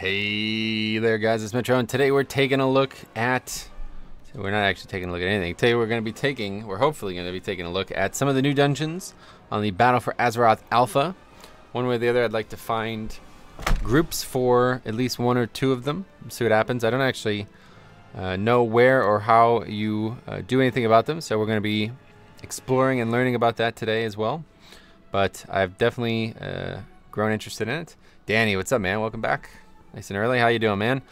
Hey there guys, it's Metro, and today we're taking a look at, we're not actually taking a look at anything. Today we're hopefully going to be taking a look at some of the new dungeons on the Battle for Azeroth Alpha. One way or the other, I'd like to find groups for at least one or two of them, see what happens. I don't actually know where or how you do anything about them, so we're going to be exploring and learning about that today as well. But I've definitely grown interested in it. Danny, what's up, man? Welcome back. Nice and early. How you doing, man?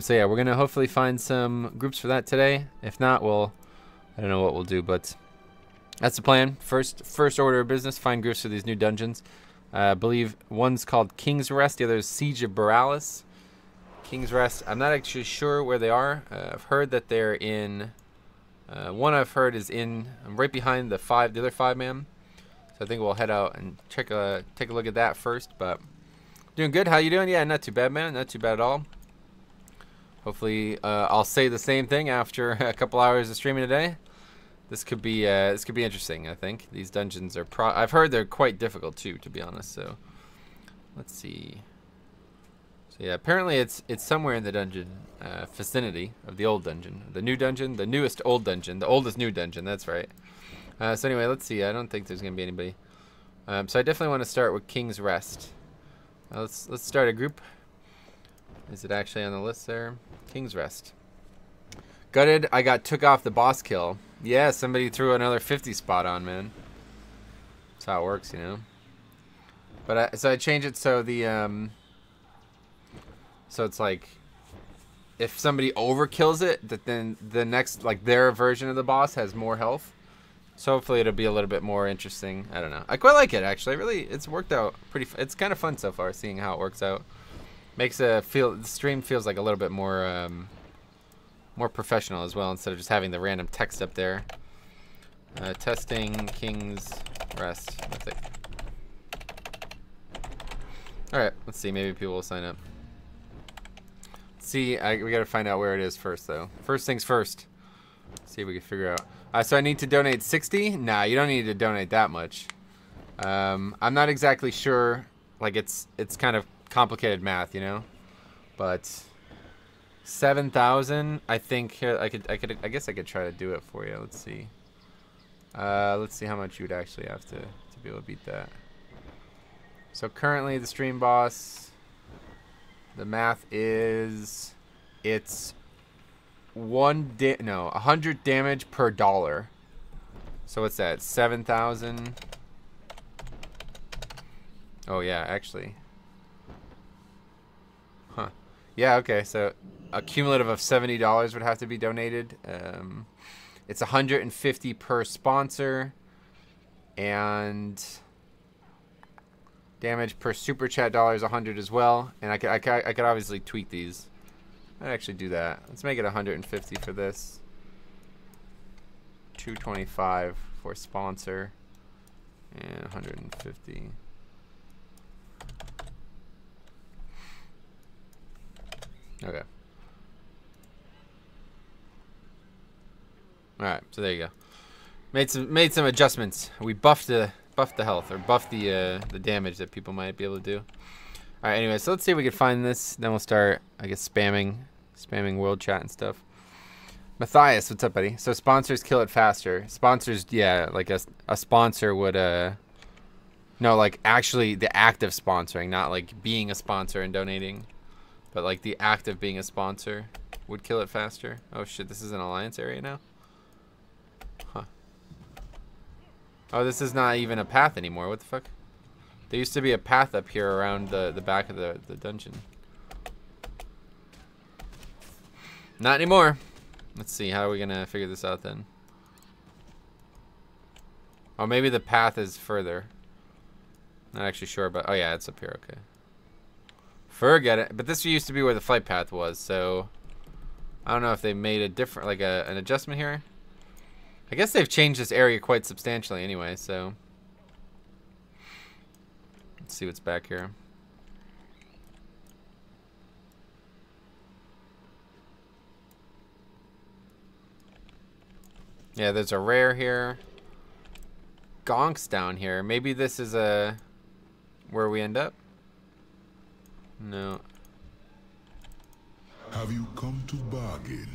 So yeah, we're gonna hopefully find some groups for that today. If not, I don't know what we'll do, but that's the plan. First order of business: find groups for these new dungeons. I believe one's called King's Rest, the other is Siege of Boralus. King's Rest, I'm not actually sure where they are. I've heard that they're in. One I've heard is in right behind the other 5-man. So I think we'll head out and take a look at that first. But doing good. How you doing? Yeah, not too bad, man. Not too bad at all. Hopefully, I'll say the same thing after a couple hours of streaming today. This could be interesting. I think these dungeons are. I've heard they're quite difficult too, to be honest. So let's see. So yeah, apparently it's somewhere in the dungeon vicinity of the old dungeon, the new dungeon, the newest old dungeon, the oldest new dungeon. That's right. So anyway, let's see. I don't think there's gonna be anybody. So I definitely want to start with King's Rest. Let's start a group. Is it actually on the list there? King's Rest. Gutted. I got took off the boss kill. Yeah, somebody threw another 50 spot on, man. That's how it works, you know. But so I changed it so the so it's like if somebody overkills it, that then the next, like, their version of the boss has more health. So hopefully it'll be a little bit more interesting. I don't know. I quite like it, actually. Really, it's worked out pretty. It's kind of fun so far, seeing how it works out. Makes the stream feels like a little bit more more professional as well, instead of just having the random text up there. Testing King's Rest Mythic. All right, let's see. Maybe people will sign up. Let's see, we got to find out where it is first, though. First things first. Let's see if we can figure out. So I need to donate 60? Nah, you don't need to donate that much. I'm not exactly sure. Like, it's kind of complicated math, you know. But 7,000, I think. Here, I guess I could try to do it for you. Let's see. Let's see how much you would actually have to be able to beat that. So currently the stream boss, the math is, it's 100 damage per dollar. So what's that? 7,000. Oh yeah, actually. Huh. Yeah, okay. So a cumulative of $70 would have to be donated. It's 150 per sponsor, and damage per super chat dollar is 100 as well. And I could obviously tweak these. I'd actually do that. Let's make it 150 for this. 225 for sponsor. And 150. Okay. Alright, so there you go. Made some adjustments. We buffed the health, or buffed the damage that people might be able to do. Alright, anyway, so let's see if we can find this. Then we'll start, I guess, spamming world chat and stuff. Matthias, what's up, buddy? So sponsors kill it faster. Sponsors, yeah, like a sponsor would, no, like actually the act of sponsoring, not like being a sponsor and donating, but like the act of being a sponsor would kill it faster. Oh shit, this is an alliance area now? Huh. Oh, this is not even a path anymore. What the fuck? There used to be a path up here around the back of the dungeon. Not anymore. Let's see, how are we gonna figure this out then? Oh, maybe the path is further. Not actually sure, but oh yeah, it's up here, okay. Forget it. But this used to be where the flight path was, so I don't know if they made a different, like an adjustment here. I guess they've changed this area quite substantially anyway, so let's see what's back here. Yeah, there's a rare here. Gonks down here. Maybe this is where we end up. No. Have you come to bargain?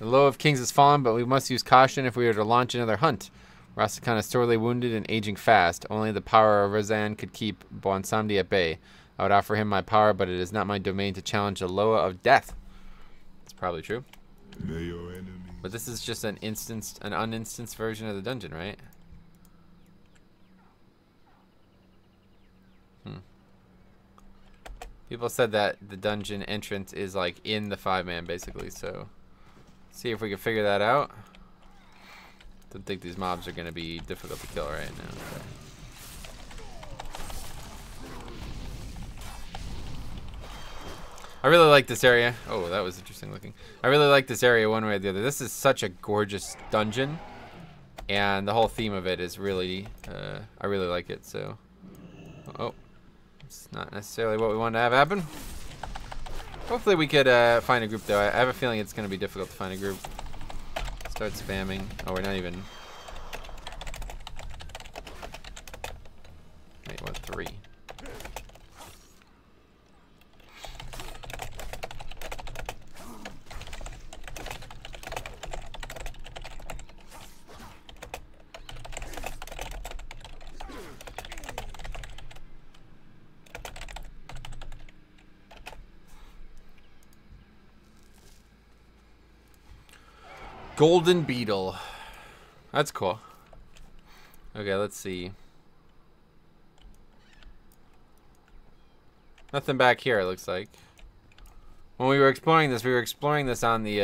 The Low of Kings has fallen, but we must use caution if we are to launch another hunt. Rastakhan is sorely wounded and aging fast. Only the power of Razan could keep Bonsamdi at bay. I would offer him my power, but it is not my domain to challenge the Loa of Death. That's probably true. May your enemies. But this is just an uninstanced version of the dungeon, right? People said that the dungeon entrance is like in the 5-man basically, so see if we can figure that out. Don't think these mobs are going to be difficult to kill right now. Okay. I really like this area. Oh, that was interesting looking. I really like this area one way or the other. This is such a gorgeous dungeon, and the whole theme of it is really, I really like it. So, oh, it's not necessarily what we wanted to have happen. Hopefully we could find a group though. I have a feeling it's going to be difficult to find a group. Start spamming. Oh, we're not even. Wait, what? 3. Golden Beetle. That's cool. Okay, let's see. Nothing back here, it looks like. When we were exploring this on the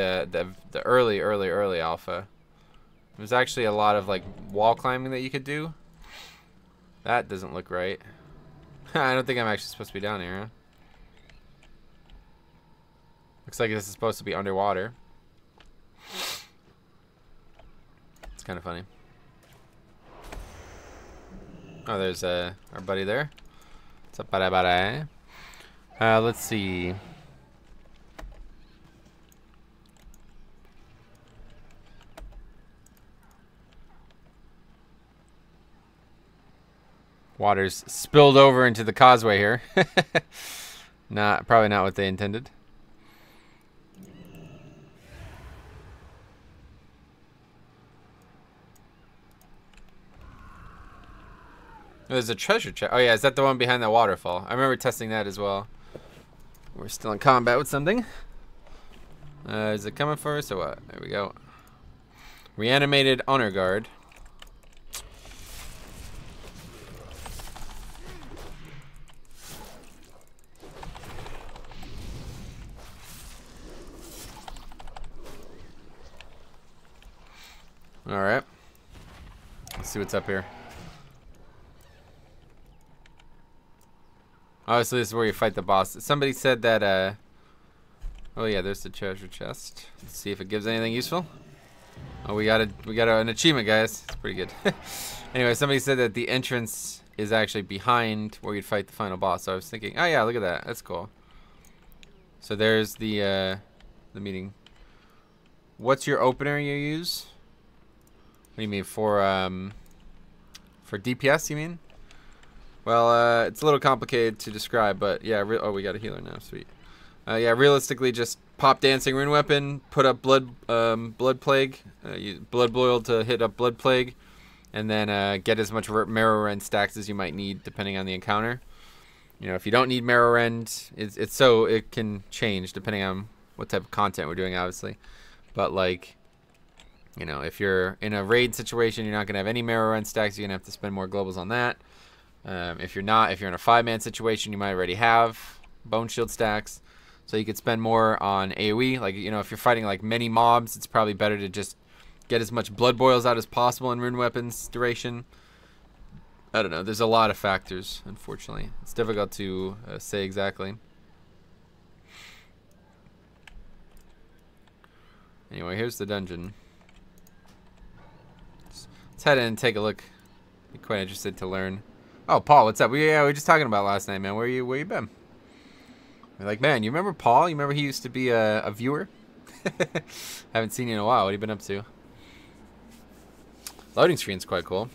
early alpha. There's actually a lot of like wall climbing that you could do. That doesn't look right. I don't think I'm actually supposed to be down here, huh? Looks like this is supposed to be underwater. It's kind of funny. Oh, there's our buddy there. What's up, buddy? Let's see. Water's spilled over into the causeway here. Probably not what they intended. There's a treasure chest. Oh yeah, is that the one behind that waterfall? I remember testing that as well. We're still in combat with something. Is it coming for us or what? There we go. Reanimated honor guard. All right. Let's see what's up here. Obviously, this is where you fight the boss. Somebody said that, oh yeah, there's the treasure chest. Let's see if it gives anything useful. Oh, we got an achievement, guys. It's pretty good. Anyway, somebody said that the entrance is actually behind where you'd fight the final boss. So I was thinking, oh yeah, look at that. That's cool. So there's the meeting. What's your opener you use? What do you mean, for DPS, you mean? Well, it's a little complicated to describe, but yeah. Oh, we got a healer now. Sweet. Yeah, realistically, just pop dancing rune weapon, put up blood plague, use blood boil to hit up blood plague, and then get as much marrow rend stacks as you might need depending on the encounter. You know, if you don't need marrow rend, it can change depending on what type of content we're doing, obviously. But like, you know, if you're in a raid situation, you're not gonna have any marrow rend stacks. You're gonna have to spend more globals on that. If you're in a 5-man situation, you might already have bone shield stacks, so you could spend more on AoE. Like, you know, if you're fighting like many mobs, it's probably better to just get as much blood boils out as possible in rune weapons duration. I don't know. There's a lot of factors, unfortunately. It's difficult to say exactly. Anyway, here's the dungeon. Let's head in and take a look. Be quite interested to learn. Oh, Paul, what's up? We were just talking about last night, man. Where you been? We're like, man, you remember Paul? You remember he used to be a viewer? Haven't seen you in a while. What have you been up to? Loading screen's quite cool.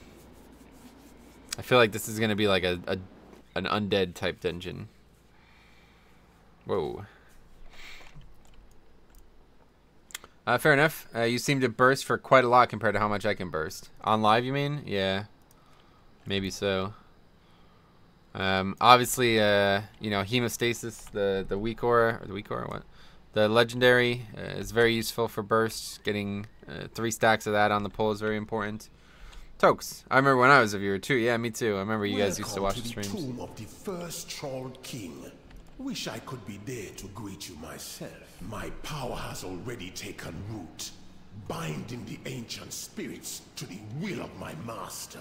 I feel like this is gonna be like an undead type dungeon. Whoa. Fair enough. You seem to burst for quite a lot compared to how much I can burst. On live, you mean? Yeah. Maybe so. Obviously, you know, hemostasis, the weak aura, or the weak aura, what? The legendary is very useful for burst. Getting 3 stacks of that on the pull is very important. Tokes, I remember when I was a viewer too. Yeah, me too. I remember you guys used to watch the streams. Tomb of the first troll king. Wish I could be there to greet you myself. My power has already taken root, binding the ancient spirits to the will of my master.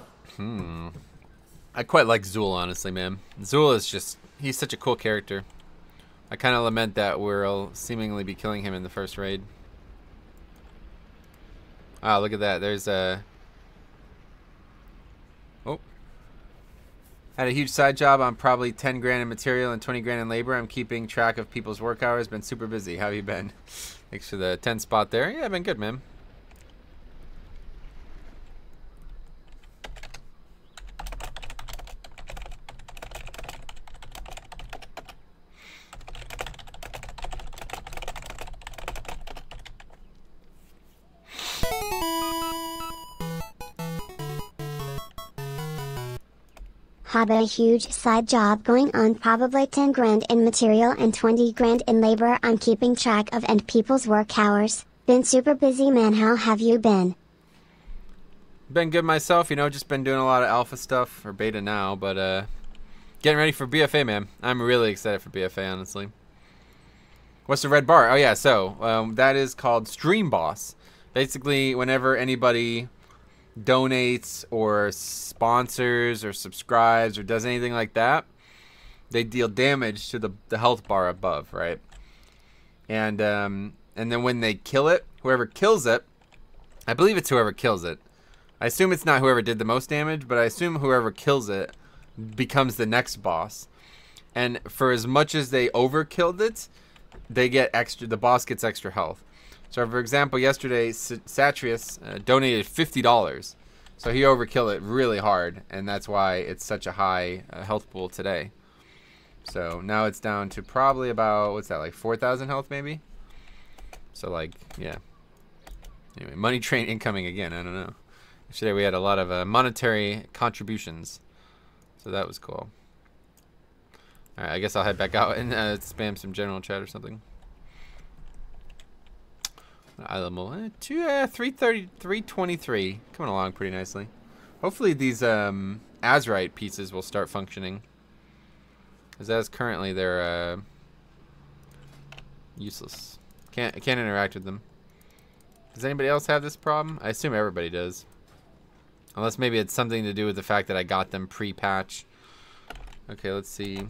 I quite like Zool, honestly, man. Zool is just, he's such a cool character. I kind of lament that we'll seemingly be killing him in the first raid. Ah, look at that. There's a... Oh. Had a huge side job on probably 10 grand in material and 20 grand in labor. I'm keeping track of people's work hours. Been super busy. How have you been? Thanks for the 10 spot there. Yeah, been good, man. Have a huge side job going on, probably 10 grand in material and 20 grand in labor. I'm keeping track of and people's work hours. Been super busy, man. How have you been? Been good myself, you know, just been doing a lot of alpha stuff, or beta now, but getting ready for BFA, man. I'm really excited for BFA, honestly. What's the red bar? Oh yeah, so that is called Stream Boss. Basically, whenever anybody donates or sponsors or subscribes or does anything like that, they deal damage to the health bar above, right? And then when they kill it, whoever kills it, I believe it's whoever kills it. I assume it's not whoever did the most damage, but I assume whoever kills it becomes the next boss. And for as much as they overkilled it, they get extra. The boss gets extra health. So, for example, yesterday, Satrius donated $50. So he overkilled it really hard, and that's why it's such a high health pool today. So now it's down to probably about, what's that, like 4,000 health maybe? So, like, yeah. Anyway, money train incoming again. I don't know. Yesterday we had a lot of monetary contributions. So that was cool. Alright, I guess I'll head back out and spam some general chat or something. Island 330, 323, coming along pretty nicely. Hopefully these Azurite pieces will start functioning, as currently they're useless. Can't interact with them. Does anybody else have this problem? I assume everybody does, unless maybe it's something to do with the fact that I got them pre-patch. Okay, let's see.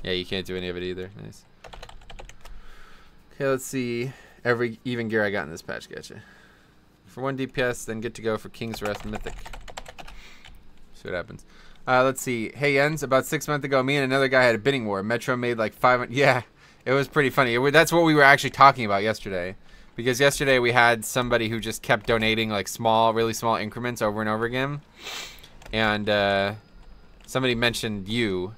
Yeah, you can't do any of it either. Nice. Okay, let's see. Every even gear I got in this patch, gotcha. For 1 DPS, then get to go for King's Rest Mythic. See what happens. Let's see. Hey Jens, about 6 months ago, me and another guy had a bidding war. Metro made like 500. Yeah, it was pretty funny. That's what we were actually talking about yesterday. Because yesterday we had somebody who just kept donating like really small increments over and over again. And somebody mentioned you.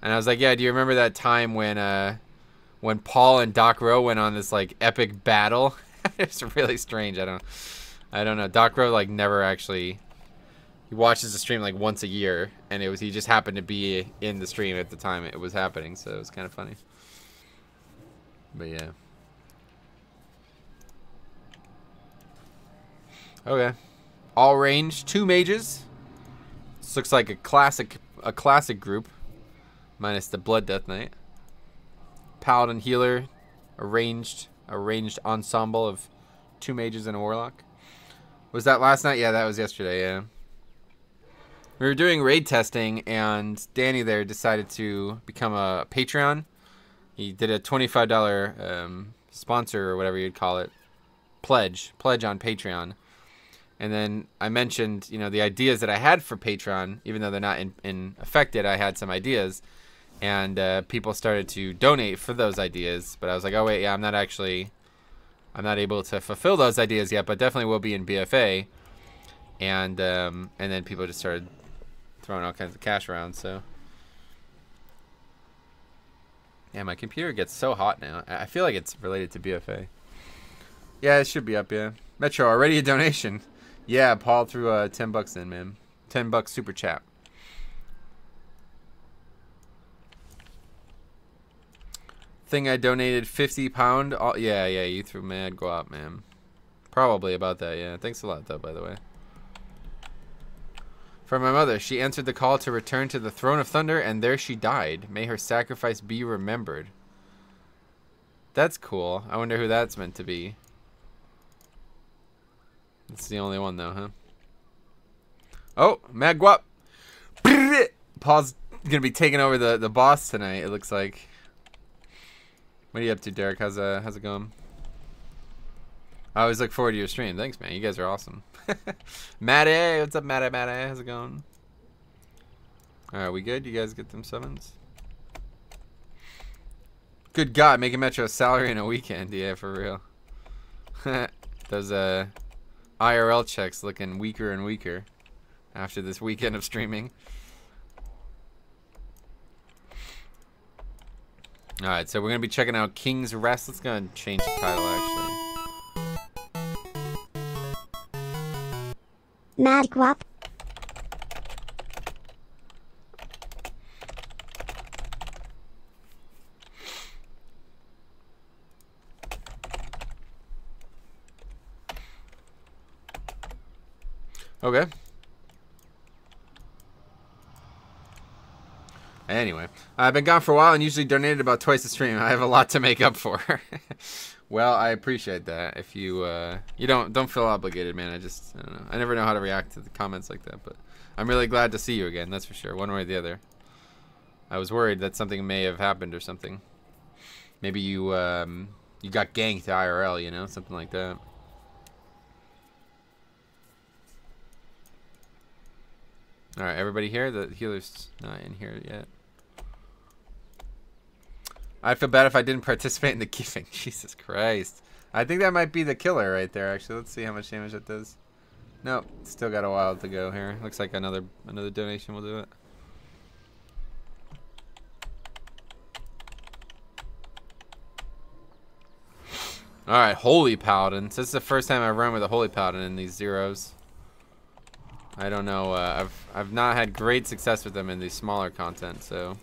And I was like, yeah, do you remember that time when Paul and Doc Rowe went on this like epic battle? It's really strange. I don't know. Doc Rowe like never actually, he watches the stream like once a year, and he just happened to be in the stream at the time it was happening, so it was kind of funny. But yeah. Okay. All range, 2 mages. This looks like a classic group. Minus the Blood Death Knight. Paladin healer, arranged ensemble of 2 mages and a warlock. Was that last night? Yeah, that was yesterday, yeah. We were doing raid testing, and Danny there decided to become a Patreon. He did a $25 sponsor, or whatever you'd call it, pledge on Patreon. And then I mentioned, you know, the ideas that I had for Patreon, even though they're not in effect yet, I had some ideas. And people started to donate for those ideas, but I was like, oh wait, yeah, I'm not able to fulfill those ideas yet, but definitely will be in BFA. And then people just started throwing all kinds of cash around. So Yeah, my computer gets so hot now. I feel like it's related to BFA. Yeah, it should be up, yeah. Metro, already a donation. Yeah, Paul threw 10 bucks in, man. 10 bucks super chat. Thing I donated £50. Oh, yeah, you threw mad guap, man. Probably about that, yeah. Thanks a lot, though, by the way. For my mother, she answered the call to return to the Throne of Thunder, and there she died. May her sacrifice be remembered. That's cool. I wonder who that's meant to be. That's the only one, though, huh? Oh, mad guap. Paul's gonna be taking over the boss tonight, it looks like. What are you up to, Derek? How's it going? I always look forward to your stream. Thanks, man. You guys are awesome. Maddie, what's up, Maddie? How's it going? Alright, we good? You guys get them summons? Good God, making Metro a salary in a weekend. Yeah, for real. Those IRL checks looking weaker and weaker after this weekend of streaming. Alright, so we're going to be checking out King's Rest. Let's go and change the title, actually. Mad guap. Okay. Anyway, I've been gone for a while and usually donated about twice a stream. I have a lot to make up for. Well, I appreciate that. If you you don't feel obligated, man. I don't know. I never know how to react to the comments like that, but I'm really glad to see you again. That's for sure, one way or the other. I was worried that something may have happened or something. Maybe you you got ganked IRL, you know, something like that. All right, everybody here. The healer's not in here yet. I'd feel bad if I didn't participate in the giving. Jesus Christ. I think that might be the killer right there, actually. Let's see how much damage that does. Nope, still got a while to go here. Looks like another donation will do it. Alright, Holy Paladins. This is the first time I've run with a Holy Paladin in these zeros. I don't know. I've not had great success with them in the smaller content, so...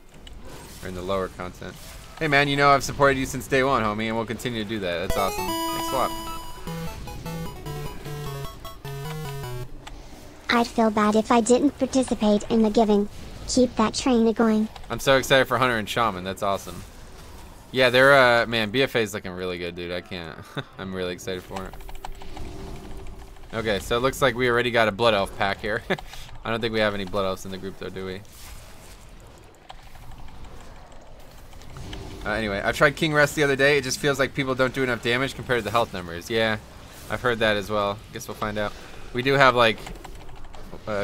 Or in the lower content. Hey man, you know I've supported you since day one, homie, and we'll continue to do that. That's awesome. Thanks a lot. I'd feel bad if I didn't participate in the giving. Keep that train going. I'm so excited for Hunter and Shaman. That's awesome. Yeah, they're, man, BFA is looking really good, dude. I can't. I'm really excited for it. Okay, so it looks like we already got a Blood Elf pack here. I don't think we have any Blood Elves in the group, though, do we? Anyway, I tried King Rest the other day. It just feels like people don't do enough damage compared to the health numbers. Yeah, I've heard that as well. Guess we'll find out. We do have, like,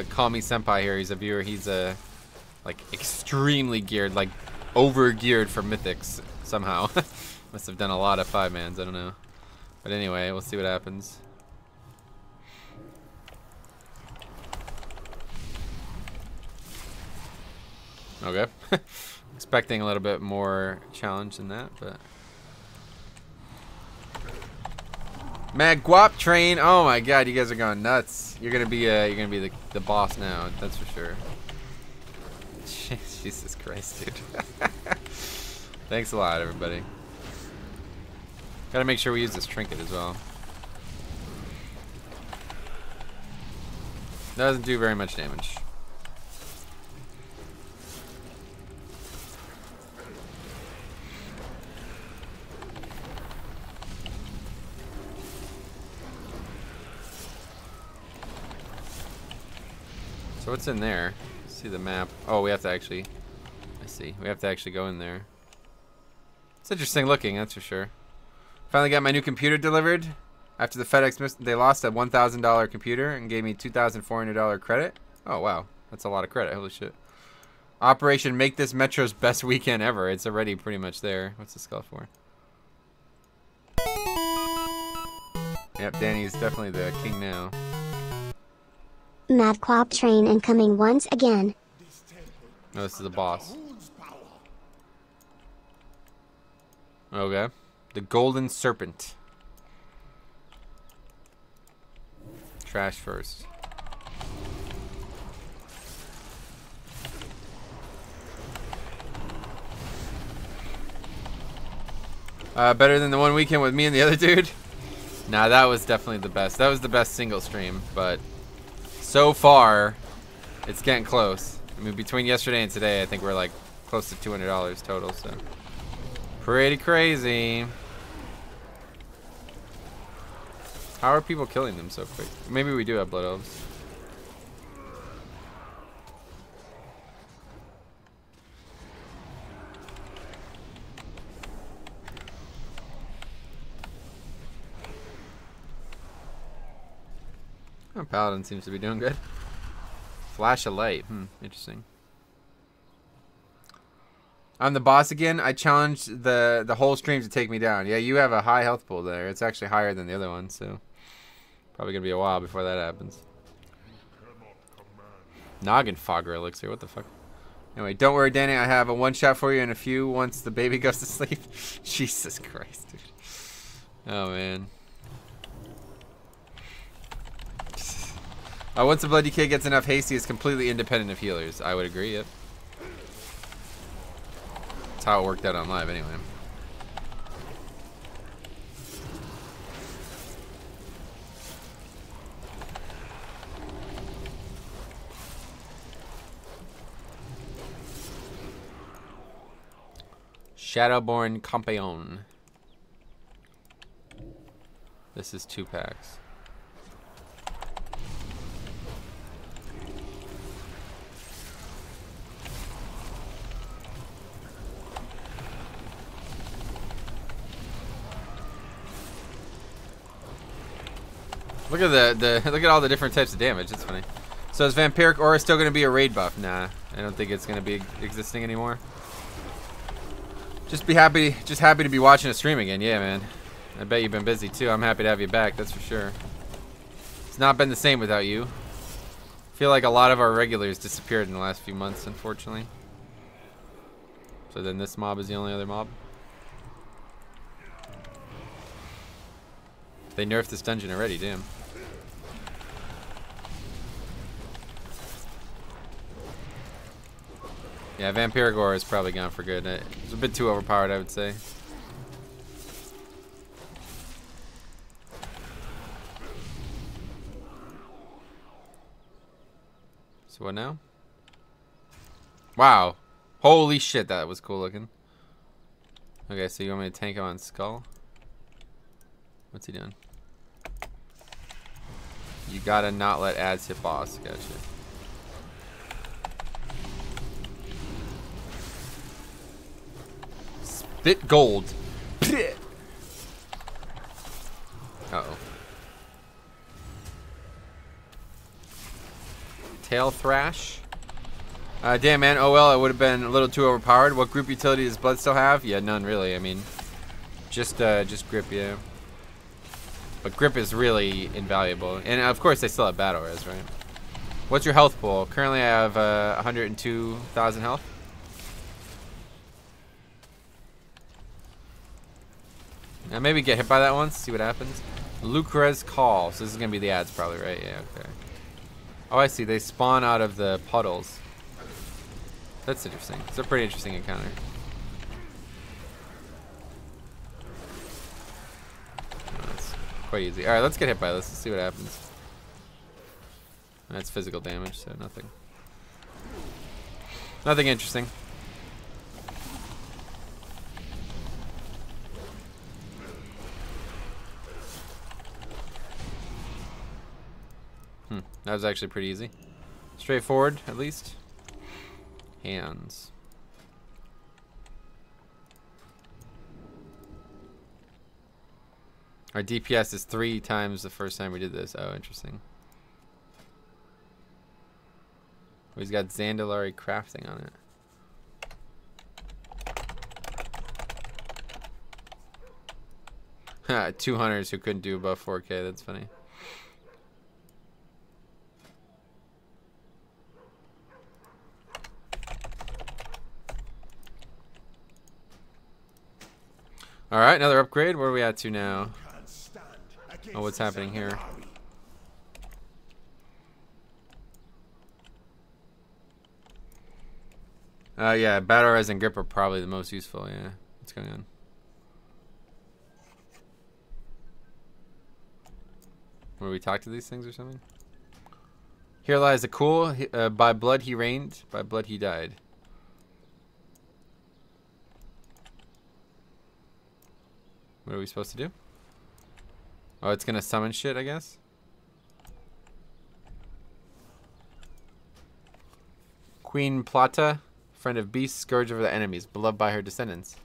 Call Me Senpai here. He's a viewer. He's, like, extremely geared, like, over-geared for Mythics somehow. Must have done a lot of 5-mans. I don't know. But anyway, we'll see what happens. Okay. Expecting a little bit more challenge than that, but Mad Guap Train. Oh my God, you guys are going nuts. You're gonna be the boss now. That's for sure. Jesus Christ, dude. Thanks a lot, everybody. Gotta make sure we use this trinket as well. Doesn't do very much damage. So what's in there? Let's see the map. Oh, we have to actually... I see. We have to actually go in there. It's interesting looking, that's for sure. Finally got my new computer delivered. After the FedEx missed, they lost a $1,000 computer and gave me $2,400 credit. Oh, wow. That's a lot of credit. Holy shit. Operation Make This Metro's Best Weekend Ever. It's already pretty much there. What's the skull for? Yep, Danny's definitely the king now. Mad Guap Train incoming once again. No, this is the boss. Okay. The Golden Serpent. Trash first. Better than the one weekend with me and the other dude? Nah, that was definitely the best. That was the best single stream, but so far, it's getting close. I mean, between yesterday and today, I think we're like close to $200 total, so pretty crazy. How are people killing them so quick? Maybe we do have Blood Elves. Oh, Paladin seems to be doing good. Flash of light. Interesting. I'm the boss again. I challenged the whole stream to take me down. Yeah, you have a high health pool there. It's actually higher than the other one, so probably gonna be a while before that happens. Noggin Fogger elixir. What the fuck? Anyway, don't worry, Danny. I have a one shot for you in a few once the baby goes to sleep. Jesus Christ, dude. Oh man. Once the Bloody Kid gets enough haste, he is completely independent of healers. I would agree, yep. That's how it worked out on live, anyway. Shadowborn Campeon. This is 2 packs. Look at look at all the different types of damage. It's funny. So is Vampiric Aura still going to be a raid buff? Nah, I don't think it's going to be existing anymore. Just happy to be watching a stream again. Yeah, man. I bet you've been busy too. I'm happy to have you back. That's for sure. It's not been the same without you. I feel like a lot of our regulars disappeared in the last few months, unfortunately. So then this mob is the only other mob. They nerfed this dungeon already, damn. Yeah, Vampiric Aura is probably gone for good. It's a bit too overpowered, I would say. So what now? Wow. Holy shit, that was cool looking. Okay, so you want me to tank him on Skull? What's he doing? You gotta not let ads hit boss. Gotcha. Spit gold. Uh-oh. Tail Thrash. Damn, man. Oh, well, it would have been a little too overpowered. What group utility does Blood still have? Yeah, none, really. I mean, just grip, yeah. But grip is really invaluable. And, of course, they still have battle res, right? What's your health pool? Currently, I have 102,000 health. Now, maybe get hit by that once, see what happens. Lucra's Call. So this is going to be the ads, probably, right? Yeah, okay. Oh, I see. They spawn out of the puddles. That's interesting. It's a pretty interesting encounter. Oh, that's quite easy. Alright, let's get hit by this. Let's see what happens. That's physical damage, so nothing. Nothing interesting. That was actually pretty easy. Straightforward, at least. Hands. Our DPS is 3 times the first time we did this. Oh, interesting. Oh, he's got Zandalari crafting on it. 200s who couldn't do above 4K. That's funny. All right, another upgrade. Where are we at to now? Oh, what's happening here? Yeah, battle res and grip are probably the most useful. Yeah, what's going on? Where we talk to these things or something? Here lies the cool. By blood he reigned, by blood he died. What are we supposed to do? Oh, it's gonna summon shit, I guess. Queen Plata, friend of beasts, scourge over the enemies, beloved by her descendants.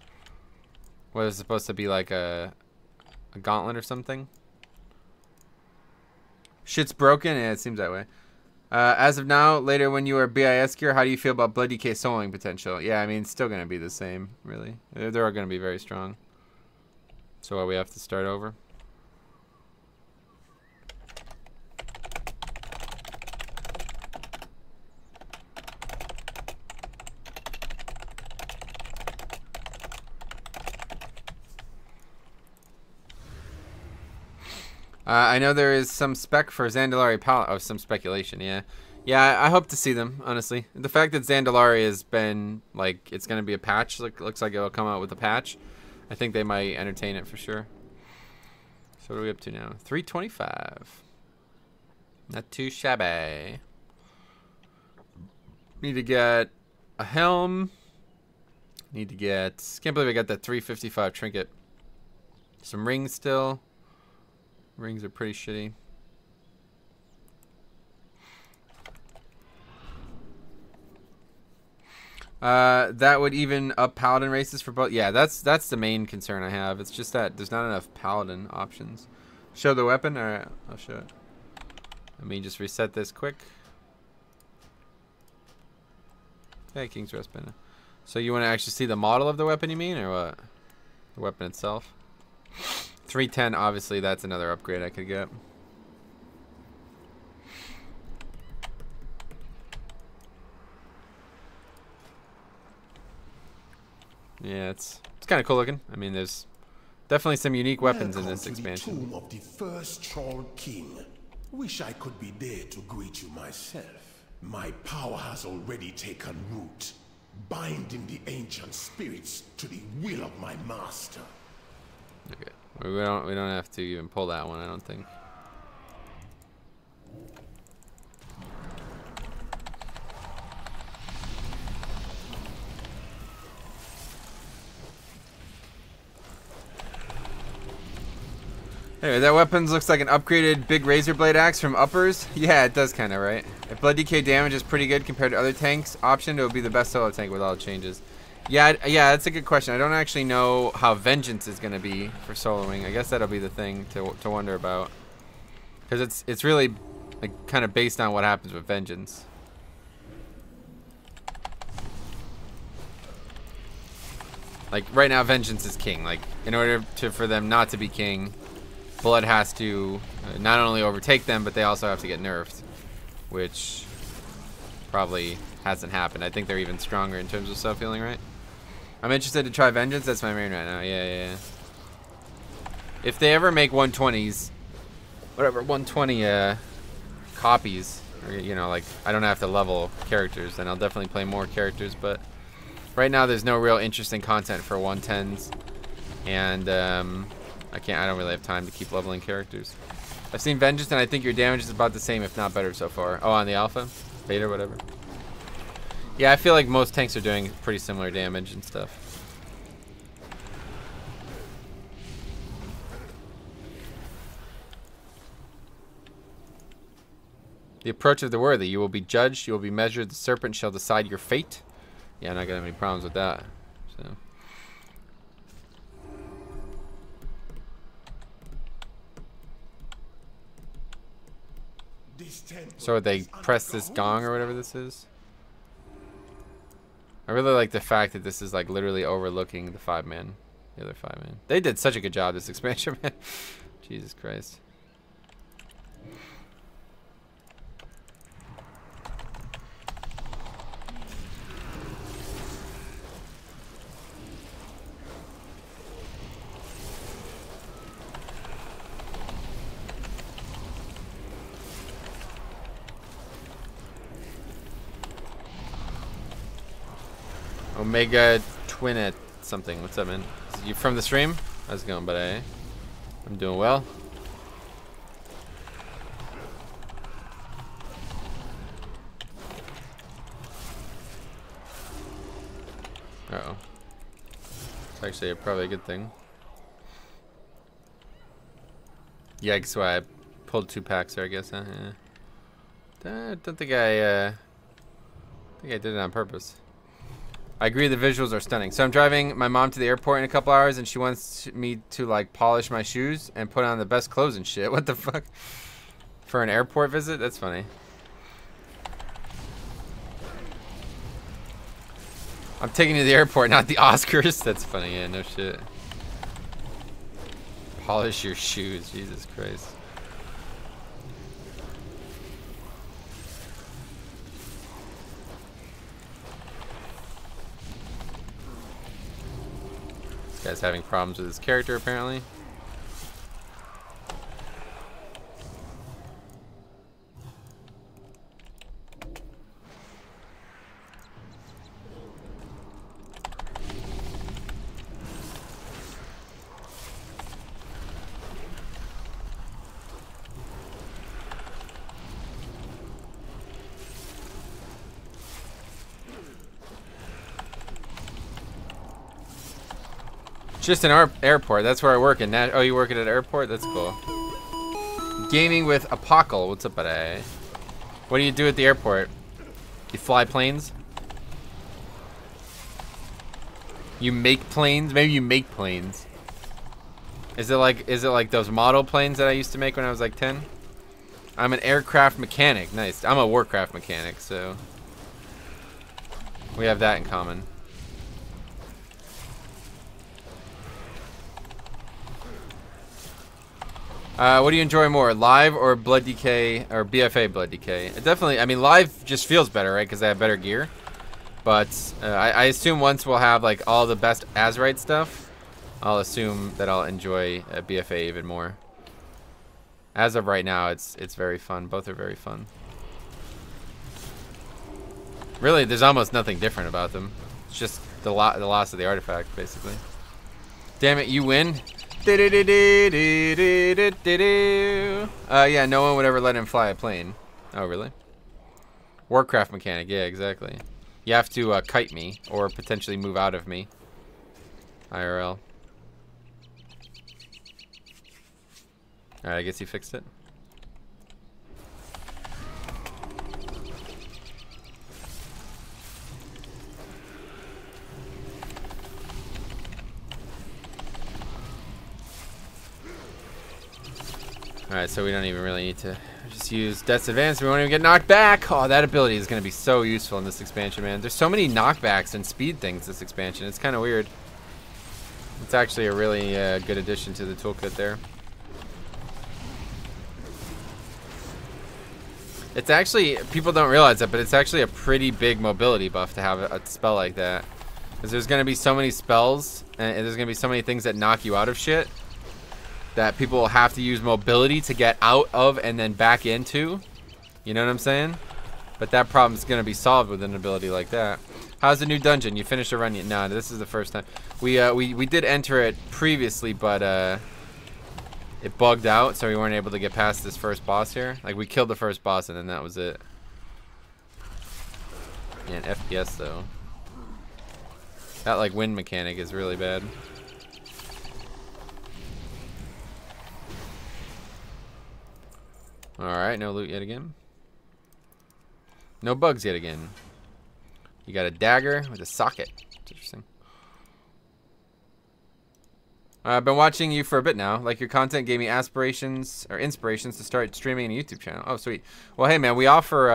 What is it supposed to be, like a gauntlet or something? Shit's broken? Yeah, it seems that way. As of now, later when you are BIS gear, how do you feel about Blood DK soloing potential? Yeah, I mean, it's still going to be the same, really. They're all going to be very strong. So we have to start over. I know there is some spec for Zandalari Pal. Oh, some speculation, yeah. Yeah, I hope to see them, honestly. The fact that Zandalari has been, like, it's going to be a patch, looks like it will come out with a patch. I think they might entertain it for sure. So what are we up to now? 325. Not too shabby. Need to get a helm. Need to get... Can't believe I got that 355 trinket. Some rings still. Rings are pretty shitty. That would even up paladin races for both. Yeah, that's the main concern I have. It's just that there's not enough paladin options. Show the weapon? Alright, I'll show it. Let me just reset this quick. Okay, King's Rest Banner. So you want to actually see the model of the weapon, you mean, or what? The weapon itself? 310, obviously, that's another upgrade I could get. Yeah, it's kind of cool looking. I mean, there's definitely some unique weapons in this expansion. The tomb of the first troll king. Wish I could be there to greet you myself. My power has already taken root, binding the ancient spirits to the will of my master. Okay, we don't have to even pull that one, I don't think. Anyway, that weapon looks like an upgraded big razor blade axe from Uppers. Yeah, it does kind of, right? If blood DK damage is pretty good compared to other tanks, option, it would be the best solo tank with all the changes. Yeah, that's a good question. I don't actually know how Vengeance is going to be for soloing. I guess that'll be the thing to wonder about. Because it's really like, kind of based on what happens with Vengeance. Like, right now, Vengeance is king. Like, in order for them not to be king... Blood has to not only overtake them, but they also have to get nerfed, which probably hasn't happened. I think they're even stronger in terms of self-healing, right? I'm interested to try Vengeance. That's my main right now. Yeah. If they ever make 120s, whatever, 120 copies, or, you know, like, I don't have to level characters, then I'll definitely play more characters, but right now there's no real interesting content for 110s, and, I don't really have time to keep leveling characters. I've seen Vengeance, and I think your damage is about the same, if not better so far. Oh, on the alpha? Beta, whatever. Yeah, I feel like most tanks are doing pretty similar damage and stuff. The approach of the worthy. You will be judged, you will be measured, the serpent shall decide your fate. Yeah, I'm not gonna have any problems with that. So... So they press this gong or whatever this is. I really like the fact that this is like literally overlooking the the other 5-man. They did such a good job this expansion, man. Jesus Christ. Omega Twin something. What's up, man? You from the stream? How's it going, buddy? I'm doing well. Uh-oh. It's actually probably a good thing. Yeah, that's why I pulled 2 packs there, I guess, huh? Yeah. I don't think I did it on purpose. I agree the visuals are stunning. So I'm driving my mom to the airport in a couple hours, and she wants me to, like, polish my shoes and put on the best clothes and shit. What the fuck? For an airport visit? That's funny. I'm taking you to the airport, not the Oscars. That's funny. Yeah, no shit. Polish your shoes. Jesus Christ. This guy's having problems with his character, apparently. Just an airport. That's where I work in. Oh, you work at an airport? That's cool. Gaming with Apocal. What's up, buddy? What do you do at the airport? You fly planes? You make planes? Maybe you make planes. Is it like those model planes that I used to make when I was like 10? I'm an aircraft mechanic. Nice. I'm a Warcraft mechanic, so we have that in common. What do you enjoy more, live or Blood DK or BFA Blood DK? Definitely. I mean, live just feels better, right? Because I have better gear. But I assume once we'll have like all the best Azerite stuff, I'll assume that I'll enjoy BFA even more. As of right now, it's very fun. Both are very fun. Really, there's almost nothing different about them. It's just the loss of the artifact, basically. Damn it, you win. Yeah, no one would ever let him fly a plane. Oh, really? Warcraft mechanic, yeah, exactly. You have to kite me, or potentially move out of me. IRL. Alright, I guess he fixed it. Alright, so we don't even really need to just use Death's Advance. We won't even get knocked back. Oh, that ability is going to be so useful in this expansion, man. There's so many knockbacks and speed things this expansion. It's kind of weird. It's actually a really good addition to the toolkit there. It's actually, people don't realize that, but it's actually a pretty big mobility buff to have a spell like that. Because there's going to be so many spells, and there's going to be so many things that knock you out of shit, that people will have to use mobility to get out of and then back into. You know what I'm saying? But that problem's going to be solved with an ability like that. How's the new dungeon? You finished a run yet? No, this is the first time. We did enter it previously, but it bugged out, so we weren't able to get past this first boss here. Like, we killed the first boss, and then that was it. Yeah, an FPS, though. That, like, wind mechanic is really bad. Alright, no loot yet again. No bugs yet again. You got a dagger with a socket. That's interesting. I've been watching you for a bit now. Like, your content gave me aspirations or inspirations to start streaming a YouTube channel. Oh, sweet. Well, hey, man, we offer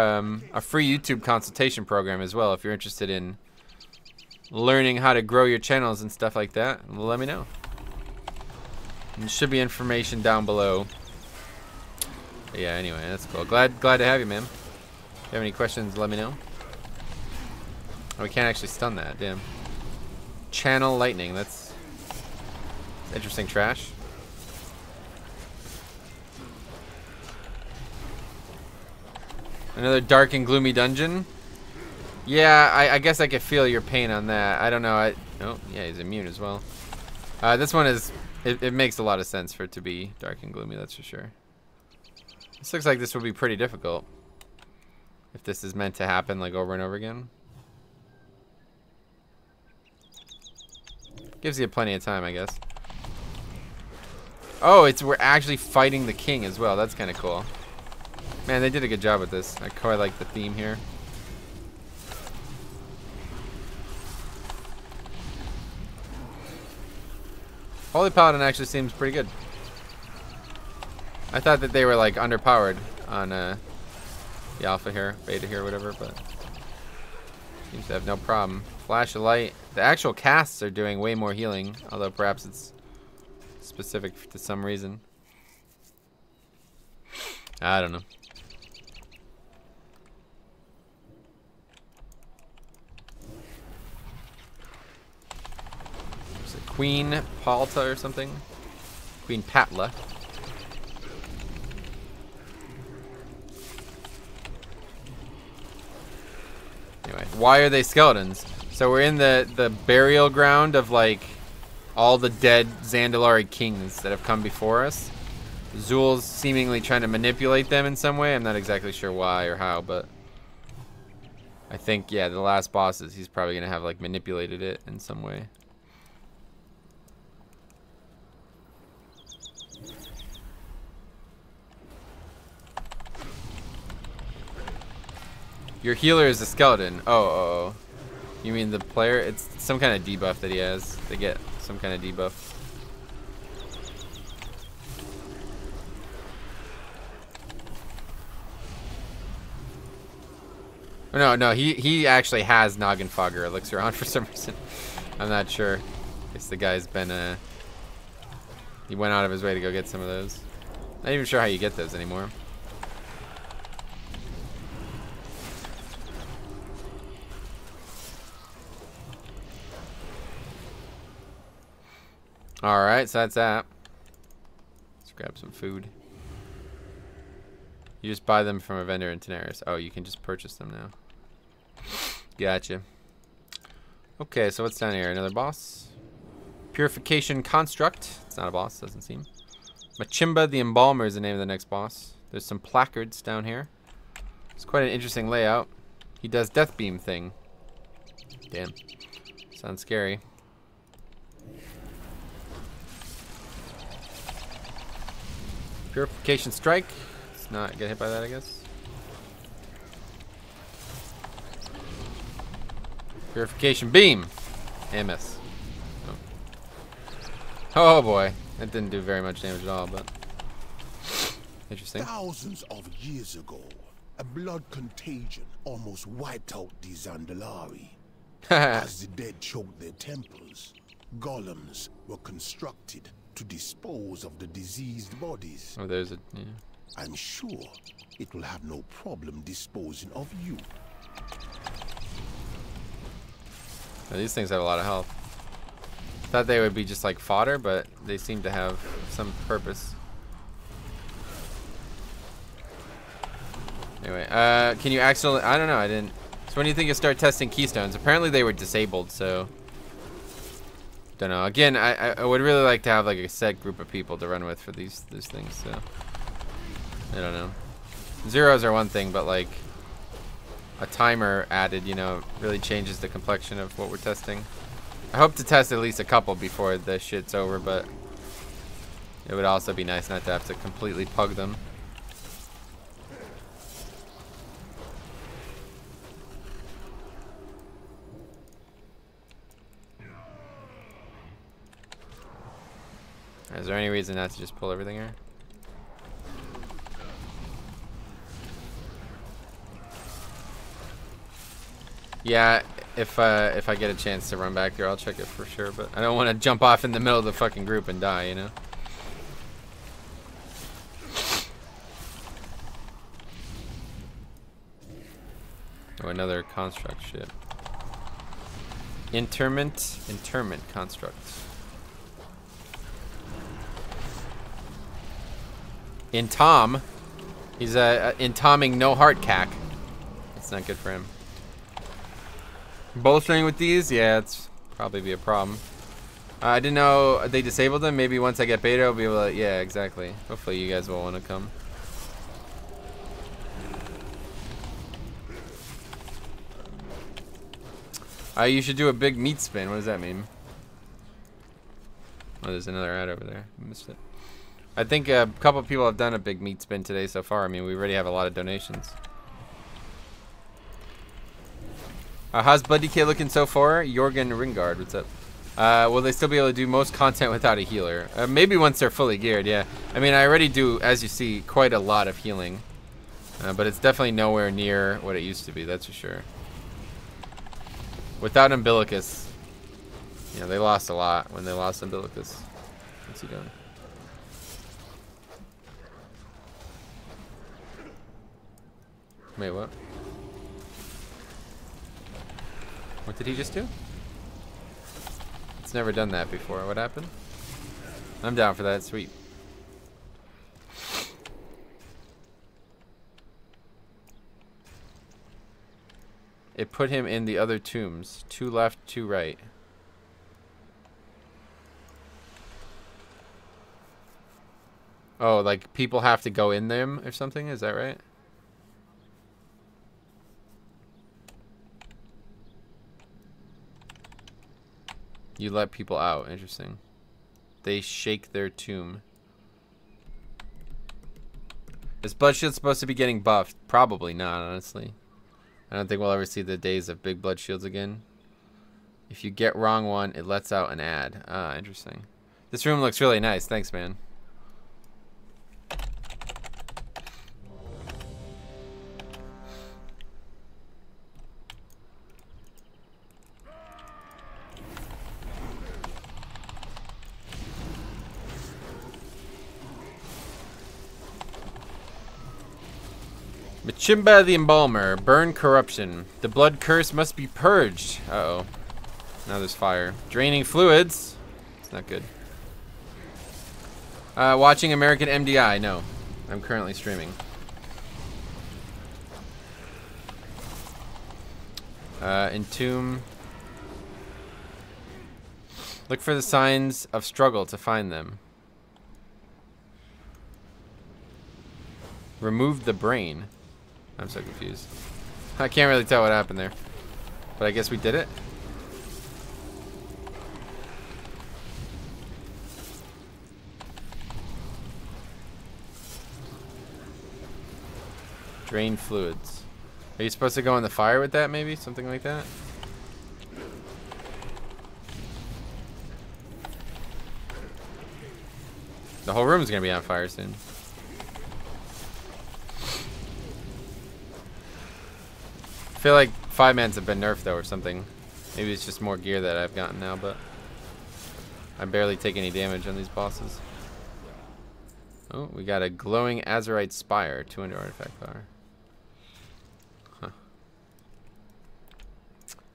a free YouTube consultation program as well. If you're interested in learning how to grow your channels and stuff like that, well, let me know. And there should be information down below. But yeah, anyway, that's cool. Glad to have you, man. If you have any questions, let me know. Oh, we can't actually stun that. Damn. Channel lightning. That's interesting trash. Another dark and gloomy dungeon. Yeah, I guess I could feel your pain on that. I don't know. Oh, yeah, he's immune as well. This one is... It makes a lot of sense for it to be dark and gloomy, that's for sure. This looks like this will be pretty difficult. If this is meant to happen, like, over and over again. Gives you plenty of time, I guess. Oh, we're actually fighting the king as well. That's kind of cool. Man, they did a good job with this. I quite like the theme here. Holy Paladin actually seems pretty good. I thought that they were like underpowered on the alpha here, beta here, whatever, but seems to have no problem. Flash of light. The actual casts are doing way more healing, although perhaps it's specific to some reason. I don't know. There's a Queen Palta or something. Queen Patla. Anyway, why are they skeletons? So we're in the burial ground of like all the dead Zandalari kings that have come before us. Zul's seemingly trying to manipulate them in some way. I'm not exactly sure why or how, but I think, yeah, the last bosses, he's probably going to have like manipulated it in some way. Your healer is a skeleton. Oh. You mean the player? It's some kind of debuff that he has. They get some kind of debuff. Oh, no, he actually has Noggin Fogger elixir on for some reason. I'm not sure. I guess the guy's been he went out of his way to go get some of those. Not even sure how you get those anymore. Alright, so that's that. Let's grab some food. You just buy them from a vendor in Tenaris. Oh, you can just purchase them now. Gotcha. Okay, so what's down here? Another boss? Purification Construct. It's not a boss, doesn't seem. Machimba the Embalmer is the name of the next boss. There's some placards down here. It's quite an interesting layout. He does Death Beam thing. Damn. Sounds scary. Purification Strike. Let's not get hit by that, I guess. Purification Beam. MS. Oh boy. That didn't do very much damage at all, but interesting. Thousands of years ago, a blood contagion almost wiped out the Zandalari. As the dead choked their temples, golems were constructed to dispose of the diseased bodies. Oh, there's a... Yeah. I'm sure it will have no problem disposing of you. Oh, these things have a lot of health. Thought they would be just like fodder, but they seem to have some purpose. Anyway, can you accidentally... I don't know, I didn't... So when do you think you start testing keystones? Apparently they were disabled, so... Don't know. Again, I would really like to have like a set group of people to run with for these things, so... I don't know. Zeros are one thing, but like... a timer added, you know, really changes the complexion of what we're testing. I hope to test at least a couple before this shit's over, but... it would also be nice not to have to completely pug them. Is there any reason not to just pull everything here? Yeah, if I get a chance to run back there, I'll check it for sure. But I don't want to jump off in the middle of the fucking group and die, you know? Oh, another construct ship. Interment construct. In Tom, he's entombing no heart cack. That's not good for him. Bolstering with these? Yeah, it's probably be a problem. I didn't know they disabled them. Maybe once I get beta, I'll be able to... Yeah, exactly. Hopefully you guys will want to come. You should do a big meat spin. What does that mean? Oh, there's another ad over there. I missed it. I think a couple people have done a big meat spin today so far. I mean, we already have a lot of donations. How's Blood DK looking so far? Jorgen Ringard, what's up? Will they still be able to do most content without a healer? Maybe once they're fully geared, yeah. I mean, I already do, as you see, quite a lot of healing. But it's definitely nowhere near what it used to be, that's for sure. Without Umbilicus, you know, they lost a lot when they lost Umbilicus. What's he doing? Wait, what? What did he just do? It's never done that before. What happened? I'm down for that. Sweet. It put him in the other tombs. 2 left, 2 right. Oh, like people have to go in them or something? Is that right? You let people out. Interesting. They shake their tomb. Is Bloodshield supposed to be getting buffed? Probably not, honestly. I don't think we'll ever see the days of big blood shields again. If you get wrong one, it lets out an ad. Ah, interesting. This room looks really nice. Thanks, man. Machimba the Embalmer. Burn corruption. The blood curse must be purged. Uh-oh. Now there's fire. Draining fluids. It's not good. Watching American MDI. No. I'm currently streaming. Entomb. Look for the signs of struggle to find them. Remove the brain. I'm so confused. I can't really tell what happened there. But I guess we did it. Drain fluids. Are you supposed to go in the fire with that, maybe? Something like that? The whole room's gonna be on fire soon. I feel like 5-mans have been nerfed though or something. Maybe it's just more gear that I've gotten now, but I barely take any damage on these bosses. Oh, we got a glowing Azurite Spire, 200 artifact power.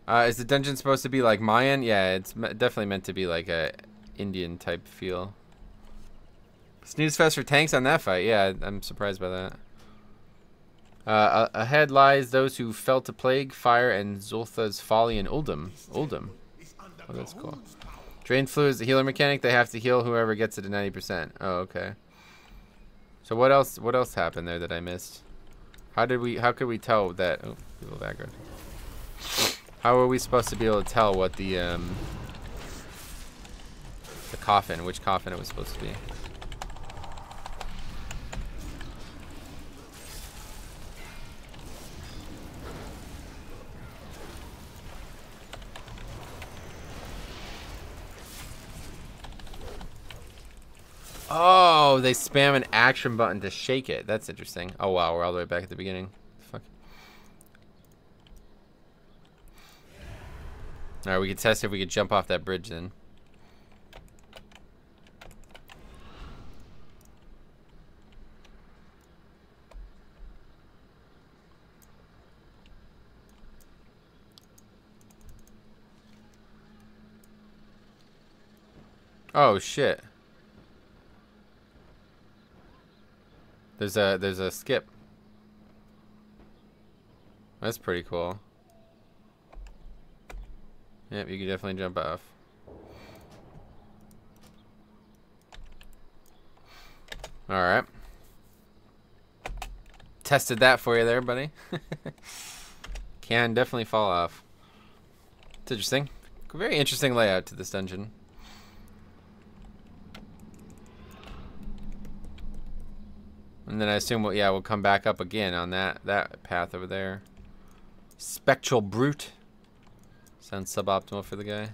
Huh. Is the dungeon supposed to be like Mayan? Yeah, it's definitely meant to be like a Indian type feel. Snooze fest for tanks on that fight. Yeah, I'm surprised by that. Ahead lies those who felt a plague, fire, and Zultha's folly in Uldum. Uldum. Oh, that's cool. Drain fluids, the healer mechanic. They have to heal whoever gets it to 90%. Oh, okay. So what else? What else happened there that I missed? How could we tell that? Oh, people background. How are we supposed to be able to tell what the coffin, which coffin it was supposed to be? Oh, they spam an action button to shake it. That's interesting. Oh wow, we're all the way back at the beginning. Fuck. Alright, we could test if we could jump off that bridge then. Oh shit. There's a skip. That's pretty cool. Yep, you can definitely jump off. Alright. Tested that for you there, buddy. Can definitely fall off. It's interesting. Very interesting layout to this dungeon. And then I assume we'll come back up again on that path over there. Spectral Brute. Sounds suboptimal for the guy.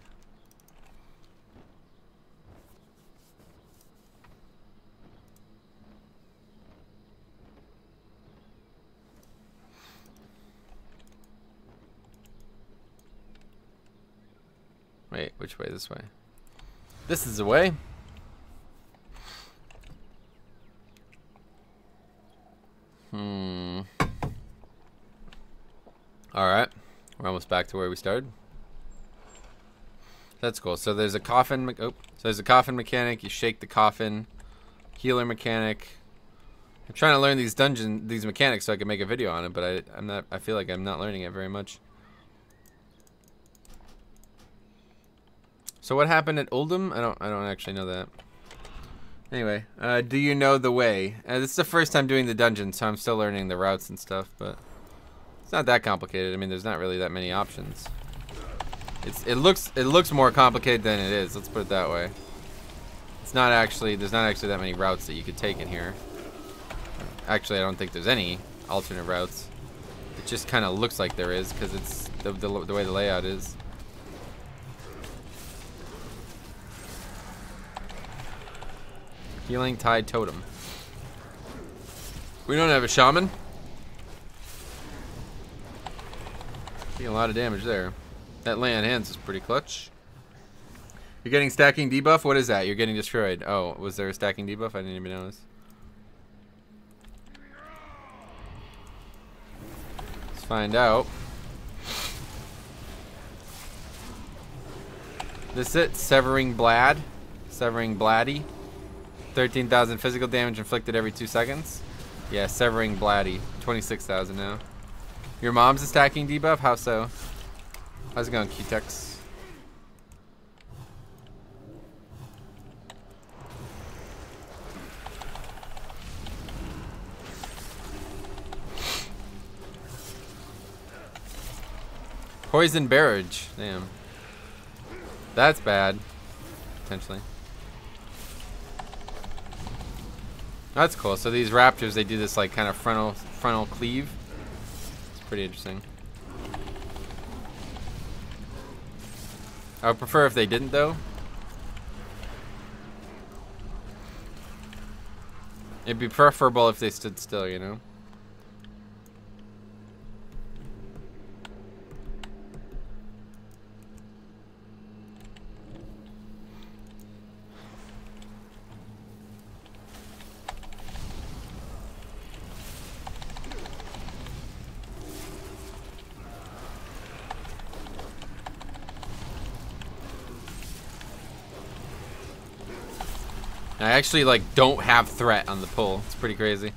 Wait, which way? This way. This is the way. Alright. We're almost back to where we started. That's cool. So there's a coffin. So there's a coffin mechanic. You shake the coffin. Healer mechanic. I'm trying to learn these mechanics so I can make a video on it, but I'm not. I feel like I'm not learning it very much. So what happened at Oldham? I don't actually know that. Anyway, do you know the way? This is the first time doing the dungeon, so I'm still learning the routes and stuff, but it's not that complicated. I mean, there's not really that many options. It looks more complicated than it is. Let's put it that way. There's not actually that many routes that you could take in here. Actually, I don't think there's any alternate routes. It just kind of looks like there is because it's the way the layout is. Healing Tide Totem. We don't have a shaman. Taking a lot of damage there. That lay on hands is pretty clutch. You're getting stacking debuff? What is that? You're getting destroyed. Oh, was there a stacking debuff? I didn't even notice. Let's find out. This is it. Severing Blad. Severing Bladdy. 13,000 physical damage inflicted every 2 seconds. Yeah, Severing Bladdy. 26,000 now. Your mom's a stacking debuff? How so? How's it going, Q-Tex? Poison Barrage. Damn. That's bad. Potentially. That's cool. So these raptors, they do this like kind of frontal cleave. It's pretty interesting. I would prefer if they didn't, though. It'd be preferable if they stood still, you know? I actually like don't have threat on the pull. It's pretty crazy.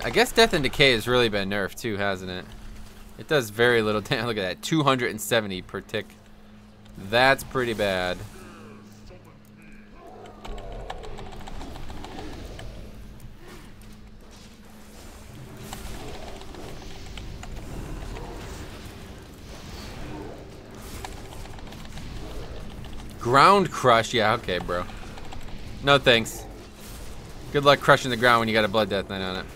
I guess Death and Decay has really been nerfed too, hasn't it? It does very little damage. Look at that, 270 per tick. That's pretty bad. Ground Crush, yeah, okay, bro. No thanks. Good luck crushing the ground when you got a Blood Death Knight on it.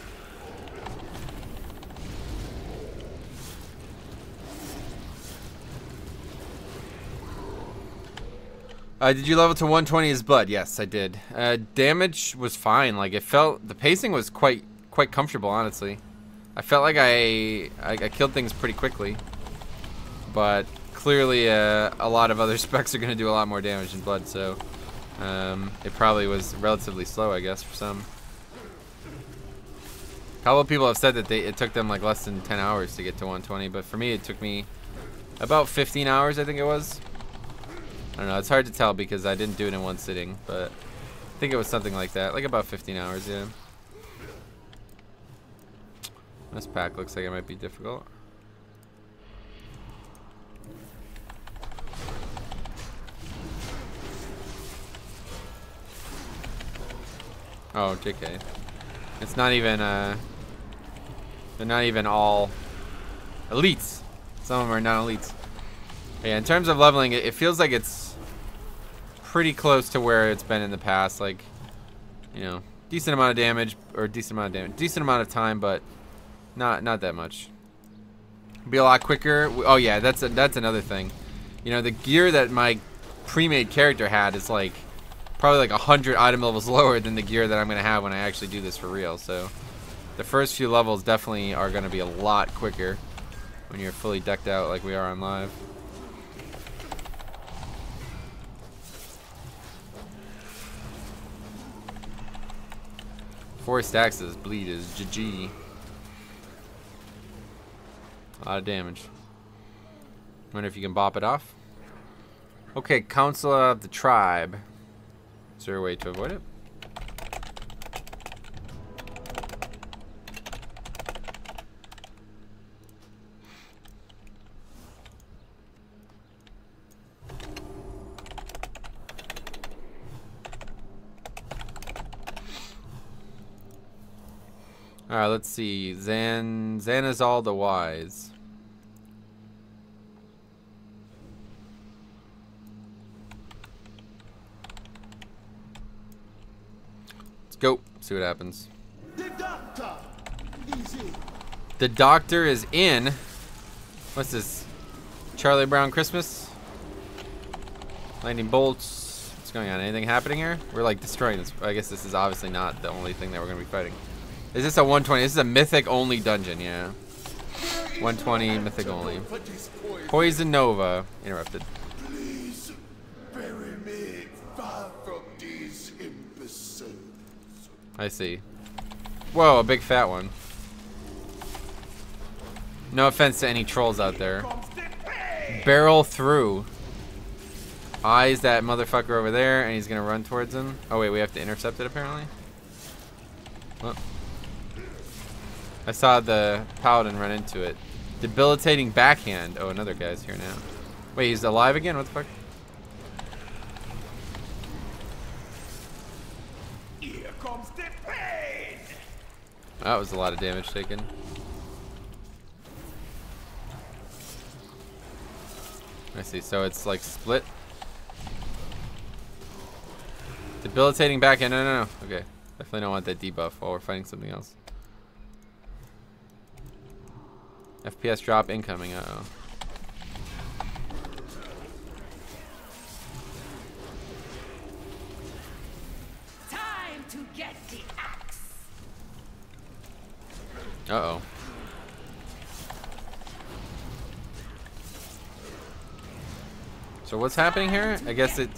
Did you level to 120 as Blood? Yes, I did. Damage was fine. Like it felt, the pacing was quite comfortable, honestly. I felt like I killed things pretty quickly, but clearly a lot of other specs are going to do a lot more damage than Blood, so it probably was relatively slow, I guess, for some. A couple of people have said that it took them like less than 10 hours to get to 120, but for me it took me about 15 hours, I think it was. I don't know, it's hard to tell because I didn't do it in one sitting, but I think it was something like that, like about 15 hours, yeah. This pack looks like it might be difficult. Oh, JK. It's not even, they're not even all elites. Some of them are not elites. Yeah, in terms of leveling, it feels like it's pretty close to where it's been in the past. Like, you know, decent amount of damage, or decent amount of time, but not that much. Be a lot quicker. Oh yeah, that's another thing. You know, the gear that my pre-made character had is like probably like 100 item levels lower than the gear that I'm gonna have when I actually do this for real. So the first few levels definitely are gonna be a lot quicker when you're fully decked out like we are on live. Four stacks of bleed is GG. A lot of damage. Wonder if you can bop it off. Okay, Council of the Tribe. Is there a way to avoid it? Alright, let's see. Zanazal the Wise. Let's go. See what happens. The doctor is in. What's this? Charlie Brown Christmas? Lightning bolts. What's going on? Anything happening here? We're like destroying this. I guess this is obviously not the only thing that we're going to be fighting. Is this a 120? This is a mythic only dungeon, yeah. 120 mythic only. Poison Nova. Interrupted. Please bury me far from these imbeciles. I see. Whoa, a big fat one. No offense to any trolls out there. Barrel through. Eyes that motherfucker over there, and he's gonna run towards him. Oh wait, we have to intercept it apparently. Well, I saw the paladin run into it. Debilitating backhand. Oh, another guy's here now. Wait, he's alive again? What the fuck? Here comes the pain. That was a lot of damage taken. I see. So it's like split. Debilitating backhand. No. Okay. Definitely don't want that debuff while we're fighting something else. FPS drop incoming. Uh-oh. Time to get the axe. Uh-oh. So what's happening here? I guess it...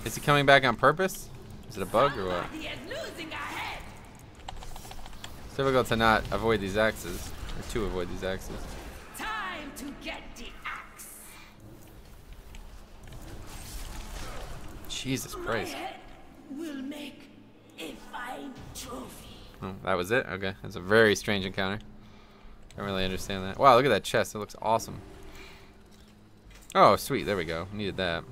Is he coming back on purpose? Is it a bug or what? It's difficult to not avoid these axes. Or to avoid these axes. Time to get the axe. Jesus Christ. Will make a fine trophy. Oh, that was it? Okay. That's a very strange encounter. Don't really understand that. Wow, look at that chest. It looks awesome. Oh, sweet. There we go. Needed that.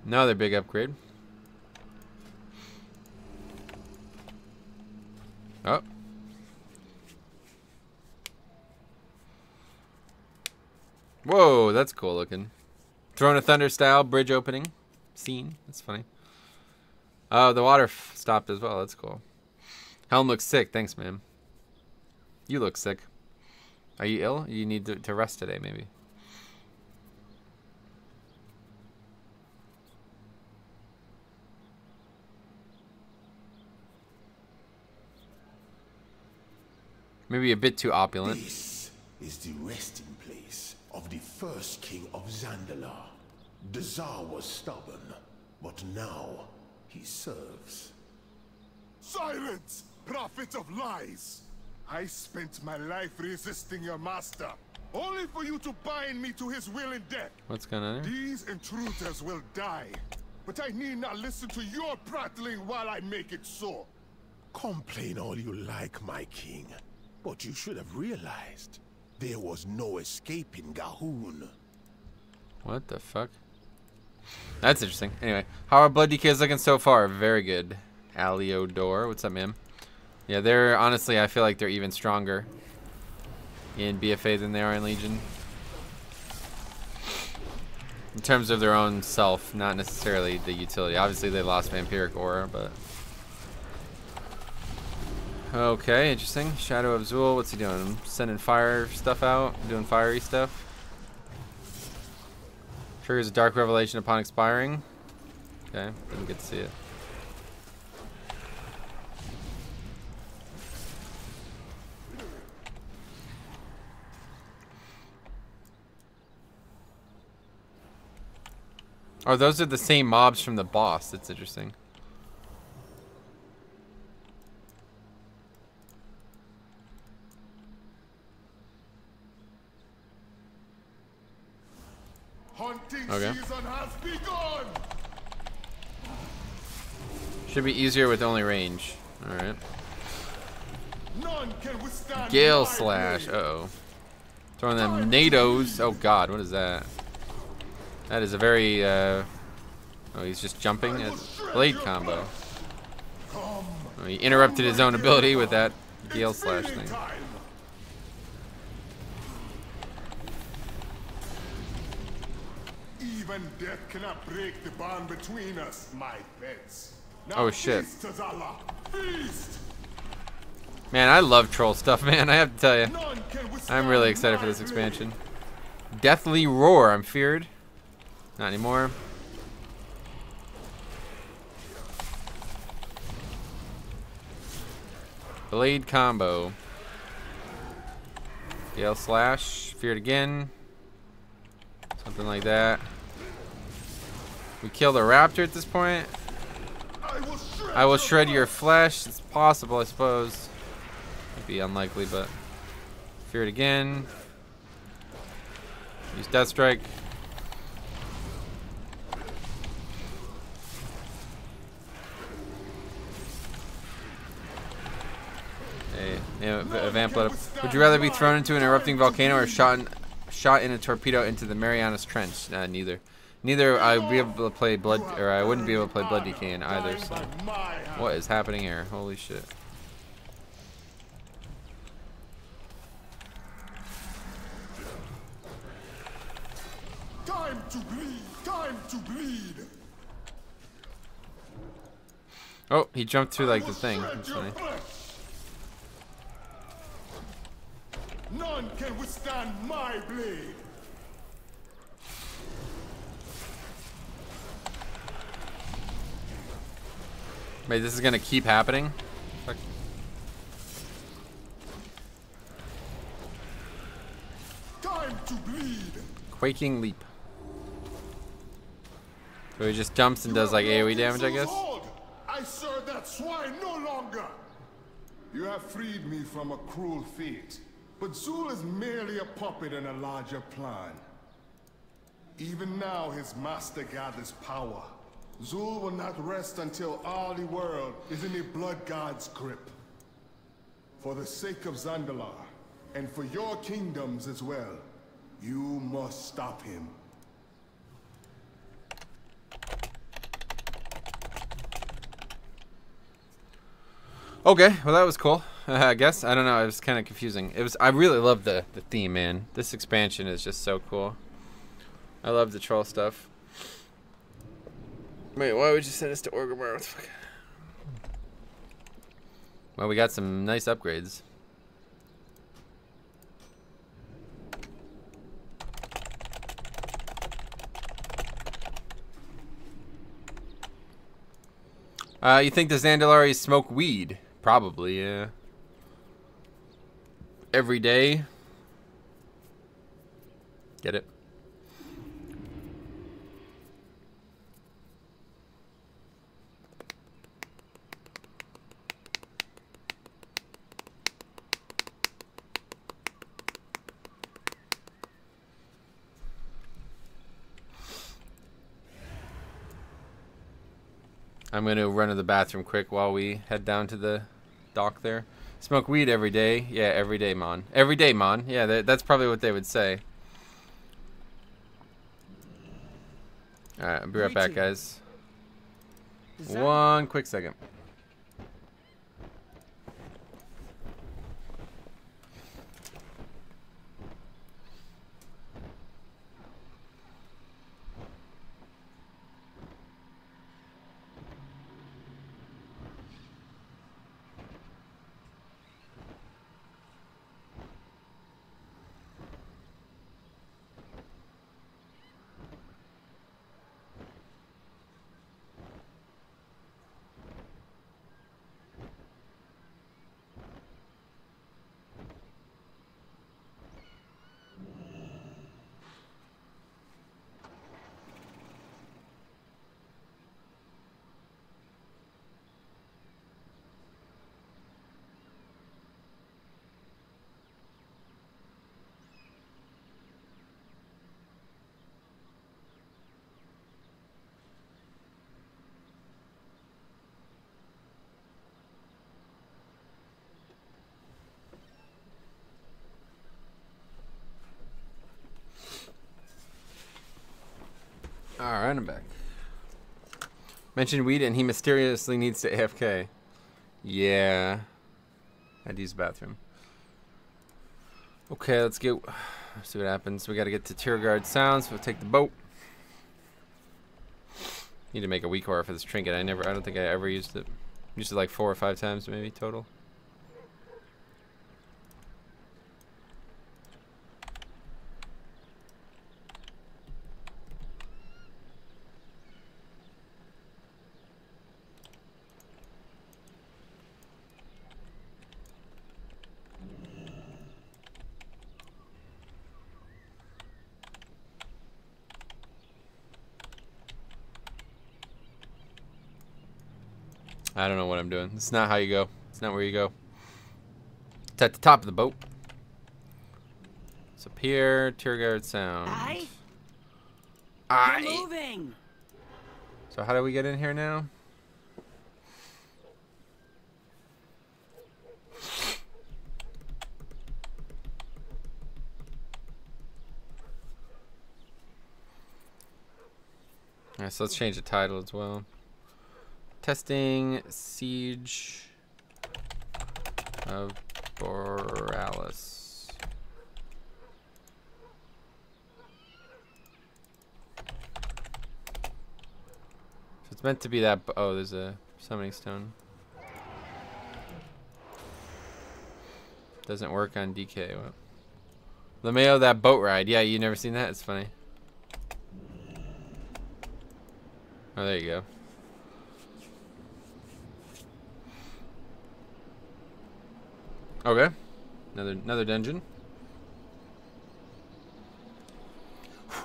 Another big upgrade. Oh. Whoa, that's cool looking. Throne of Thunder style bridge opening scene. That's funny. Oh, the water stopped as well. That's cool. Helm looks sick. Thanks, man. You look sick. Are you ill? You need to rest today, maybe. Maybe a bit too opulent. This is the resting place of the first king of Zandalar. The Tsar was stubborn, but now he serves. Silence, prophet of lies! I spent my life resisting your master, only for you to bind me to his will and death. What's going on here? These intruders will die, but I need not listen to your prattling while I make it so. Complain all you like, my king, but you should have realized there was no escaping Gahun. What the fuck? That's interesting. Anyway, how are Blood DKs looking so far? Very good. Aliodor, what's up, man? Yeah, they're honestly, I feel like they're even stronger in BFA than they are in Legion. In terms of their own self, not necessarily the utility. Obviously, they lost Vampiric Aura, but... Okay, interesting. Shadow of Zul, what's he doing? Sending fire stuff out? Doing fiery stuff? Triggers a Dark Revelation upon expiring. Okay, didn't get to see it. Oh, those are the same mobs from the boss. That's interesting. Hunting Okay. season has begun. Should be easier with only range. Alright. None can withstand Gale my Slash. blade. Uh-oh. Throwing them NATOs. Oh god, what is that? That is a very, oh, he's just jumping. Blade combo. Oh, he interrupted his own ability with that Gale Slash thing. Even death cannot break the bond between us, my pets. Now Oh shit. feast, Tazala. Feast. Man, I love troll stuff, man. I have to tell you. None can withstand I'm really excited for my this blade. expansion. Deathly Roar, I'm feared. Not anymore. Blade combo. Gale Slash. Feared again. Something like that. We killed a raptor at this point. I will shred your flesh. It's possible, I suppose. Might be unlikely, but feared again. Use Death Strike. Vamp let up. Would you rather be thrown into an erupting volcano or shot in a torpedo into the Marianas Trench? Neither. Neither I would be able to play Blood, or I wouldn't be able to play Blood DK in either. So, what is happening here? Holy shit! Time to bleed. Time to bleed. Oh, he jumped through like the thing. That's funny. None can withstand my blade. Wait, this is gonna keep happening? Fuck. Time to bleed. Quaking Leap. So he just jumps and does like AoE damage, I guess? I serve that swine no longer. You have freed me from a cruel fate, but Zul is merely a puppet in a larger plan. Even now his master gathers power. Zul will not rest until all the world is in the Blood God's grip. For the sake of Zandalar, and for your kingdoms as well, you must stop him. Okay, well that was cool. I guess. I don't know, it was kind of confusing. I really love the theme, man. This expansion is just so cool. I love the troll stuff. Wait, why would you send us to Orgrimmar? What the fuck? Well, we got some nice upgrades. You think the Zandalari smoke weed? Probably, yeah. Every day. Get it? I'm going to run to the bathroom quick while we head down to the dock there. Smoke weed every day. Yeah, every day, Mon. Every day, Mon. Yeah, that's probably what they would say. Alright, I'll be right back, guys. One quick second. Alright, I'm back. Mentioned weed and he mysteriously needs to AFK. Yeah. I had to use the bathroom. Okay, let's see what happens. We gotta get to Tier Guard Sounds. We'll take the boat. Need to make a weak aura for this trinket. I don't think I ever used it. Used it like 4 or 5 times maybe total. I don't know what I'm doing. It's not how you go. It's not where you go. It's at the top of the boat. It's up here. Tier Guard Sound. We're moving. So how do we get in here now? Alright, so let's change the title as well. Testing Siege of Boralus. So it's meant to be that. Oh, there's a summoning stone. Doesn't work on DK. What? LeMayo, that boat ride. Yeah, you never seen that? It's funny. Oh, there you go. Okay, another dungeon.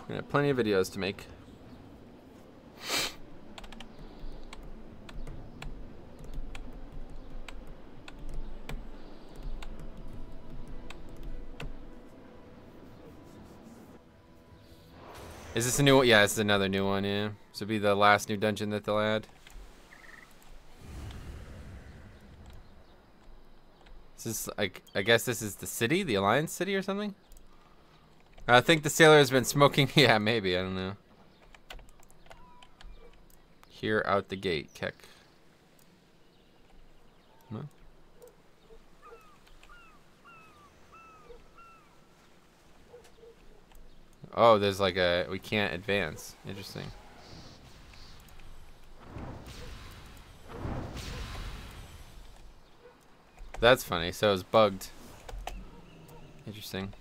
We have plenty of videos to make. Is this a new one? Yeah, this is another new one. Yeah, this will be the last new dungeon that they'll add. This is like, I guess this is the city, the Alliance city or something? I think the sailor has been smoking. Yeah, maybe, I don't know. Here out the gate, Keck. No? Oh, there's like we can't advance. Interesting. That's funny. So it's bugged. Interesting.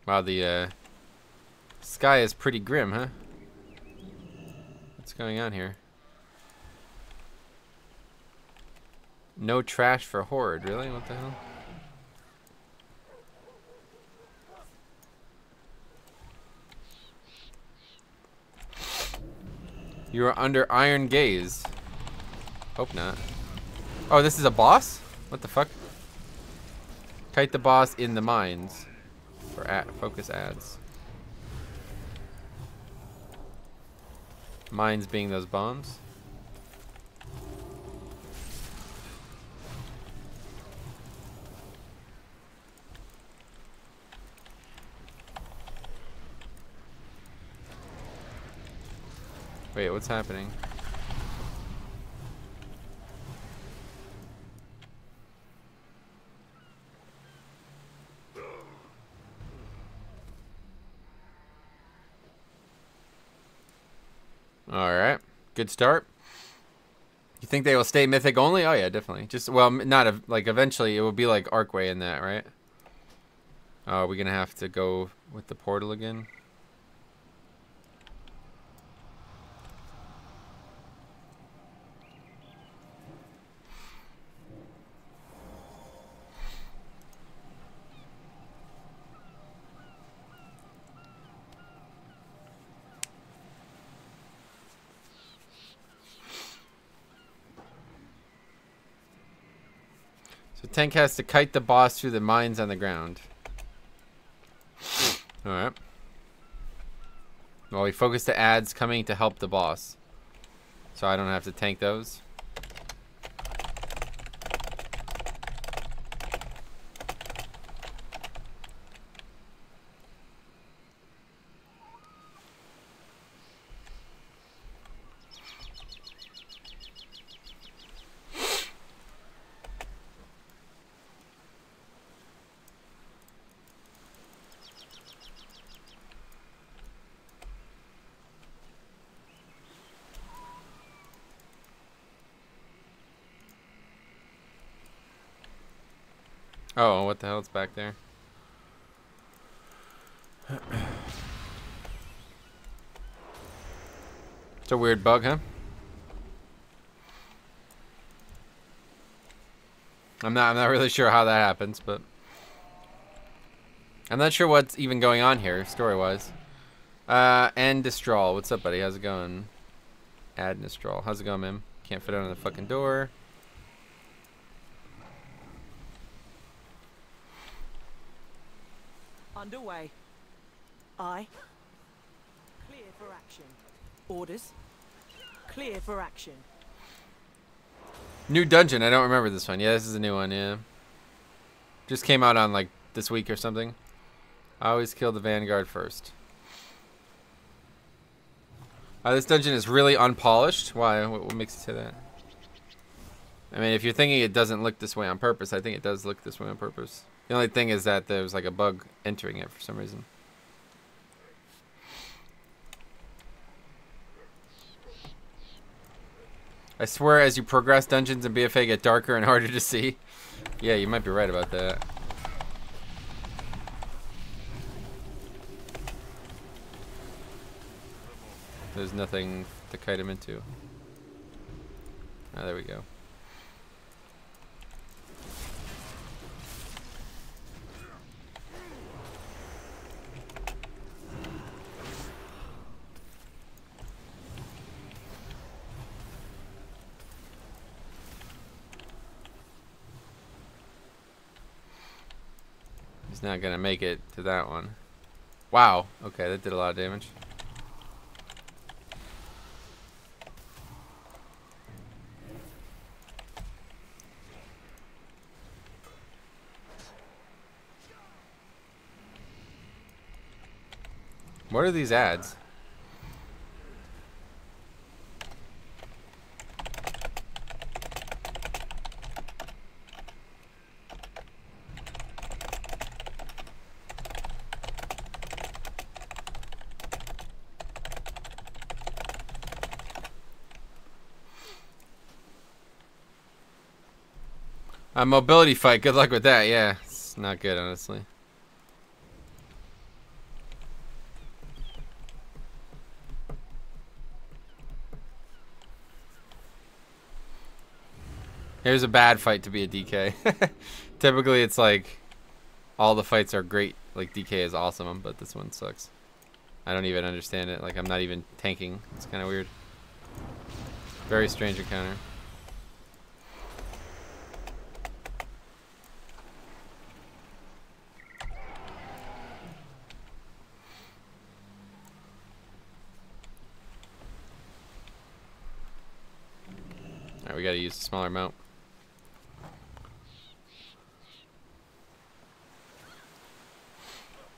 Wow, the sky is pretty grim, huh? What's going on here? No trash for Horde, really? What the hell? You are under iron gaze. Hope not. Oh, this is a boss? What the fuck? Kite the boss in the mines. For focus ads. Mines being those bombs. Wait, what's happening? Alright. Good start. You think they will stay Mythic only? Oh yeah, definitely. Just, well, not, like, eventually it will be like Archway in that, right? Oh, are we gonna have to go with the portal again? So tank has to kite the boss through the mines on the ground. Alright. Well, we focus the ads coming to help the boss. So I don't have to tank those. Oh, what the hell is back there? It's a weird bug, huh? I'm not really sure how that happens, but I'm not sure what's even going on here, story-wise. And Distral, what's up, buddy? How's it going? Add Distral, how's it going, man? Can't fit it on the fucking door. Underway. Aye. Clear for action. Orders. Clear for action. New dungeon, I don't remember this one. Yeah, this is a new one, yeah. Just came out on like this week or something. I always kill the Vanguard first. This dungeon is really unpolished. Why? What makes you say that? I mean, if you're thinking it doesn't look this way on purpose, I think it does look this way on purpose. The only thing is that there was like a bug entering it for some reason. I swear as you progress, dungeons in BFA get darker and harder to see. Yeah, you might be right about that. There's nothing to kite him into. Ah, there we go. He's not gonna make it to that one. Wow. Okay, that did a lot of damage. What are these ads? A mobility fight. Good luck with that. Yeah, it's not good, honestly. Here's a bad fight to be a DK. Typically, it's like all the fights are great. Like DK is awesome, but this one sucks. I don't even understand it. Like I'm not even tanking. It's kind of weird. Very strange encounter. Alright, we gotta use a smaller mount.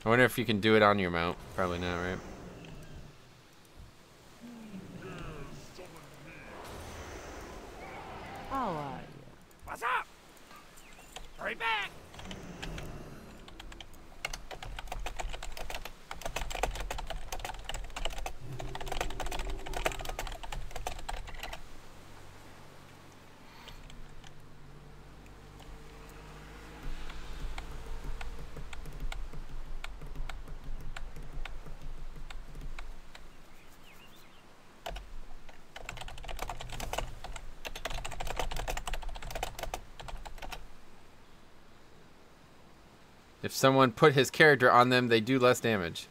I wonder if you can do it on your mount. Probably not, right? If someone put his character on them, they do less damage.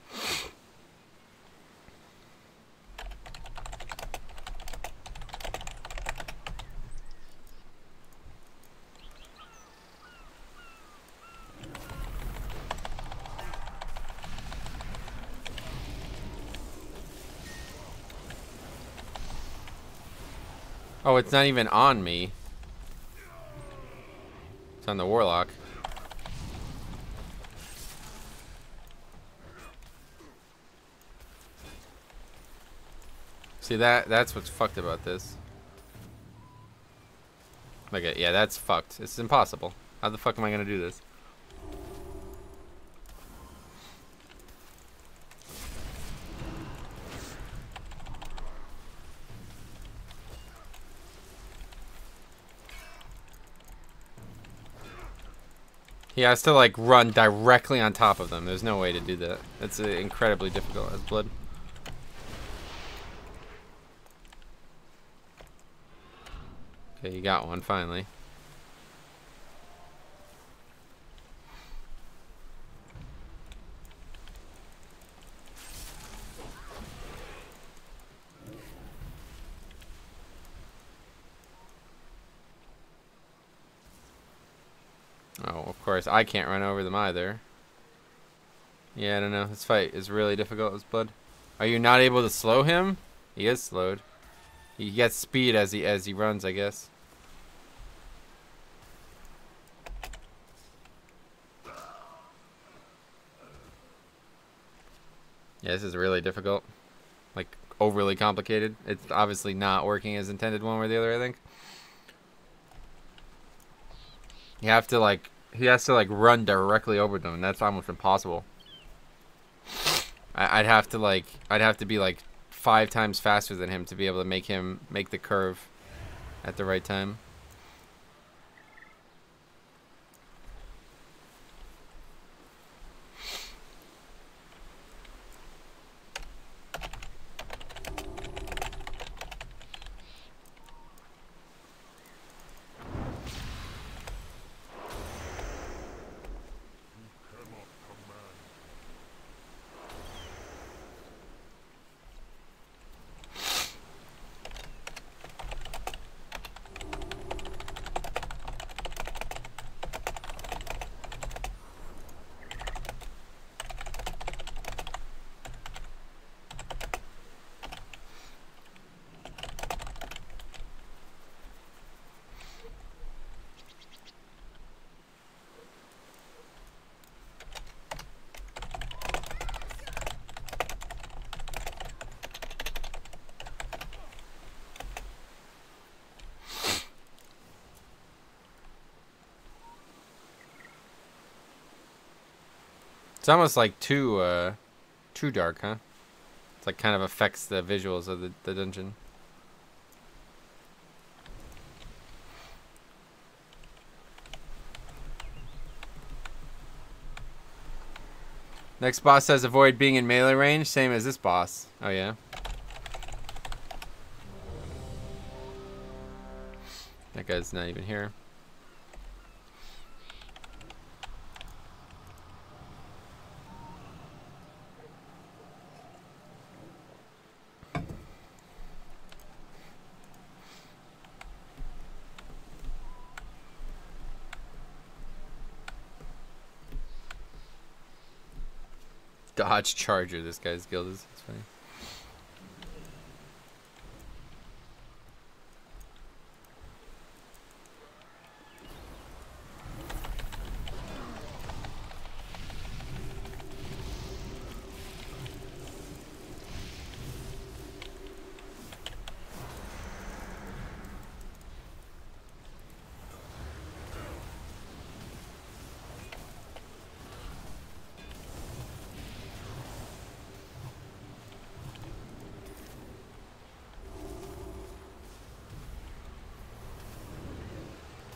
Oh, it's not even on me. It's on the warlock. See, that's what's fucked about this. Like, yeah, that's fucked. It's impossible. How the fuck am I gonna do this? He has to like run directly on top of them. There's no way to do that. That's incredibly difficult as blood. Okay, you got one finally. Oh, of course, I can't run over them either. Yeah, I don't know. This fight is really difficult as blood. Are you not able to slow him? He is slowed. He gets speed as he runs, I guess. Yeah, this is really difficult. Like, overly complicated. It's obviously not working as intended one way or the other, I think. You have to like, he has to like run directly over them, and that's almost impossible. I'd have to be like 5 times faster than him to be able to make him make the curve at the right time. It's almost like too dark, huh? It's like kind of affects the visuals of the dungeon. Next boss says avoid being in melee range, same as this boss. Oh yeah. That guy's not even here. Dodge Charger, this guy's guild is. It's funny.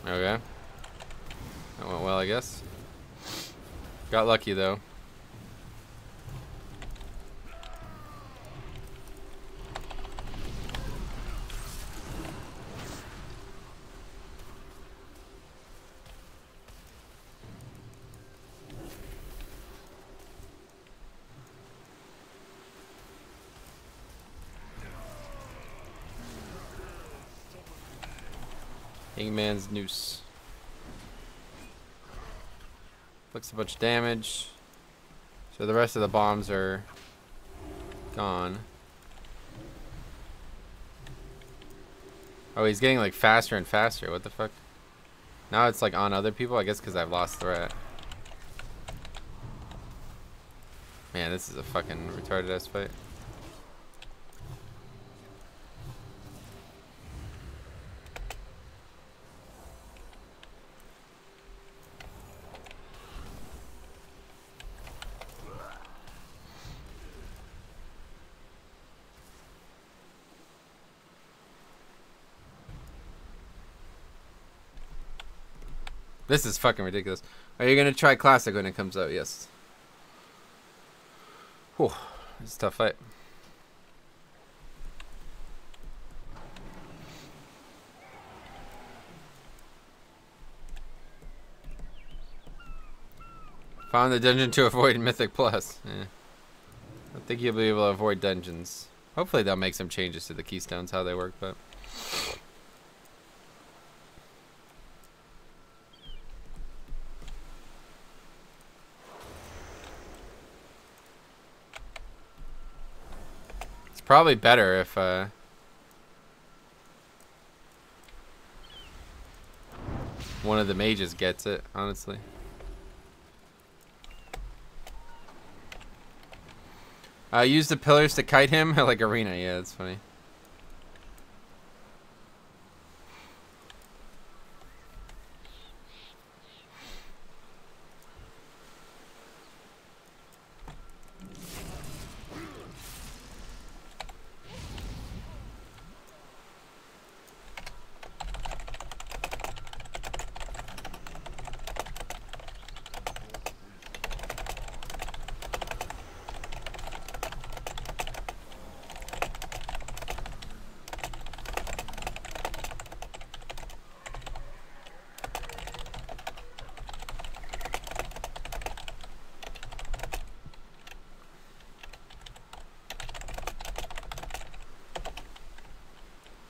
Okay. That went well, I guess. Got lucky, though. Hangman's Noose. Looks a bunch of damage. So the rest of the bombs are gone. Oh, he's getting like faster and faster. What the fuck? Now it's like on other people, I guess because I've lost threat. Man, this is a fucking retarded ass fight. This is fucking ridiculous. Are you gonna try Classic when it comes out? Yes. Whew, it's a tough fight. Found the dungeon to avoid Mythic Plus. I don't think you'll be able to avoid dungeons. Hopefully they'll make some changes to the keystones, how they work, but... Probably better if one of the mages gets it, honestly. Use the pillars to kite him like Arena. Yeah, that's funny.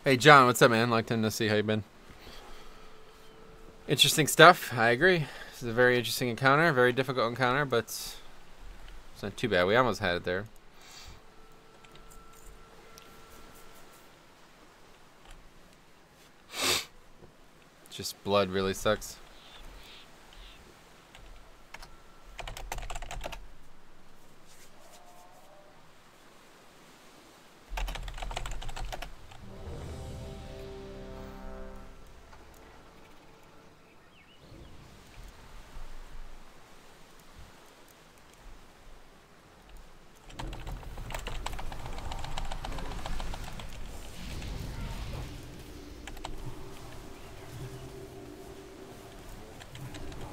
Hey John, what's up, man? Like to see how you been. Interesting stuff. I agree. This is a very interesting encounter, very difficult encounter, but it's not too bad. We almost had it there. Just blood really sucks.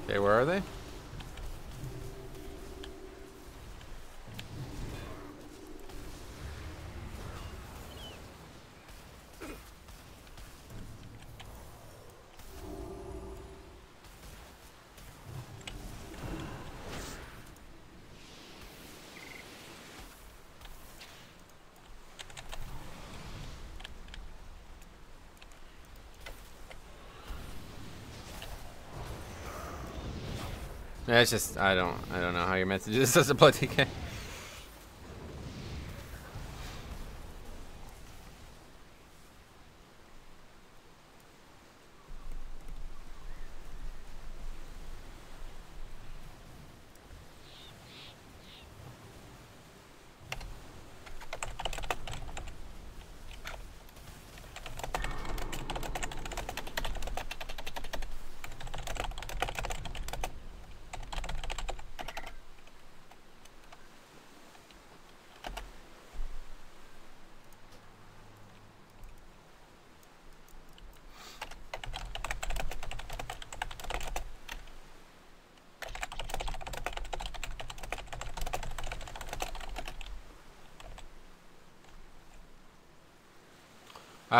Okay, where are they? Yeah, it's just I don't know how you're meant to do this as a bloody game.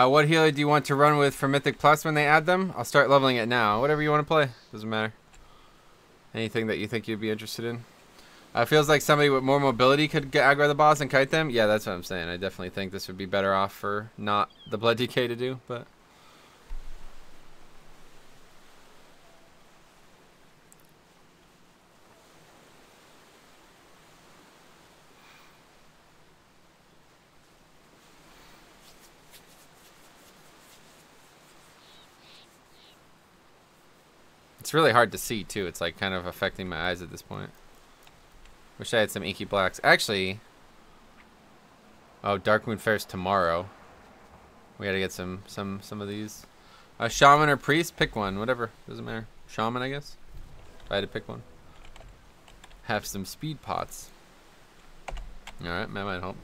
What healer do you want to run with for Mythic Plus when they add them? I'll start leveling it now. Whatever you want to play. Doesn't matter. Anything that you think you'd be interested in. Feels like somebody with more mobility could get aggro the boss and kite them. Yeah, that's what I'm saying. I definitely think this would be better off for not the Blood DK to do, but... It's really hard to see too. It's like kind of affecting my eyes at this point. Wish I had some inky blacks. Actually, oh, Darkmoon Fair's tomorrow. We gotta get some of these. Shaman or priest, pick one. Whatever, doesn't matter. Shaman, I guess. If I had to pick one. Have some speed pots. All right, that might help.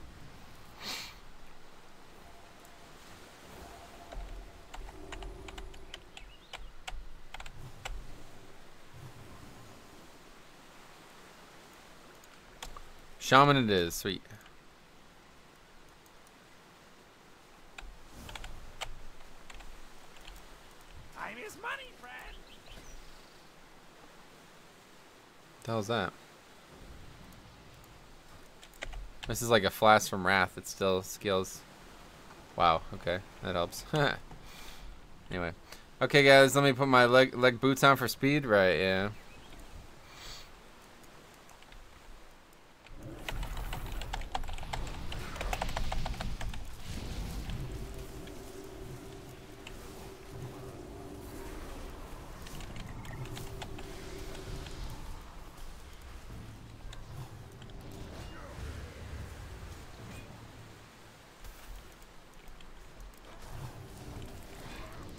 Shaman it is, sweet. Time is money, friend. What the hell's that? This is like a flask from Wrath. It still scales. Wow, okay, that helps. Anyway. Okay guys, let me put my leg boots on for speed. Right, yeah.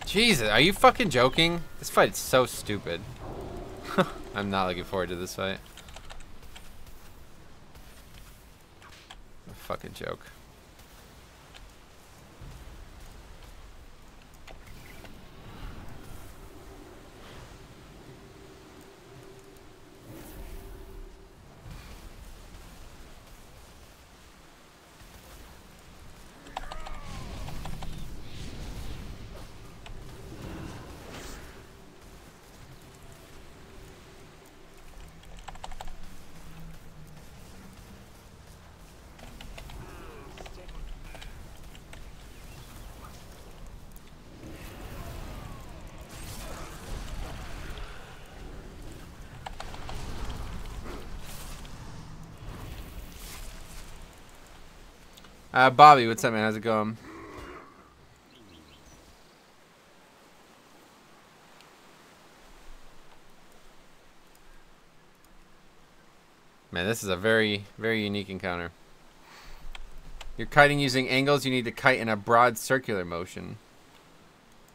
Jesus, are you fucking joking? This fight is so stupid. I'm not looking forward to this fight. A fucking joke. Bobby, what's up, man? How's it going? Man, this is a very, very unique encounter. You're kiting using angles. You need to kite in a broad circular motion.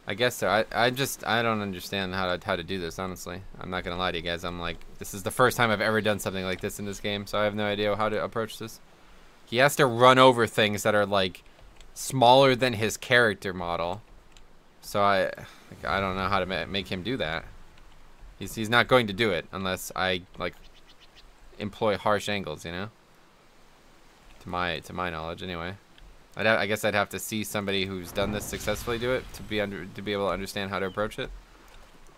I guess so. I don't understand how to do this, honestly. I'm not gonna lie to you guys. I'm like, this is the first time I've ever done something like this in this game, so I have no idea how to approach this. He has to run over things that are like smaller than his character model. So I don't know how to make him do that. He's not going to do it unless I like employ harsh angles, you know. To my knowledge, anyway. I guess I'd have to see somebody who's done this successfully do it to be able to understand how to approach it.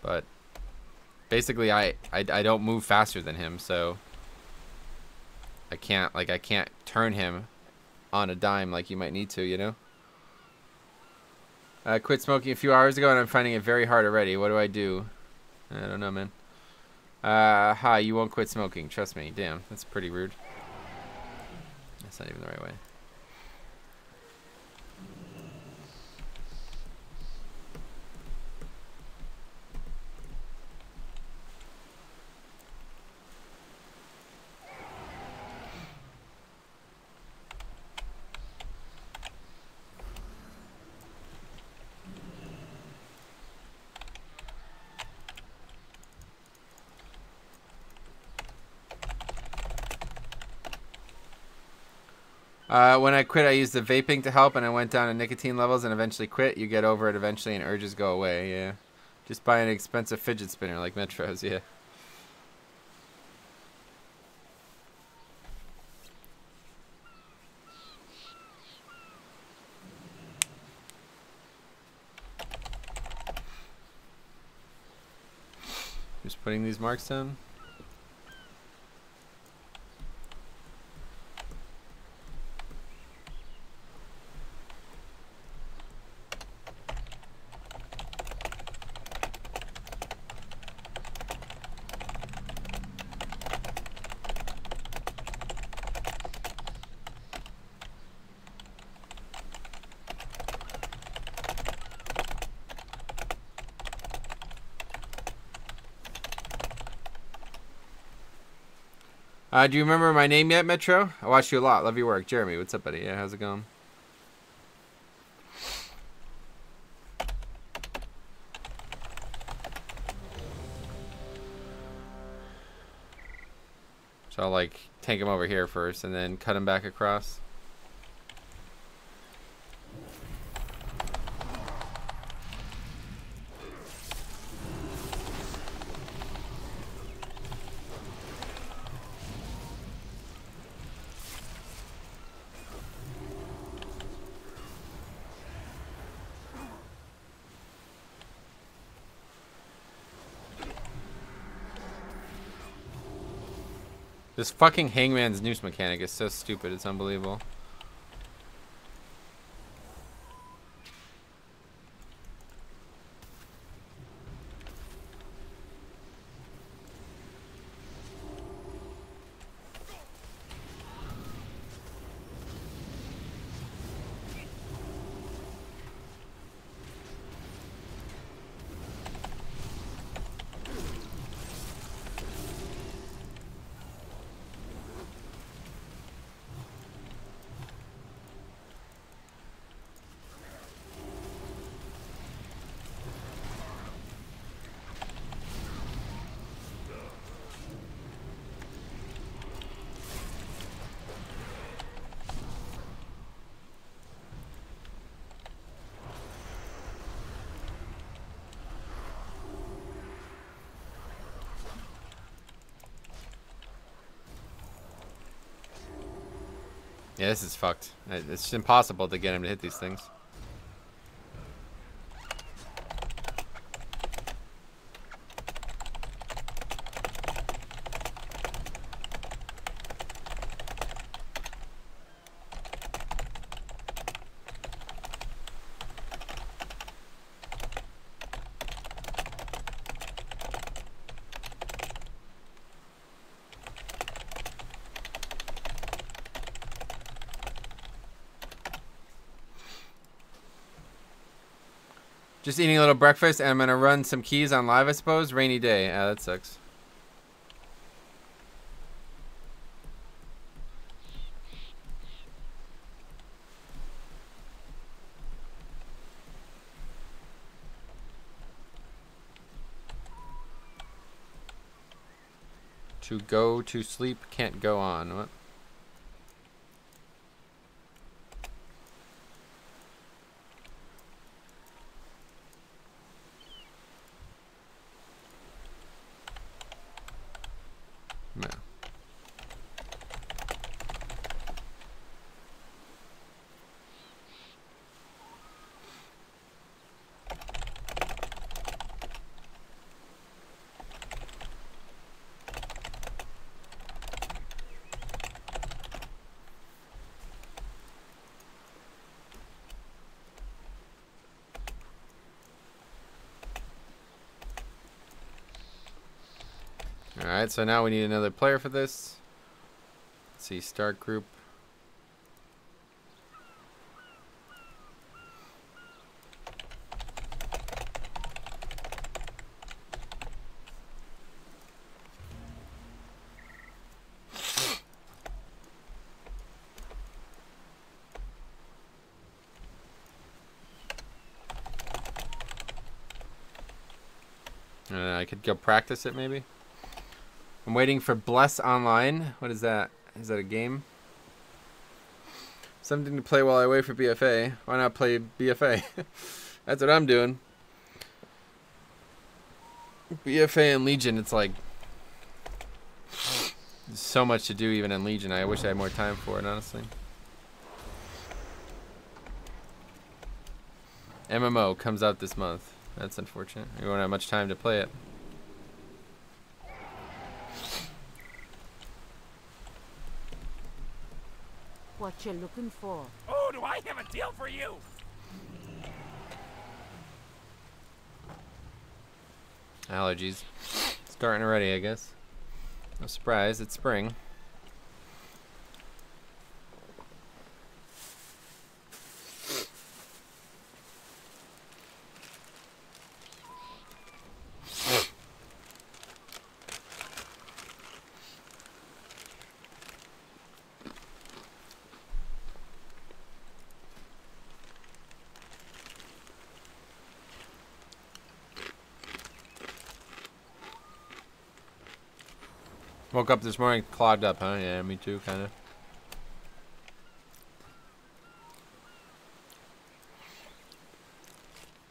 But basically, I don't move faster than him, so I can't turn him on a dime like you might need to, you know. I quit smoking a few hours ago and I'm finding it very hard already. What do I do? I don't know, man. Hi, you won't quit smoking. Trust me. Damn, that's pretty rude. That's not even the right way. When I quit, I used the vaping to help, and I went down to nicotine levels and eventually quit. You get over it eventually, and urges go away, yeah. Just buy an expensive fidget spinner like Metro's, yeah. Just putting these marks down. Do you remember my name yet, Metro? I watched you a lot. Love your work. Jeremy, what's up, buddy? Yeah, how's it going? So I'll like tank him over here first and then cut him back across. This fucking Hangman's noose mechanic is so stupid, it's unbelievable. Yeah, this is fucked. It's impossible to get him to hit these things. Just eating a little breakfast, and I'm gonna run some keys on live, I suppose. Rainy day. Ah, that sucks. To go to sleep, can't go on. What? No. Alright, so now we need another player for this. Let's see, start group. I could go practice it maybe. I'm waiting for Bless Online. What is that? Is that a game? Something to play while I wait for BFA. Why not play BFA? That's what I'm doing. BFA and Legion, it's like there's so much to do even in Legion. I wish I had more time for it, honestly. MMO comes out this month. That's unfortunate. We won't have much time to play it. What you looking for? Oh, do I have a deal for you? Allergies. Starting already, I guess. No surprise, it's spring. Woke up this morning clogged up, huh? Yeah, me too, kind of.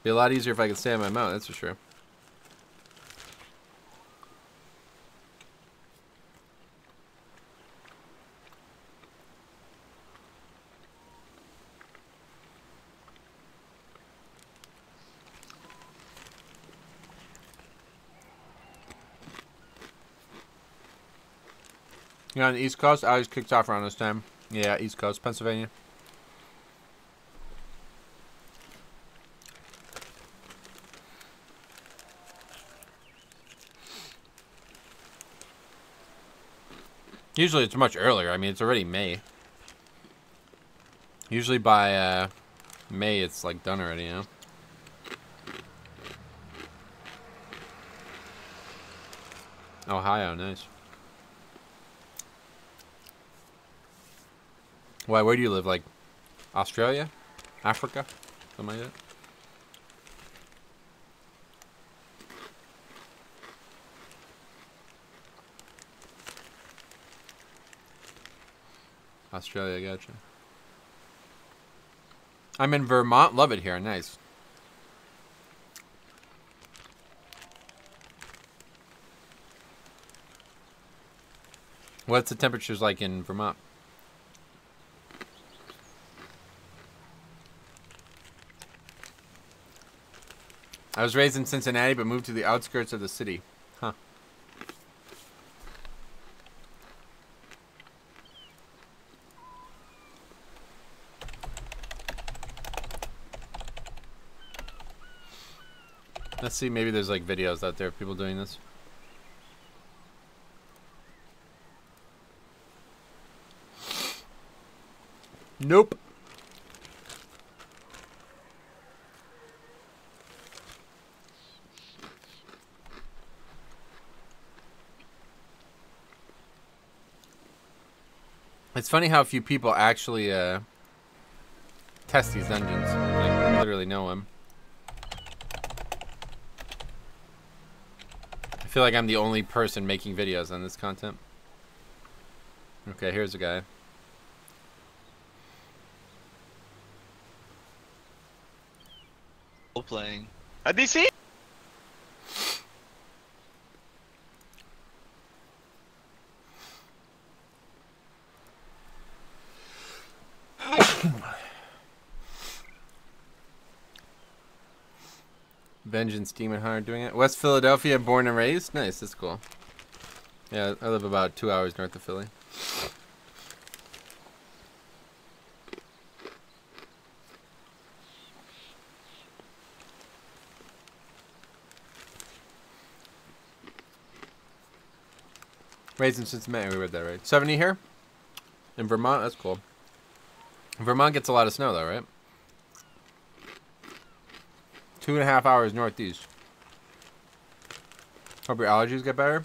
Be a lot easier if I could stay on my mount, that's for sure. You're on the East Coast? I always kicked off around this time. Yeah, East Coast, Pennsylvania. Usually it's much earlier. I mean, it's already May. Usually by May, it's like done already, you know? Ohio, nice. Why, where do you live? Like, Australia? Africa? Something like that? Australia, gotcha. I'm in Vermont. Love it here. Nice. What's the temperatures like in Vermont? I was raised in Cincinnati, but moved to the outskirts of the city. Huh. Let's see, maybe there's like videos out there of people doing this. Nope. It's funny how few people actually test these dungeons. Like, literally no one. I feel like I'm the only person making videos on this content. Okay, here's a guy. Playing. A DC? Vengeance Demon Hunter doing it. West Philadelphia, born and raised. Nice, that's cool. Yeah, I live about 2 hours north of Philly. Raised in Cincinnati, we read that right. 70 here? In Vermont? That's cool. Vermont gets a lot of snow though, right? 2.5 hours northeast. Hope your allergies get better.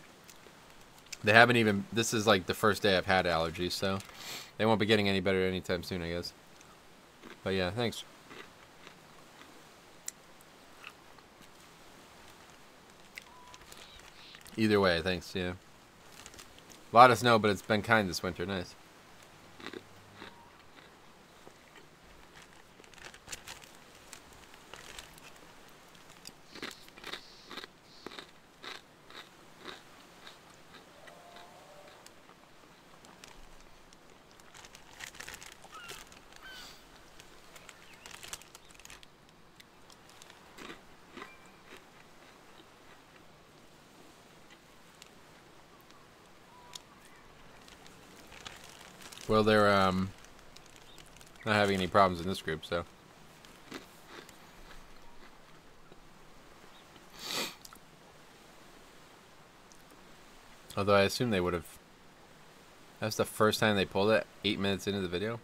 They haven't even, this is like the first day I've had allergies, so they won't be getting any better anytime soon, I guess. But yeah, thanks. Either way, thanks, yeah. A lot of snow, but it's been kind this winter. Nice. Well, they're not having any problems in this group, so. Although I assume they would have. That's the first time they pulled it, 8 minutes into the video.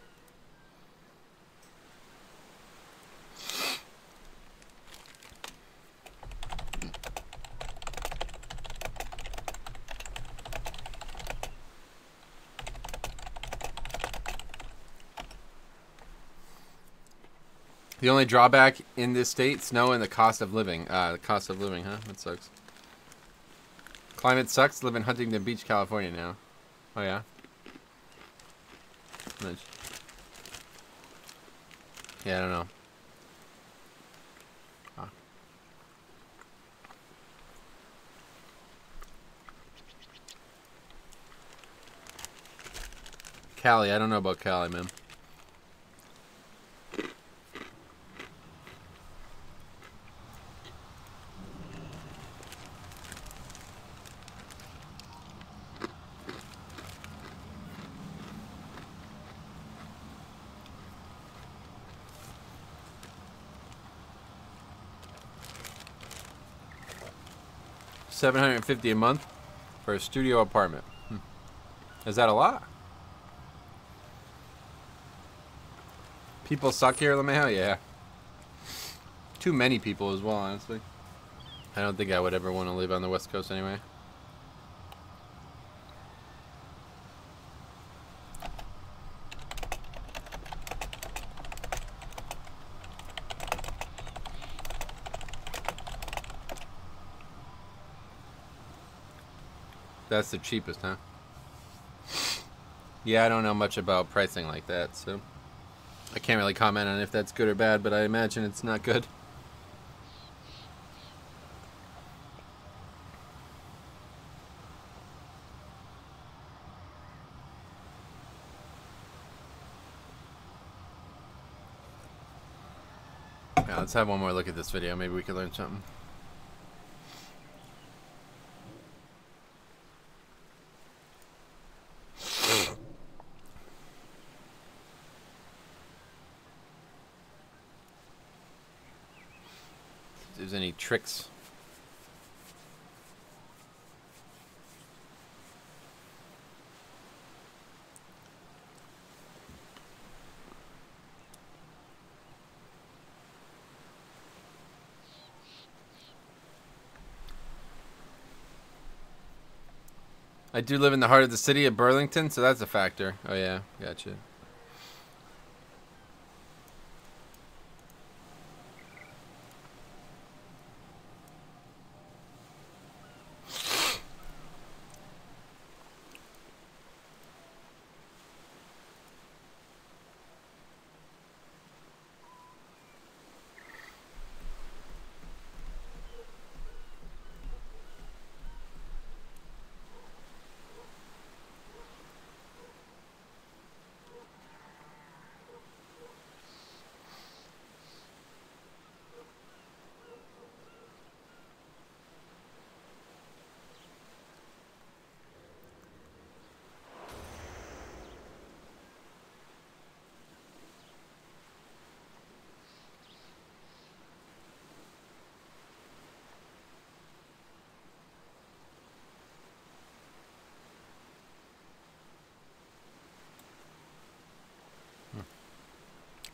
The only drawback in this state, snow and the cost of living. The cost of living, huh? That sucks. Climate sucks. Live in Huntington Beach, California now. Oh yeah. Nice. Yeah, I don't know. Huh. Cali, I don't know about Cali, man. $750 a month for a studio apartment. Is that a lot? People suck here, LeMayo? Yeah. Too many people as well, honestly. I don't think I would ever want to live on the West Coast anyway. That's the cheapest, huh? Yeah, I don't know much about pricing like that, so I can't really comment on if that's good or bad, but I imagine it's not good. Yeah, let's have one more look at this video. Maybe we can learn something. If there's any tricks. I do live in the heart of the city of Burlington, so that's a factor. Oh yeah, gotcha.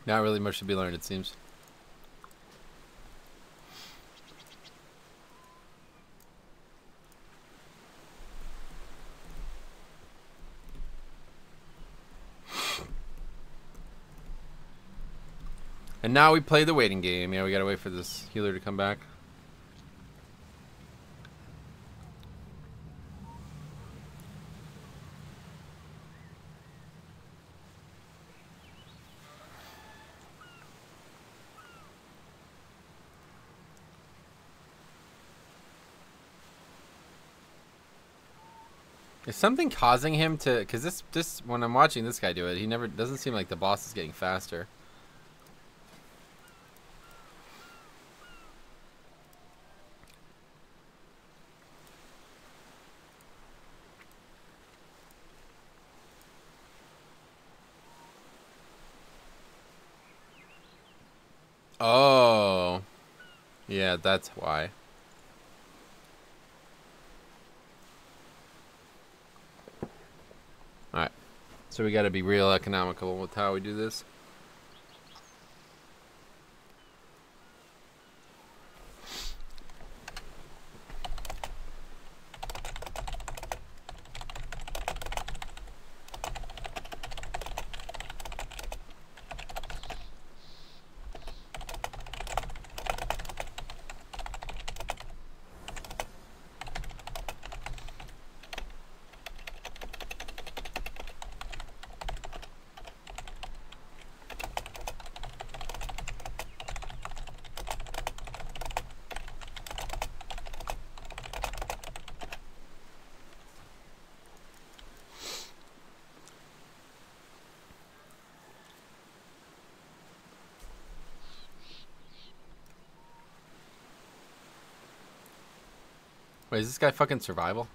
Not really much to be learned, it seems. And now we play the waiting game. Yeah, we gotta wait for this healer to come back. Is something causing him to? Because this when I'm watching this guy do it, he never doesn't seem like the boss is getting faster. Oh, yeah, that's why. Alright, so we gotta be real economical with how we do this. Wait, is this guy fucking survival?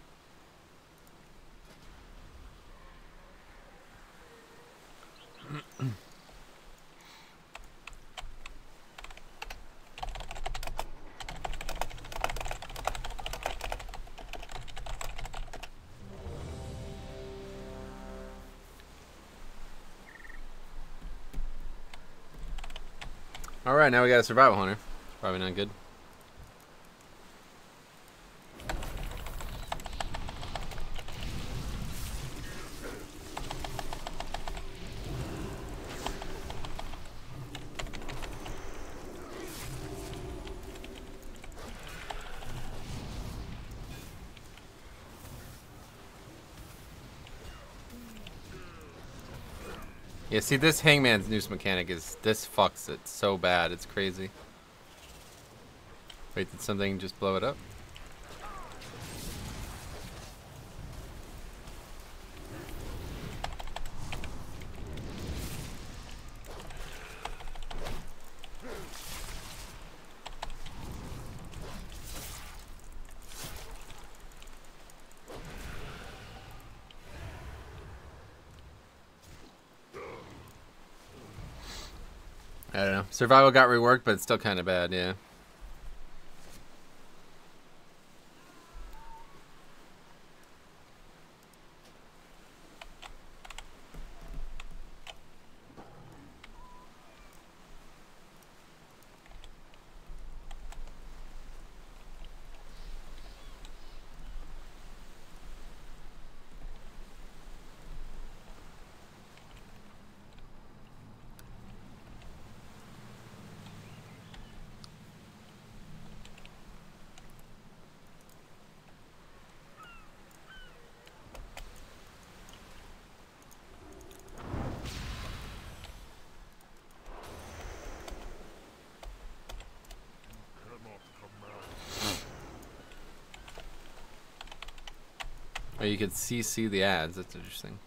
Alright, now we got a survival hunter. Probably not good. Yeah, see, this Hangman's noose mechanic is, this fucks it so bad, it's crazy. Wait, did something just blow it up? I don't know. Survival got reworked, but it's still kind of bad, yeah. Oh, you could CC the ads. That's interesting.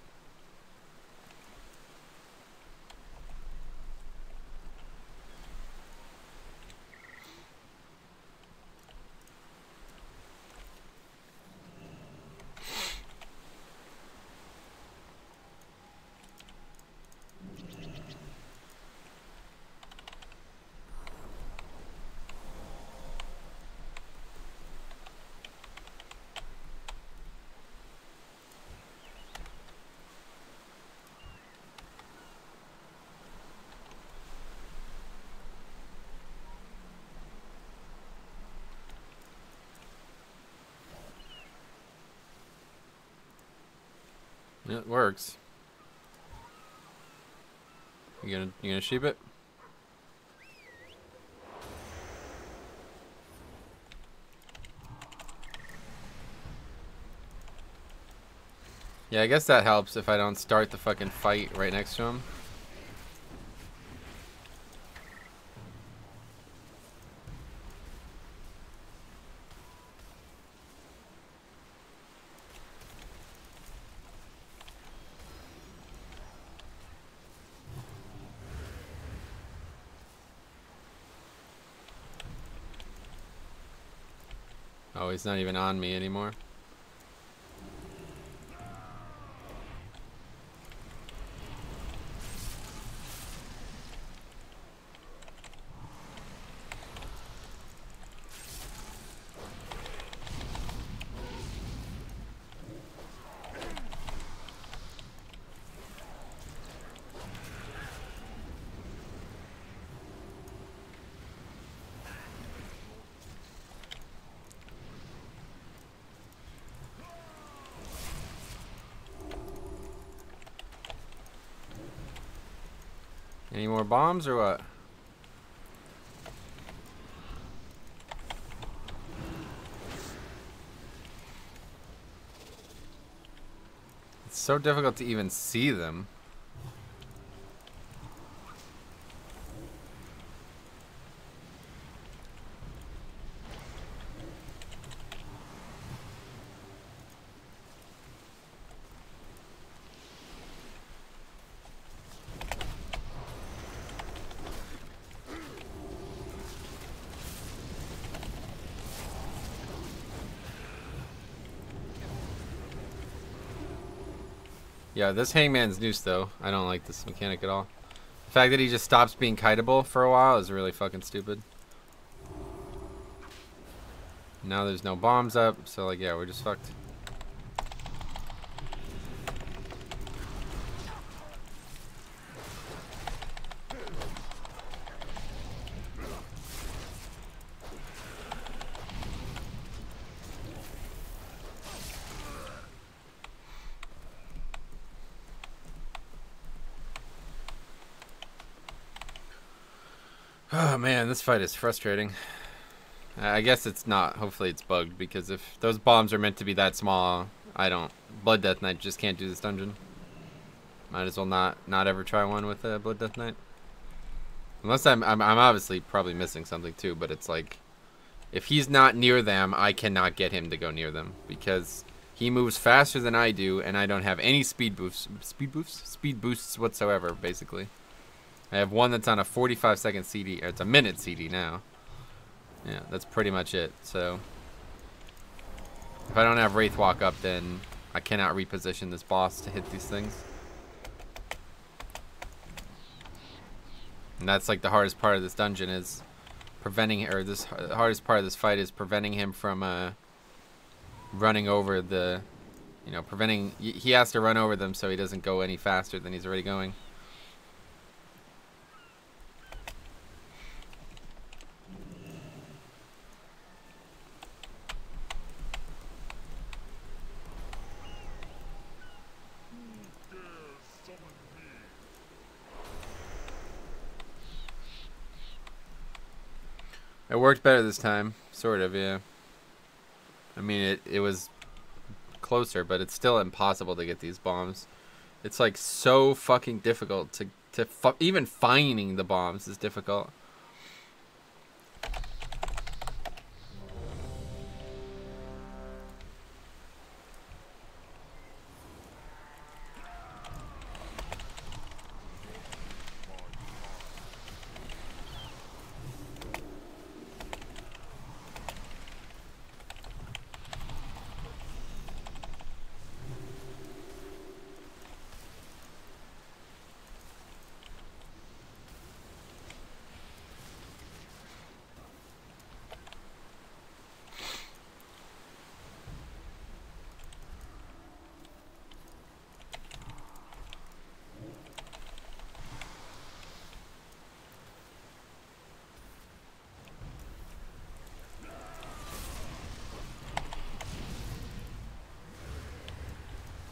It works. You gonna sheep it? Yeah, I guess that helps if I don't start the fucking fight right next to him. Oh, he's not even on me anymore. Any more bombs or what? It's so difficult to even see them. Yeah, this Hangman's Noose, though. I don't like this mechanic at all. The fact that he just stops being kiteable for a while is really fucking stupid. Now there's no bombs up, so like, yeah, we're just fucked. Oh man, this fight is frustrating. I guess it's not. Hopefully it's bugged, because if those bombs are meant to be that small, I don't. Blood Death Knight just can't do this dungeon. Might as well not ever try one with a Blood Death Knight. Unless I'm obviously probably missing something too, but it's like, if he's not near them, I cannot get him to go near them, because he moves faster than I do, and I don't have any speed boosts whatsoever, basically. I have one that's on a 45-second CD, or it's a minute CD now. Yeah, that's pretty much it. So if I don't have Wraith Walk up, then I cannot reposition this boss to hit these things. And that's like the hardest part of this dungeon, is preventing, or this hardest part of this fight is preventing him from running over the, you know, preventing, he has to run over them so he doesn't go any faster than he's already going. It worked better this time, sort of, yeah. I mean, it was closer, but it's still impossible to get these bombs. It's like so fucking difficult to even finding the bombs is difficult.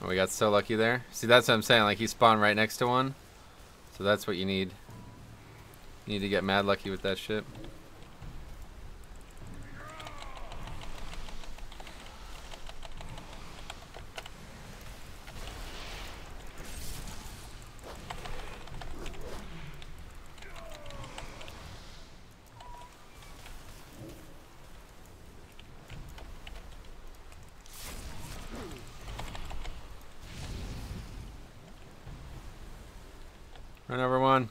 Oh, we got so lucky there. See, that's what I'm saying. Like, he spawned right next to one. So that's what you need. You need to get mad lucky with that shit. Run over one.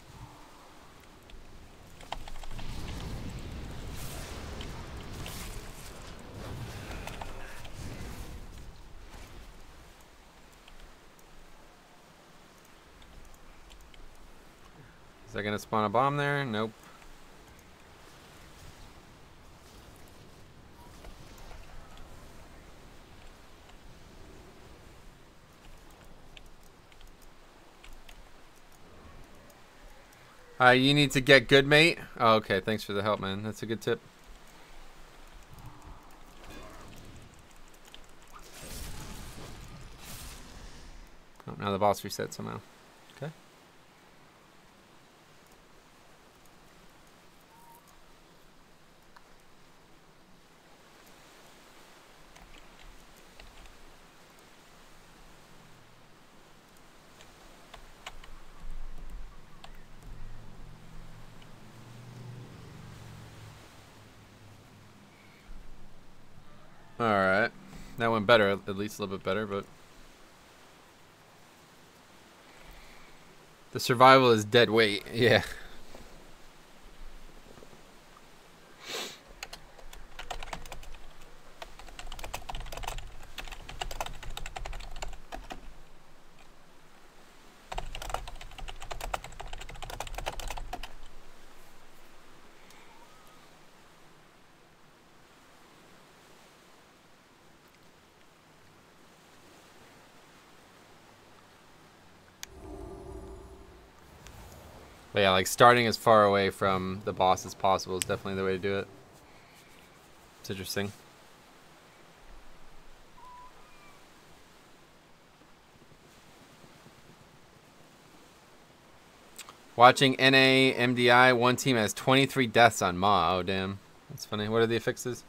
Is that gonna spawn a bomb there? Nope. You need to get good, mate. Oh, okay, thanks for the help, man. That's a good tip. Oh, now the boss reset somehow. Okay. Alright. That went better, at least a little bit better, but the survival is dead weight. Yeah. But yeah, like starting as far away from the boss as possible is definitely the way to do it. It's interesting. Watching NA MDI, one team has 23 deaths on Ma. Oh damn, that's funny. What are the affixes?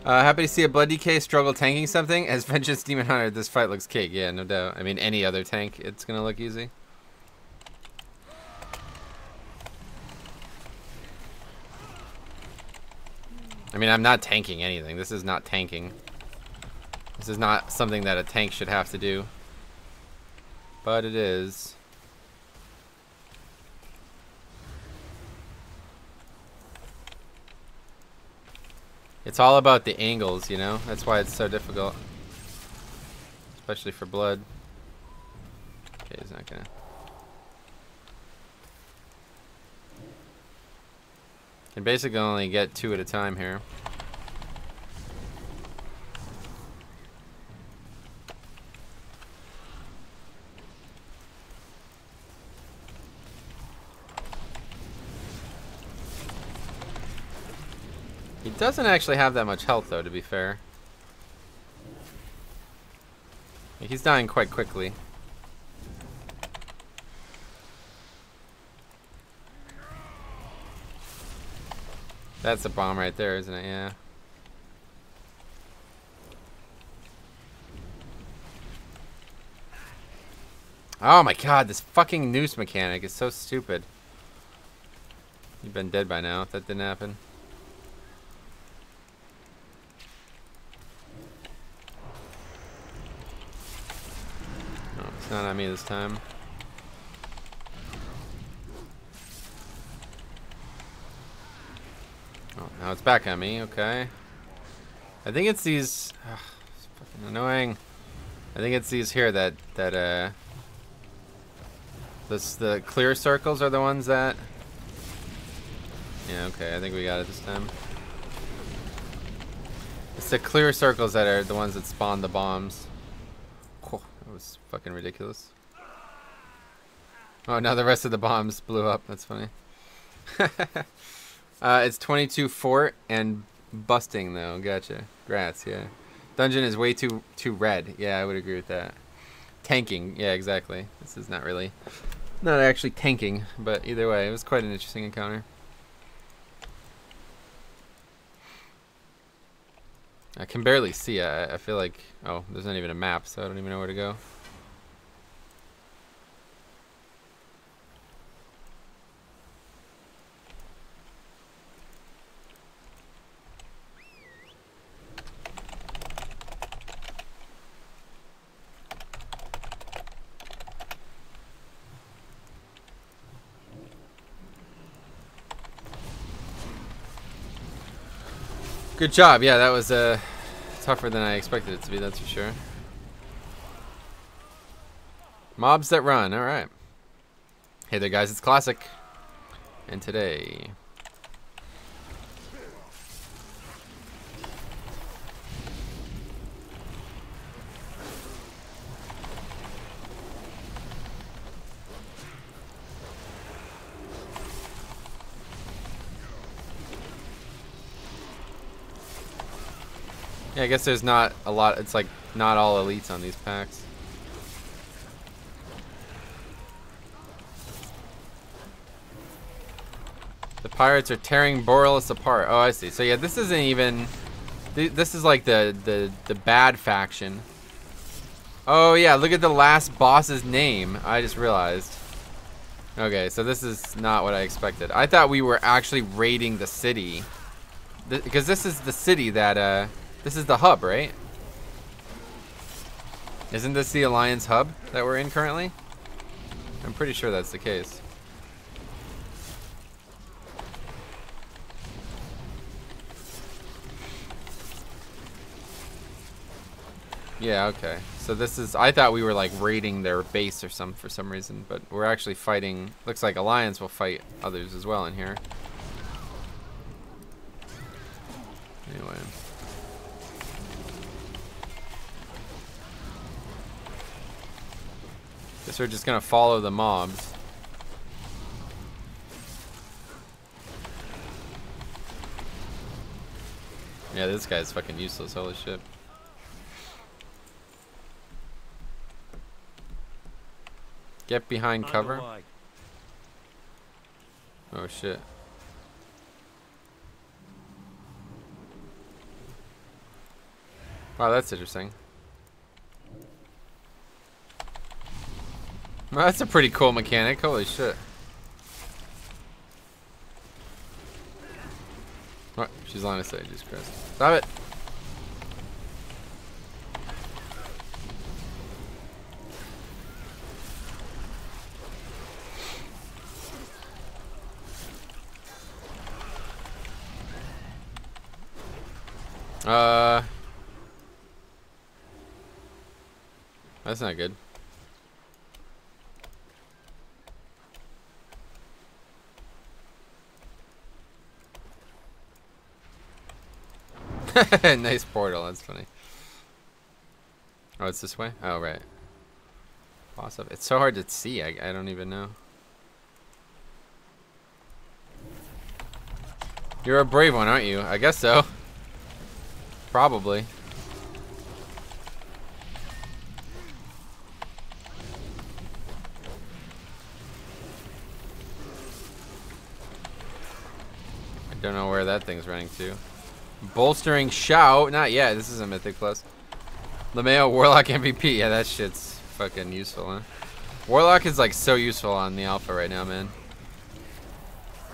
Happy to see a Blood DK struggle tanking something. As Vengeance Demon Hunter, this fight looks cake. Yeah, no doubt. I mean, any other tank, it's gonna look easy. I mean, I'm not tanking anything. This is not tanking. This is not something that a tank should have to do. But it is. It's all about the angles, you know? That's why it's so difficult. Especially for blood. Okay, he's not gonna... Can basically only get 2 at a time here. He doesn't actually have that much health, though, to be fair. He's dying quite quickly. That's a bomb right there, isn't it? Yeah. Oh my god, this fucking noose mechanic is so stupid. You've been dead by now if that didn't happen. It's not on me this time. Oh, now it's back on me. Okay. I think it's these. Ugh, it's fucking annoying. I think it's these here that the clear circles are the ones that. Yeah. Okay. I think we got it this time. It's the clear circles that are the ones that spawn the bombs. That was fucking ridiculous. Oh, now the rest of the bombs blew up. That's funny. It's 22 fort and busting though. Gotcha. Grats. Yeah. Dungeon is way too red. Yeah, I would agree with that. Tanking. Yeah, exactly. This is not actually tanking, but either way, it was quite an interesting encounter. I can barely see. I feel like, oh, there's not even a map, so I don't even know where to go. Good job. Yeah, that was tougher than I expected it to be, that's for sure. Mobs that run. All right. Hey there, guys. It's Classic. And today... Yeah, I guess there's not a lot. It's like not all elites on these packs. The pirates are tearing Boralus apart. Oh, I see. So yeah, this isn't even. This is like the bad faction. Oh yeah, look at the last boss's name. I just realized. Okay, so this is not what I expected. I thought we were actually raiding the city, because this is the city that this is the hub, right? Isn't this the Alliance hub that we're in currently? I'm pretty sure that's the case. Yeah, okay. So this is, I thought we were like raiding their base or some for some reason, but we're actually fighting. Looks like Alliance will fight others as well in here. Anyway. Guess we're just gonna follow the mobs. Yeah, this guy's fucking useless, holy shit. Get behind cover. Oh shit. Wow, that's interesting. Well, that's a pretty cool mechanic, holy shit. What? She's on his side, Jesus Christ. Stop it! That's not good. Nice portal, that's funny. Oh, it's this way? Oh, right. Boss up. It's so hard to see, I don't even know. You're a brave one, aren't you? I guess so. Probably. I don't know where that thing's running to. Bolstering shout. Not yet. This is a Mythic Plus. LeMayo Warlock MVP. Yeah, that shit's fucking useful, huh? Warlock is like so useful on the alpha right now, man.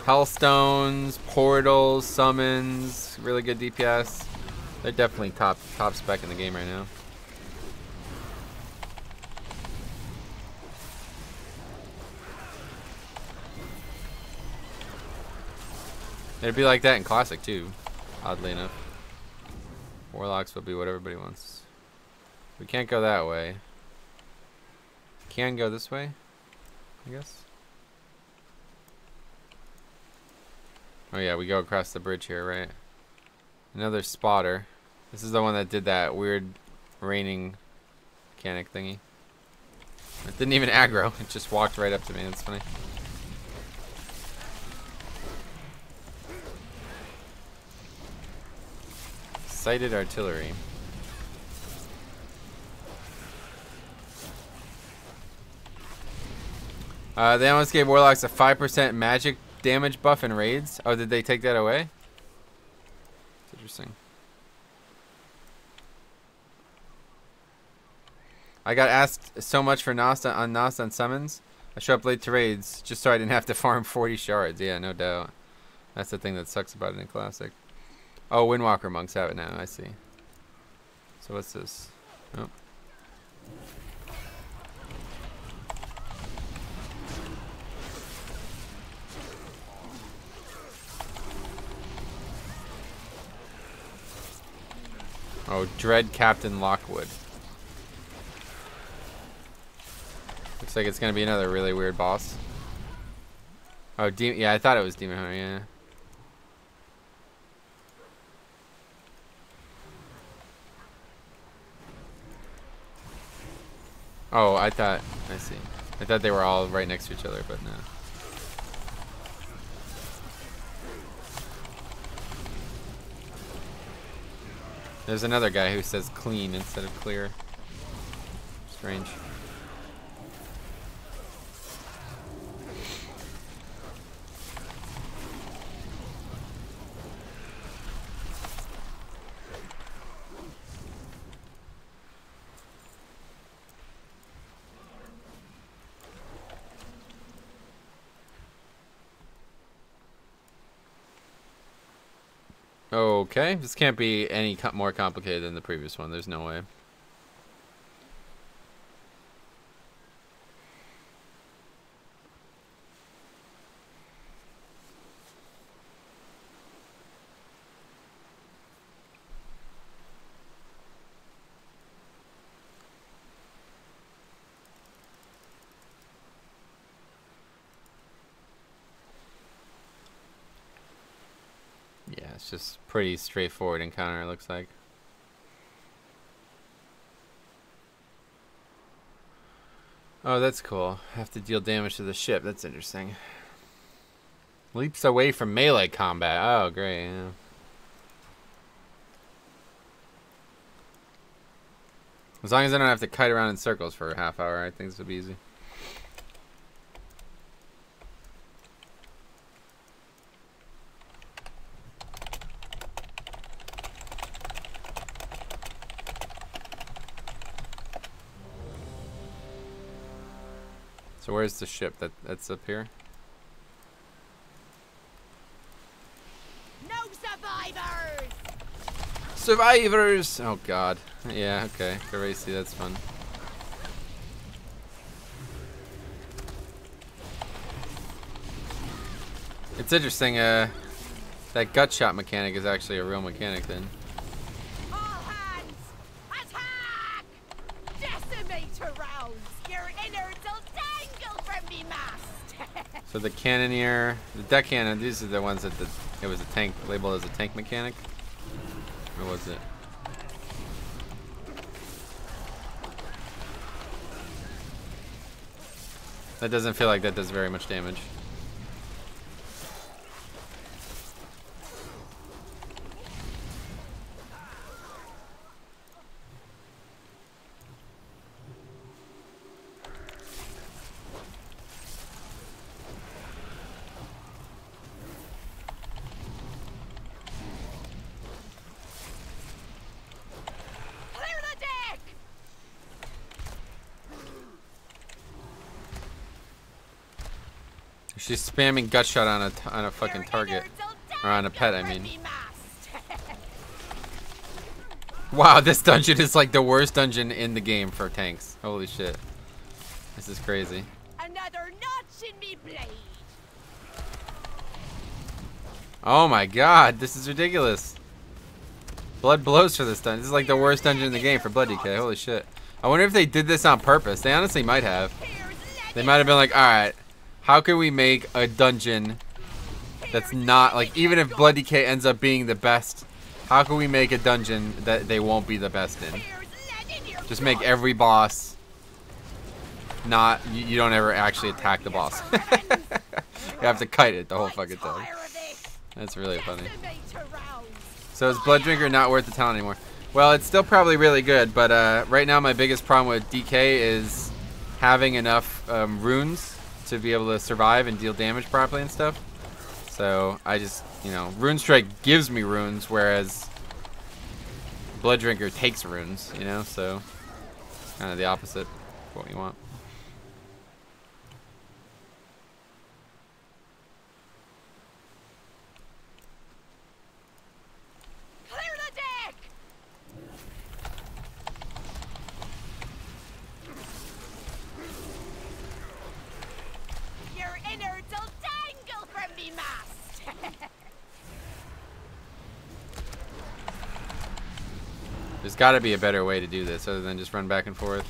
Hellstones, portals, summons, really good DPS. They're definitely top spec in the game right now. It'd be like that in Classic too, oddly enough. Warlocks will be what everybody wants. We can't go that way. Can go this way, I guess. Oh yeah, we go across the bridge here, right? Another spotter. This is the one that did that weird raining mechanic thingy. It didn't even aggro. It just walked right up to me. That's funny. Sighted artillery. They almost gave Warlocks a 5% magic damage buff in raids. Oh, did they take that away? That's interesting. I got asked so much for Nasta on summons. I show up late to raids just so I didn't have to farm 40 shards. Yeah, no doubt. That's the thing that sucks about it in Classic. Oh, Windwalker monks have it now. I see. So what's this? Oh. Oh, Dread Captain Lockwood. Looks like it's gonna be another really weird boss. Oh, yeah, I thought it was Demon Hunter, yeah. Oh, I see. I thought they were all right next to each other, but no. There's another guy who says clean instead of clear. Strange. Okay, this can't be any more complicated than the previous one. There's no way. It's just pretty straightforward encounter, it looks like. Oh, that's cool. Have to deal damage to the ship. That's interesting. Leaps away from melee combat. Oh, great. Yeah. As long as I don't have to kite around in circles for a half hour, I think this will be easy. So where's the ship? That's up here? No survivors! Survivors! Oh god. Yeah, okay. Crazy, that's fun. It's interesting, that gut shot mechanic is actually a real mechanic then. All hands! Attack! Decimator rounds! Your innards will dangle from me mast! So the cannoneer, the deck cannon, these are the ones that it was a tank, labeled as a tank mechanic? Or was it? That doesn't feel like that does very much damage. She's spamming gut shot on a fucking target, or on a pet, I mean. Wow, this dungeon is like the worst dungeon in the game for tanks. Holy shit, this is crazy. Another notch in me blade. Oh my god, this is ridiculous. Blood blows for this dungeon. This is like the worst dungeon in the game for blood DK. Holy shit. I wonder if they did this on purpose. They honestly might have. They might have been like, alright, how can we make a dungeon that's not, like, even if Blood DK ends up being the best, how can we make a dungeon that they won't be the best in? Just make every boss not, you don't ever actually attack the boss. You have to kite it the whole fucking time. That's really funny. So is Blood Drinker not worth the talent anymore? Well, it's still probably really good, but right now my biggest problem with DK is having enough runes to be able to survive and deal damage properly and stuff. So I just, you know, Rune Strike gives me runes, whereas Blood Drinker takes runes, you know, so kind of the opposite of what you want. Clear the deck! Your innards will dangle from me mast! There's got to be a better way to do this other than just run back and forth.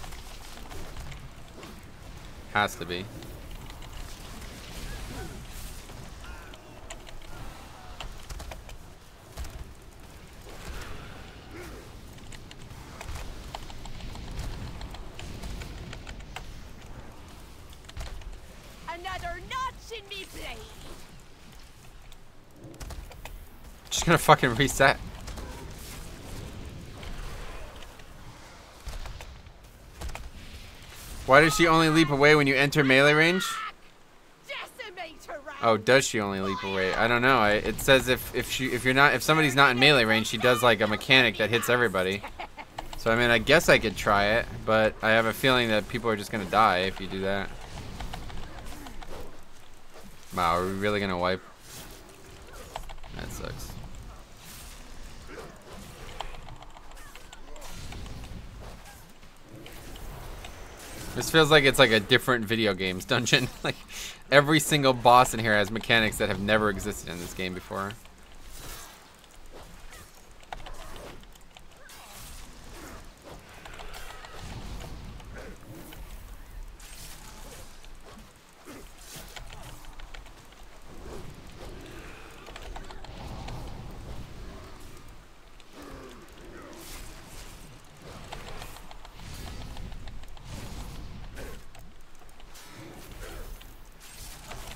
Has to be. Another notch in me blade! Just gonna fucking reset. Why does she only leap away when you enter melee range? Oh, does she only leap away? I don't know. It says if somebody's not in melee range, she does like a mechanic that hits everybody. So I mean, I guess I could try it, but I have a feeling that people are just gonna die if you do that. Wow, are we really gonna wipe? That sucks. This feels like it's like a different video games dungeon. Like every single boss in here has mechanics that have never existed in this game before.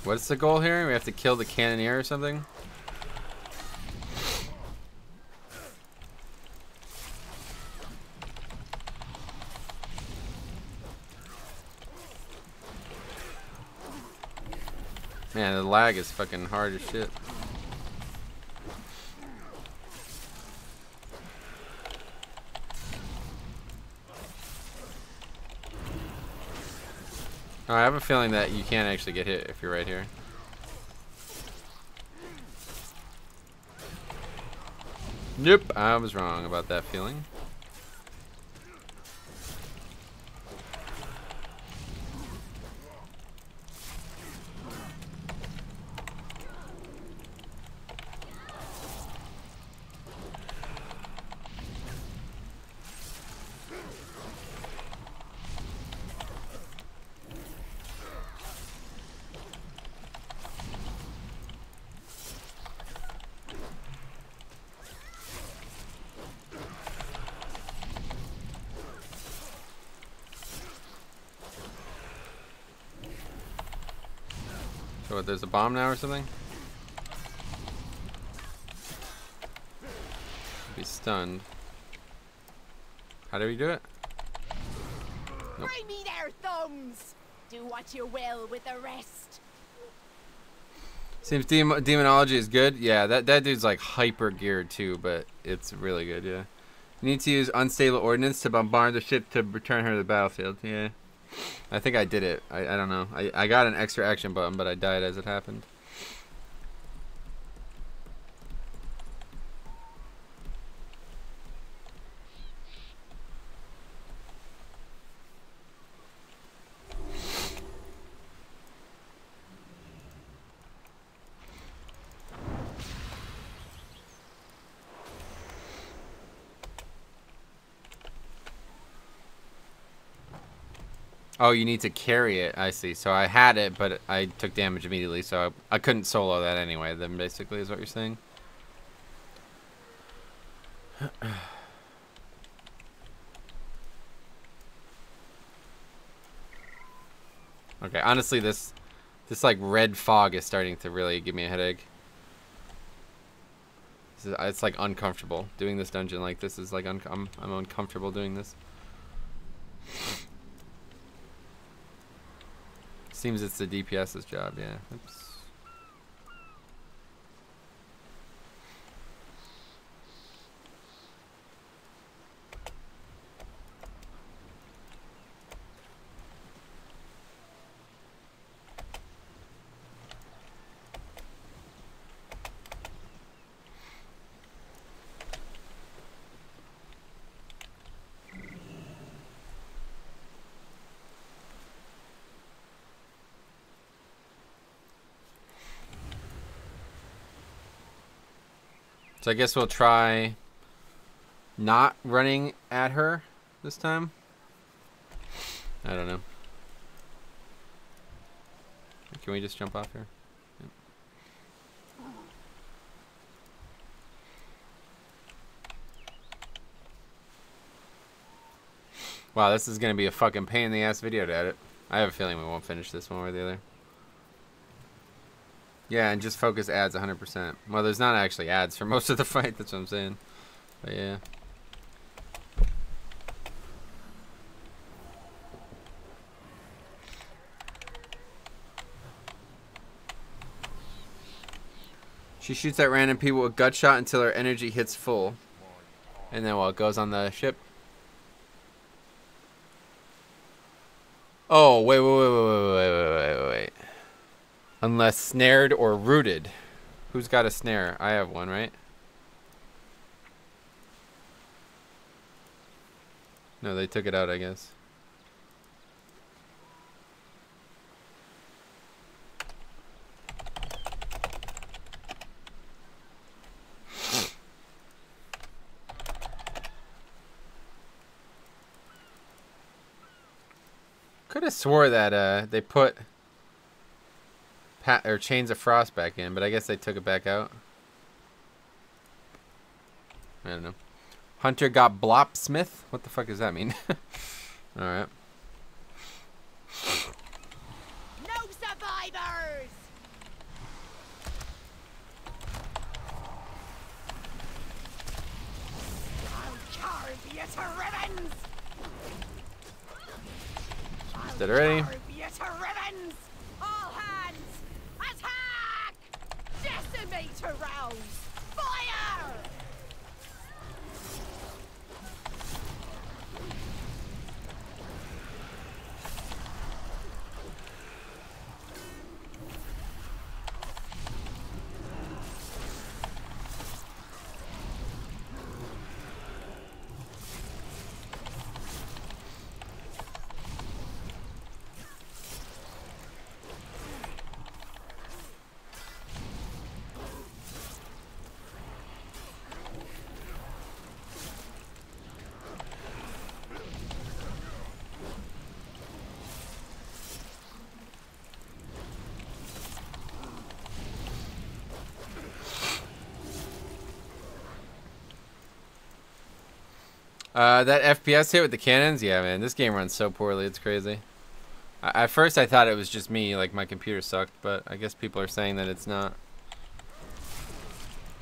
What's the goal here? We have to kill the cannoneer or something? Man, the lag is fucking hard as shit. Oh, I have a feeling that you can't actually get hit if you're right here. Nope, I was wrong about that feeling. So what, there's a bomb now or something? Be stunned. How do we do it? Nope. Bring me their thumbs. Do what you will with the rest. Seems demonology is good. Yeah, that dude's like hyper geared too, but it's really good. Yeah. You need to use unstable ordnance to bombard the ship to return her to the battlefield. Yeah. I think I did it. I don't know. I got an extra action button, but I died as it happened. Oh, you need to carry it. I see. So I had it, but I took damage immediately, so I couldn't solo that anyway, then basically is what you're saying. Okay, honestly, this like red fog is starting to really give me a headache. It's like uncomfortable. Doing this dungeon like this is like I'm uncomfortable doing this. Seems it's the DPS's job, yeah. Oops. So I guess we'll try not running at her this time. I don't know. Can we just jump off here? Yep. Wow, this is going to be a fucking pain in the ass video to edit. I have a feeling we won't finish this one way or the other. Yeah, and just focus ads 100%. Well, there's not actually ads for most of the fight, that's what I'm saying. But yeah. She shoots at random people with gut shot until her energy hits full. And then, well, it goes on the ship. Oh, wait. Unless snared or rooted. Who's got a snare? I have one, right? No, they took it out, I guess. Could have swore that they put Chains of Frost back in, but I guess they took it back out. I don't know. Hunter got Blopsmith? What the fuck does that mean? Alright. No survivors! you to ribbons! Dead already. Carve you to ribbons! All hands! Attack! Decimate arouse! Fire! That FPS hit with the cannons, yeah, man, this game runs so poorly, it's crazy. At first I thought it was just me, like my computer sucked, but I guess people are saying that it's not.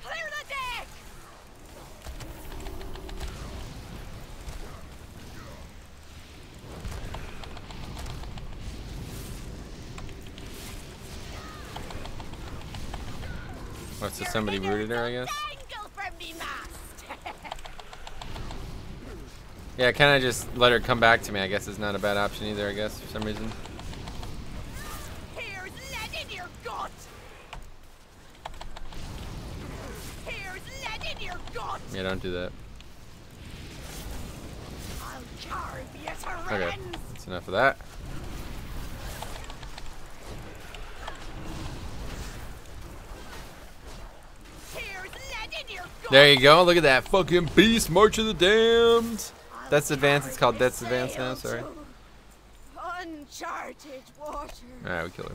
Clear the deck! What's so somebody rooted her, I guess? Dangle from me mast! Yeah, kind of just let her come back to me, I guess is not a bad option either, I guess, for some reason. Here's lead in your gut! Here's lead in your gut! Yeah, don't do that. I'll carve you to Okay, ribbons! that's enough of that. Here's lead in your gut! There you go, look at that fucking beast, March of the Damned! That's advanced, it's called Death's Advanced now, sorry. Uncharted water. Alright, we kill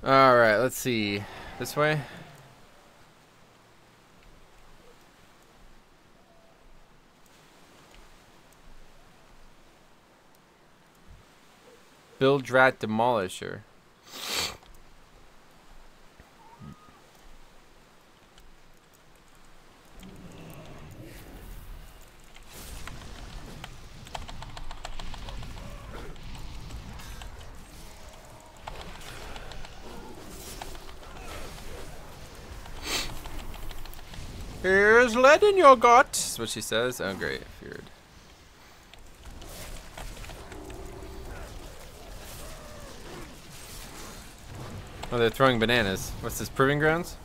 her. Alright, let's see. This way? Build Rat Demolisher. Here's lead in your gut. That's what she says. Oh, great. Feared. Oh, they're throwing bananas. What's this, proving grounds?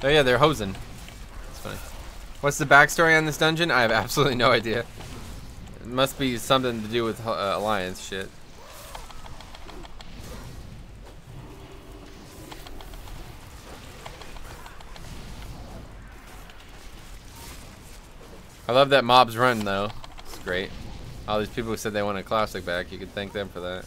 Oh, yeah, they're hosing. That's funny. What's the backstory on this dungeon? I have absolutely no idea. It must be something to do with Alliance shit. I love that mobs run though. It's great. All these people who said they want a classic back, you could thank them for that.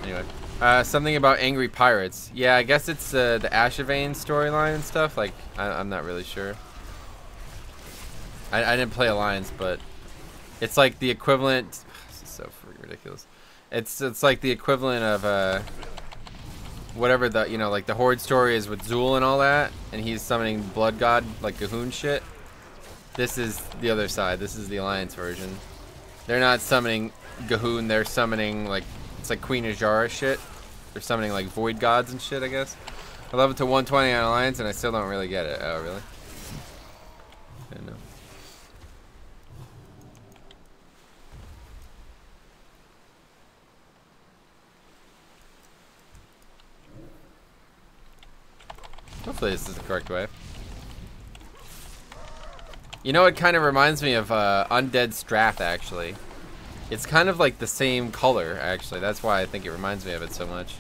Anyway, something about angry pirates. Yeah, I guess it's the Ashevane storyline and stuff. Like, I'm not really sure. I didn't play Alliance, but it's like the equivalent. This is so freaking ridiculous. It's like the equivalent of whatever the, you know, like the Horde story is with Zool and all that, and he's summoning Blood God like Gahoon shit. This is the other side. This is the Alliance version. They're not summoning Gahoon. They're summoning like, it's like Queen Ajara shit. They're summoning like Void Gods and shit, I guess. I love it to 120 on Alliance, and I still don't really get it. Oh, really? I don't know. Hopefully this is the correct way. You know, it kind of reminds me of Undead Strath, actually. It's kind of like the same color, actually. That's why I think it reminds me of it so much.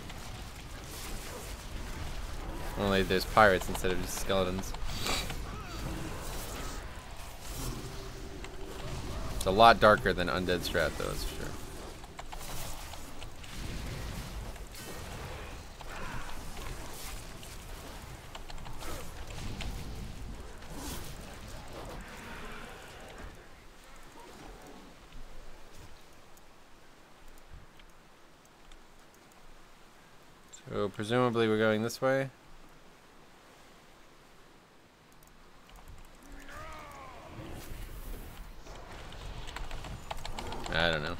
Only there's pirates instead of just skeletons. It's a lot darker than Undead Strath, though, that's for sure. So presumably we're going this way. I don't know.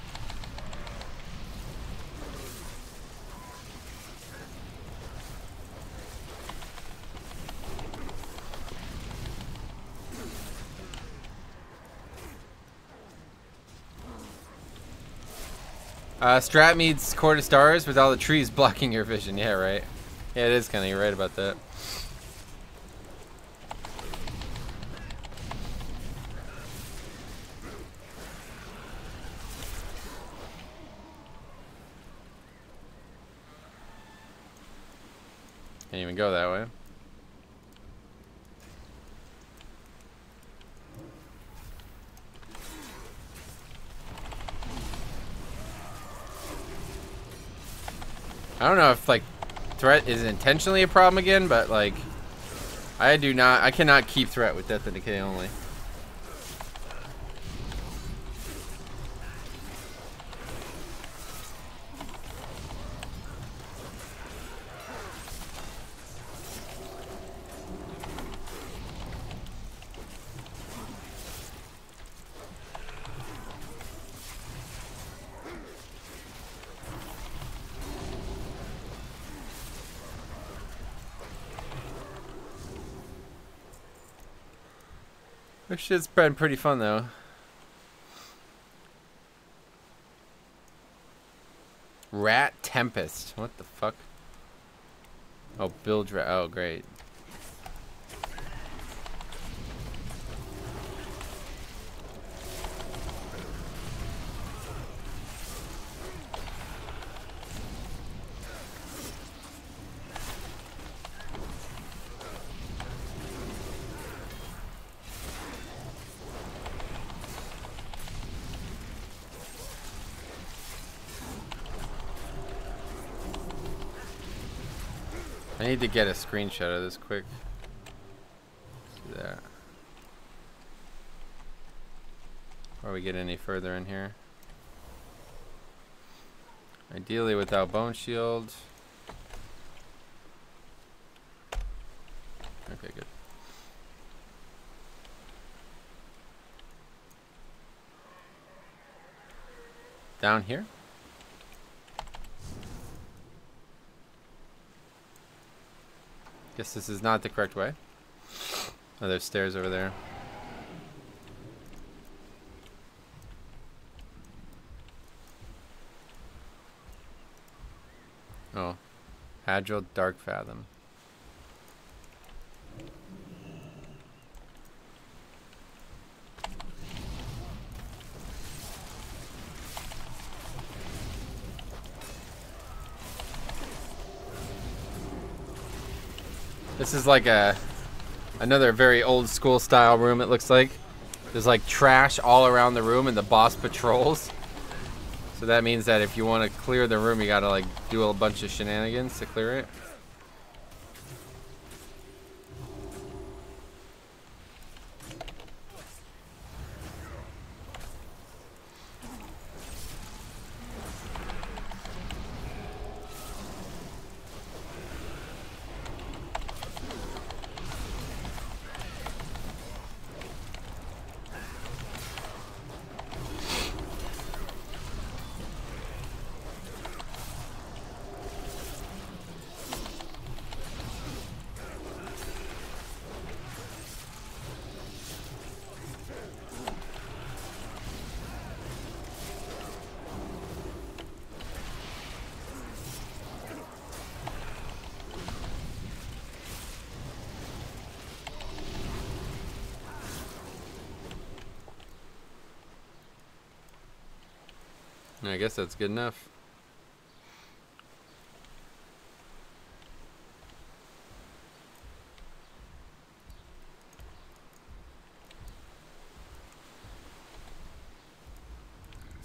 Strat meets Court of Stars with all the trees blocking your vision. Yeah, right. Yeah, it is kind of. You're right about that. Can't even go that way. I don't know if like threat is intentionally a problem again, but like I cannot keep threat with death and decay only. This shit's been pretty fun though. Rat Tempest. What the fuck? Oh, build rat. Oh, great. I need to get a screenshot of this quick. Let's do that. Before we get any further in here. Ideally without bone shield. Okay, good. Down here? Guess this is not the correct way. Oh, there's stairs over there. Oh. Hadril Dark Fathom. This is like another very old school style room, it looks like. There's like trash all around the room and the boss patrols. So that means that if you want to clear the room, you gotta like do a bunch of shenanigans to clear it. I guess that's good enough.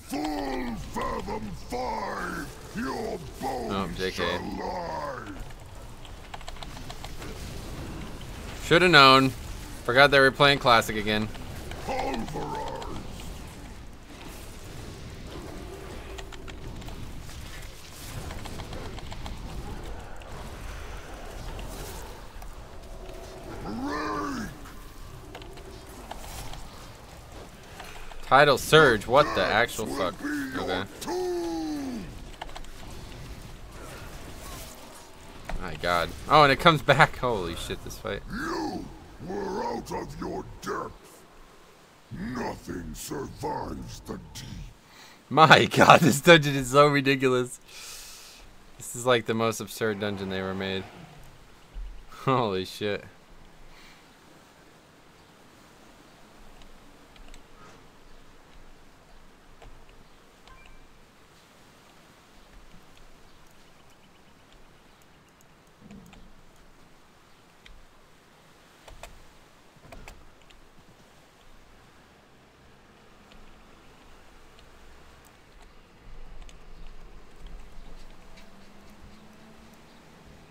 Full fathom 5, your bones shall lie. Should have known. Forgot they were playing classic again. Pulverize. Tidal surge. What the actual fuck? Okay. My god. Oh, and it comes back. Holy shit, this fight. You were out of your depth. Nothing survives the deep. My god, this dungeon is so ridiculous. This is like the most absurd dungeon they ever made. Holy shit.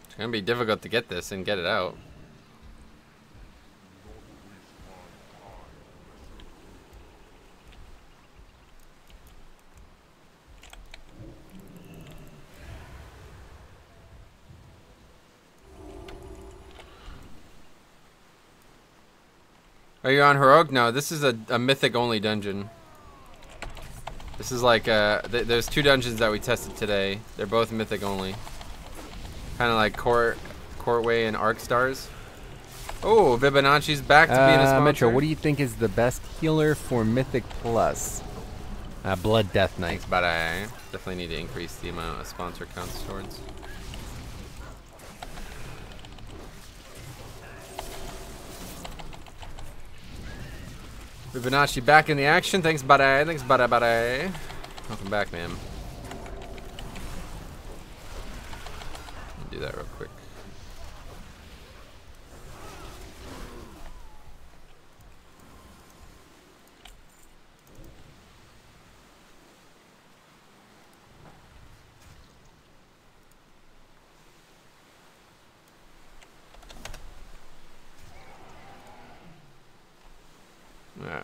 It's gonna be difficult to get this and get it out. Are you on heroic? No, this is a mythic only dungeon. This is like there's two dungeons that we tested today. They're both mythic only. Kind of like Courtway and Arc Stars. Oh, Fibonacci's back to being a sponsor. Metro, what do you think is the best healer for Mythic Plus? Blood Death Knight. But I definitely need to increase the amount of sponsor counts towards. Fibonacci back in the action. Thanks, buddy. Thanks, buddy. Welcome back, man. Do that real quick. Yeah.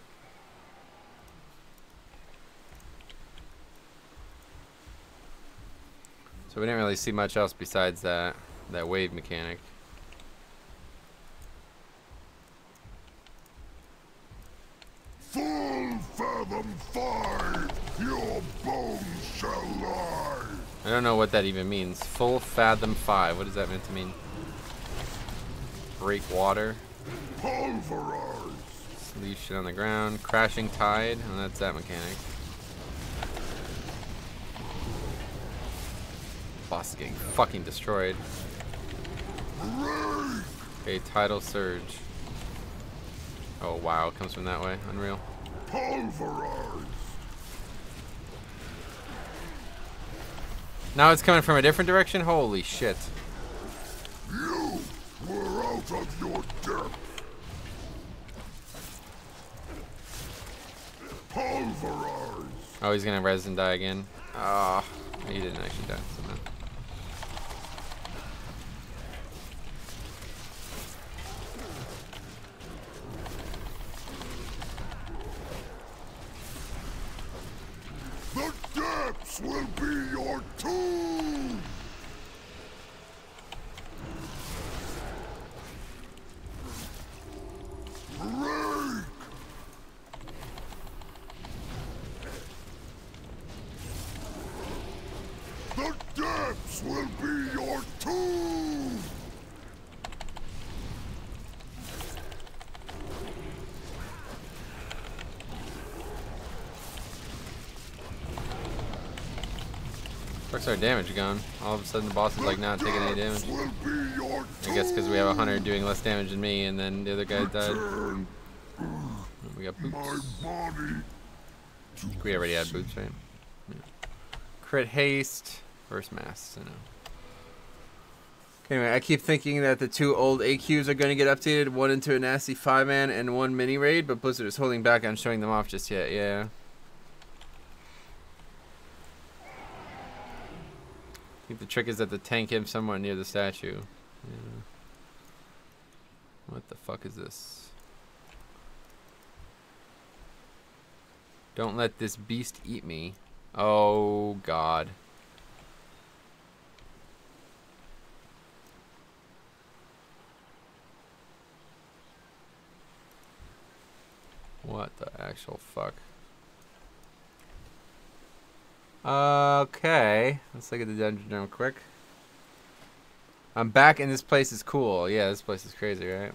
So we didn't really see much else besides that wave mechanic. Full fathom 5, your bones shall lie. I don't know what that even means. Full fathom 5. What does that meant to mean? Break water. Pulverize. Leave shit on the ground. Crashing tide. Oh, that's that mechanic. Boss is getting fucking destroyed. Okay, tidal surge. Oh wow, it comes from that way. Unreal. Pulverize. Now it's coming from a different direction? Holy shit. You were out of your depth. Pulverize. Oh, he's gonna res and die again. Ah, oh, he didn't actually die. So no. The depths will be your tomb. Break. The depths will be your tomb. Where's our damage gone? All of a sudden the boss is like not taking any damage. I guess because we have a hunter doing less damage than me and then the other guy died. We got boots. We already had boots, right? Yeah. Crit haste. First mass, I know. Anyway, I keep thinking that the two old AQs are going to get updated, one into a nasty 5-man and one mini raid, but Blizzard is holding back on showing them off just yet, yeah. I think the trick is that the tank him somewhere near the statue. Yeah. What the fuck is this? Don't let this beast eat me. Oh, God. What the actual fuck? Okay, let's look at the dungeon real quick. I'm back and this place is cool. Yeah, this place is crazy, right?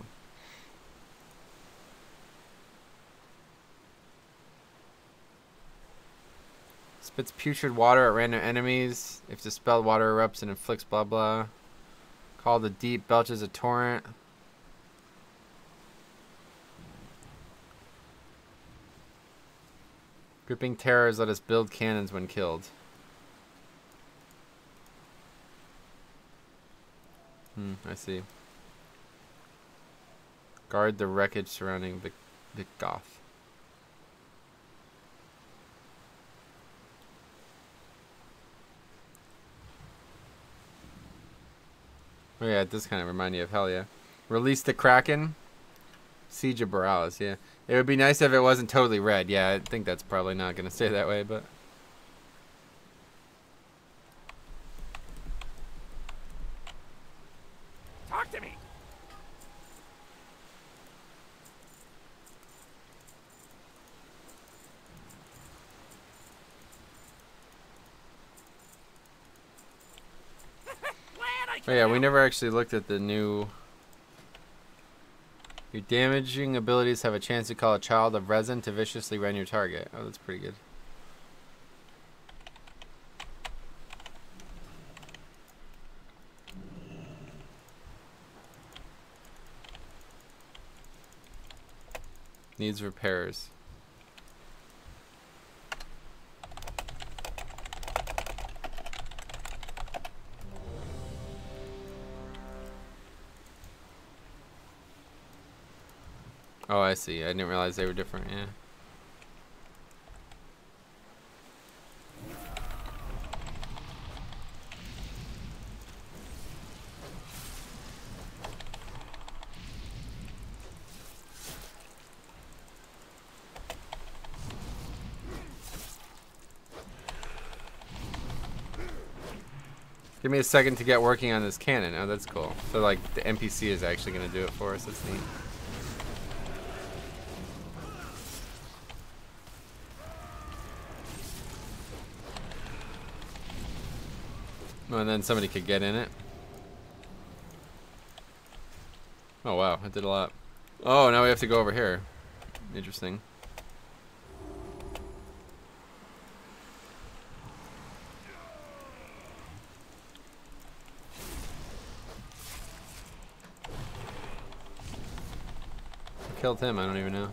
Spits putrid water at random enemies. If dispelled, water erupts and inflicts blah blah. Call the deep, belches a torrent. Gripping terrors let us build cannons when killed. I see. Guard the wreckage surrounding the Goth. Oh yeah, it does kind of remind you of hell yeah. Release the Kraken. Siege of Boralus, yeah. It would be nice if it wasn't totally red. Yeah, I think that's probably not going to stay that way, but... Talk to me. Oh yeah, we never actually looked at the new... Your damaging abilities have a chance to call a child of resin to viciously rend your target. Oh, that's pretty good. Needs repairs. Oh, I see. I didn't realize they were different, yeah. Give me a second to get working on this cannon. Oh, that's cool. So, like, the NPC is actually going to do it for us. That's neat. Oh, and then somebody could get in it. Oh, wow. That did a lot. Oh, now we have to go over here. Interesting. Who killed him? I don't even know.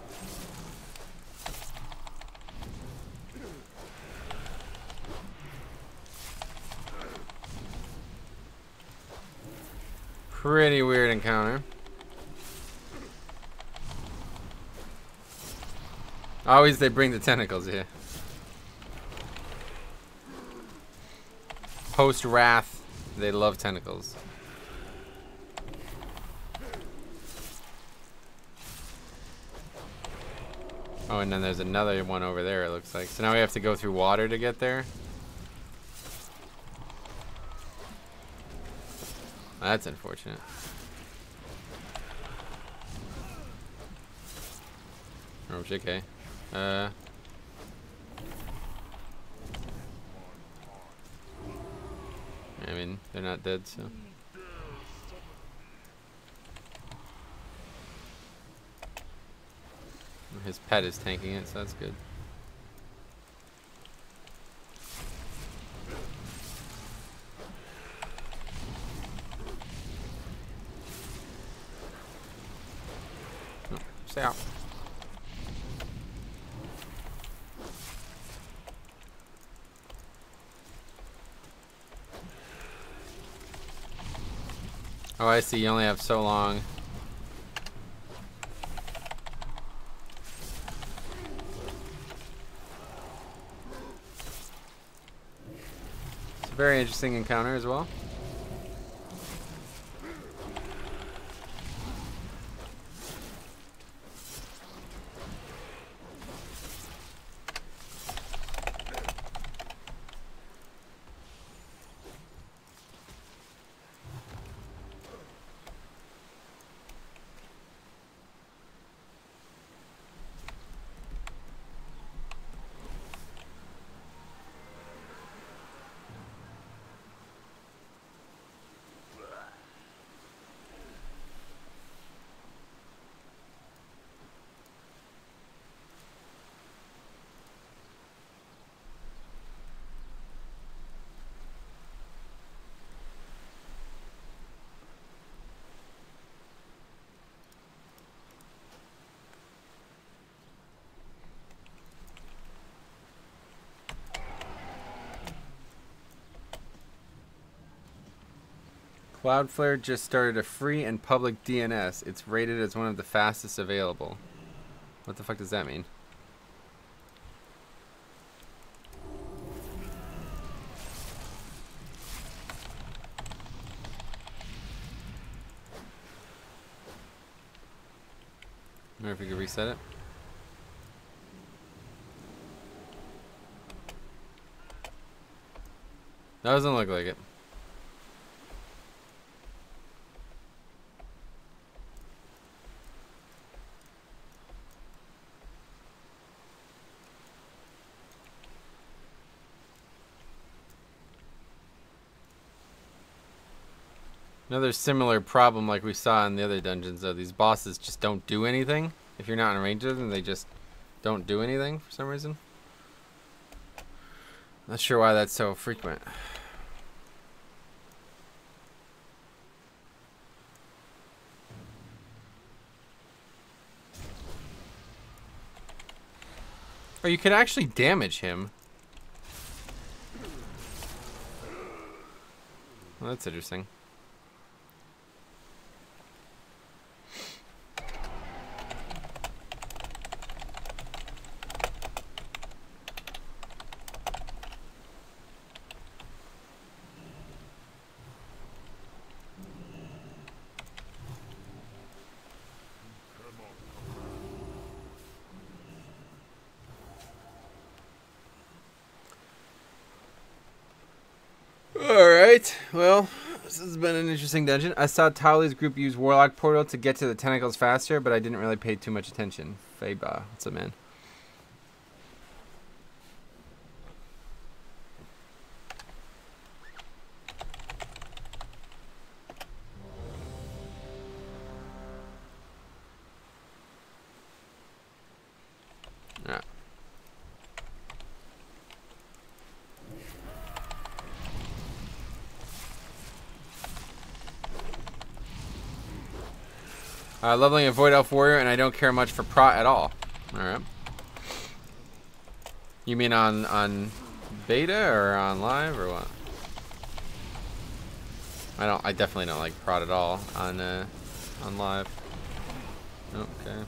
Pretty weird encounter. Always they bring the tentacles here. Post Wrath, they love tentacles. Oh, and then there's another one over there, it looks like. So now we have to go through water to get there. That's unfortunate. Oh, JK. I mean, they're not dead, so. His pet is tanking it, so that's good. Oh, stay out. Oh, I see. You only have so long. It's a very interesting encounter as well. Cloudflare just started a free and public DNS. It's rated as one of the fastest available. What the fuck does that mean? I wonder if we could reset it. Doesn't look like it. Another similar problem like we saw in the other dungeons, though. These bosses just don't do anything. If you're not in range of them, they just don't do anything for some reason. Not sure why that's so frequent. Oh, you could actually damage him. Well, that's interesting. Alright, well, this has been an interesting dungeon. I saw Tali's group use Warlock Portal to get to the tentacles faster, but I didn't really pay too much attention. Feba, what's up, man? Alright. Leveling a Void Elf Warrior, and I don't care much for prot at all. Alright. You mean on beta or on live or what? I definitely don't like prot at all on live. Okay.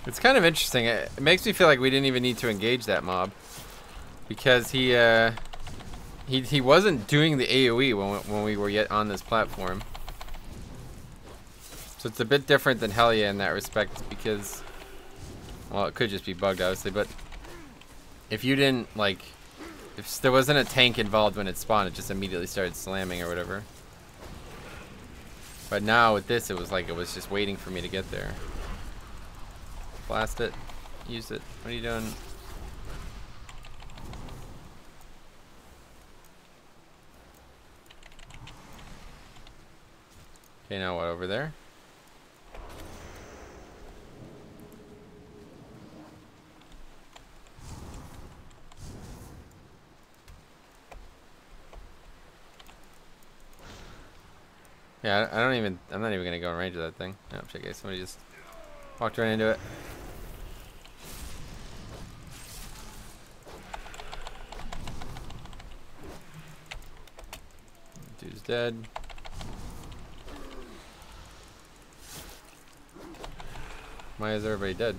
It's kind of interesting. It makes me feel like we didn't even need to engage that mob, because he wasn't doing the AoE when we were yet on this platform. So it's a bit different than Hellia in that respect, because, well, it could just be bugged obviously, but if you didn't if there wasn't a tank involved when it spawned, it just immediately started slamming or whatever. But now with this, it was like it was just waiting for me to get there. Blast it. Use it. What are you doing? Okay, now what over there? Yeah, I'm not even gonna go in range of that thing. Oh, okay, somebody just walked right into it. Dude's dead. Why is everybody dead?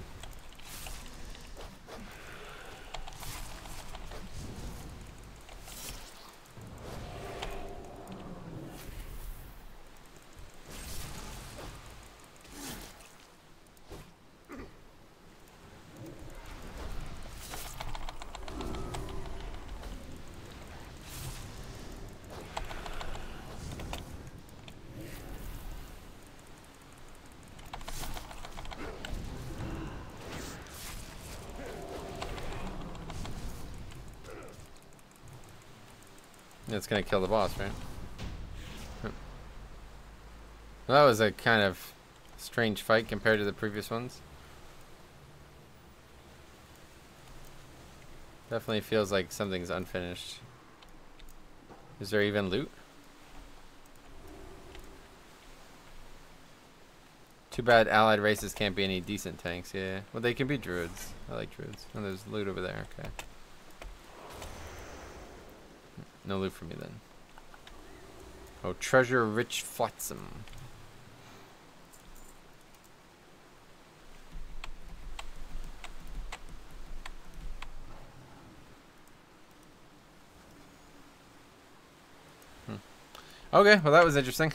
It's gonna kill the boss, right? Well, that was a kind of strange fight compared to the previous ones. Definitely feels like something's unfinished. Is there even loot? Too bad allied races can't be any decent tanks. Yeah. Well, they can be druids. I like druids. Oh, there's loot over there. Okay. No loot for me then. Oh, treasure-rich flotsam. Okay, well that was interesting.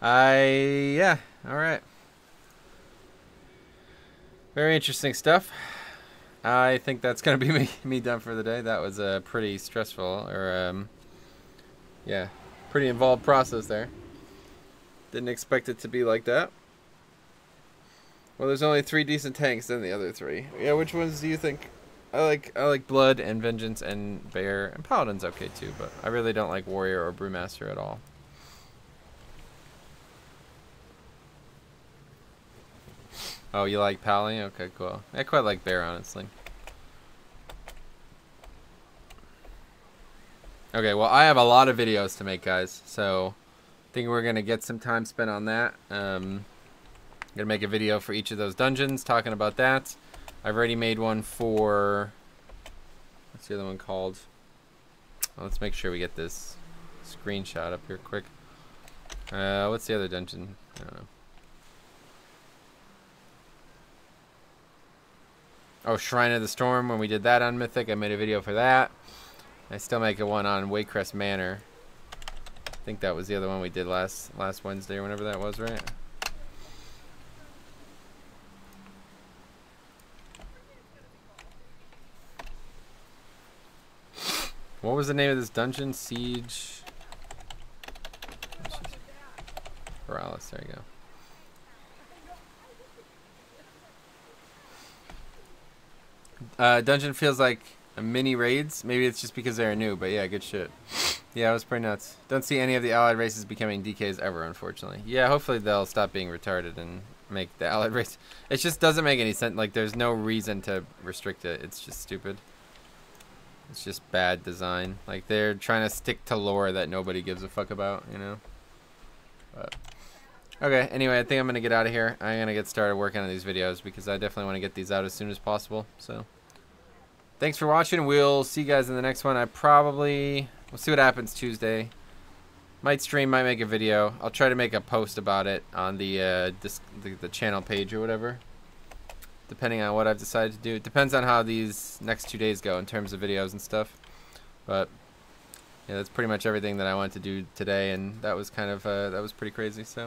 Yeah, alright. Very interesting stuff. I think that's going to be me done for the day. That was a pretty stressful, or, yeah, pretty involved process there. Didn't expect it to be like that. Well, there's only 3 decent tanks than the other 3. Yeah, which ones do you think? I like Blood and Vengeance and Bear, and Paladin's okay too, but I really don't like Warrior or Brewmaster at all. Oh, you like Pally? Okay, cool. I quite like Bear, honestly. Okay, well, I have a lot of videos to make, guys, so I think we're going to get some time spent on that. I'm going to make a video for each of those dungeons, talking about that. I've already made one for, what's the other one called? Well, let's make sure we get this screenshot up here quick. What's the other dungeon? I don't know. Oh, Shrine of the Storm. When we did that on Mythic, I made a video for that. I still make a one on Waycrest Manor. I think that was the other one we did last Wednesday or whenever that was, right? What was the name of this dungeon? Siege. Boralus, there you go. Dungeon feels like a mini raids. Maybe it's just because they're new, but yeah, good shit. Yeah, it was pretty nuts. Don't see any of the allied races becoming DKs ever, unfortunately. Yeah, hopefully they'll stop being retarded and make the allied race. It just doesn't make any sense. Like, there's no reason to restrict it. It's just stupid. It's just bad design. Like, they're trying to stick to lore that nobody gives a fuck about, you know? But, okay, anyway, I think I'm going to get out of here. I'm going to get started working on these videos because I definitely want to get these out as soon as possible. So, thanks for watching. We'll see you guys in the next one. We'll see what happens Tuesday. Might stream, might make a video. I'll try to make a post about it on the channel page or whatever. Depending on what I've decided to do. It depends on how these next 2 days go in terms of videos and stuff. But yeah, that's pretty much everything that I wanted to do today, and that was kind of that was pretty crazy. So,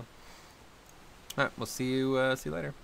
all right, we'll see you later.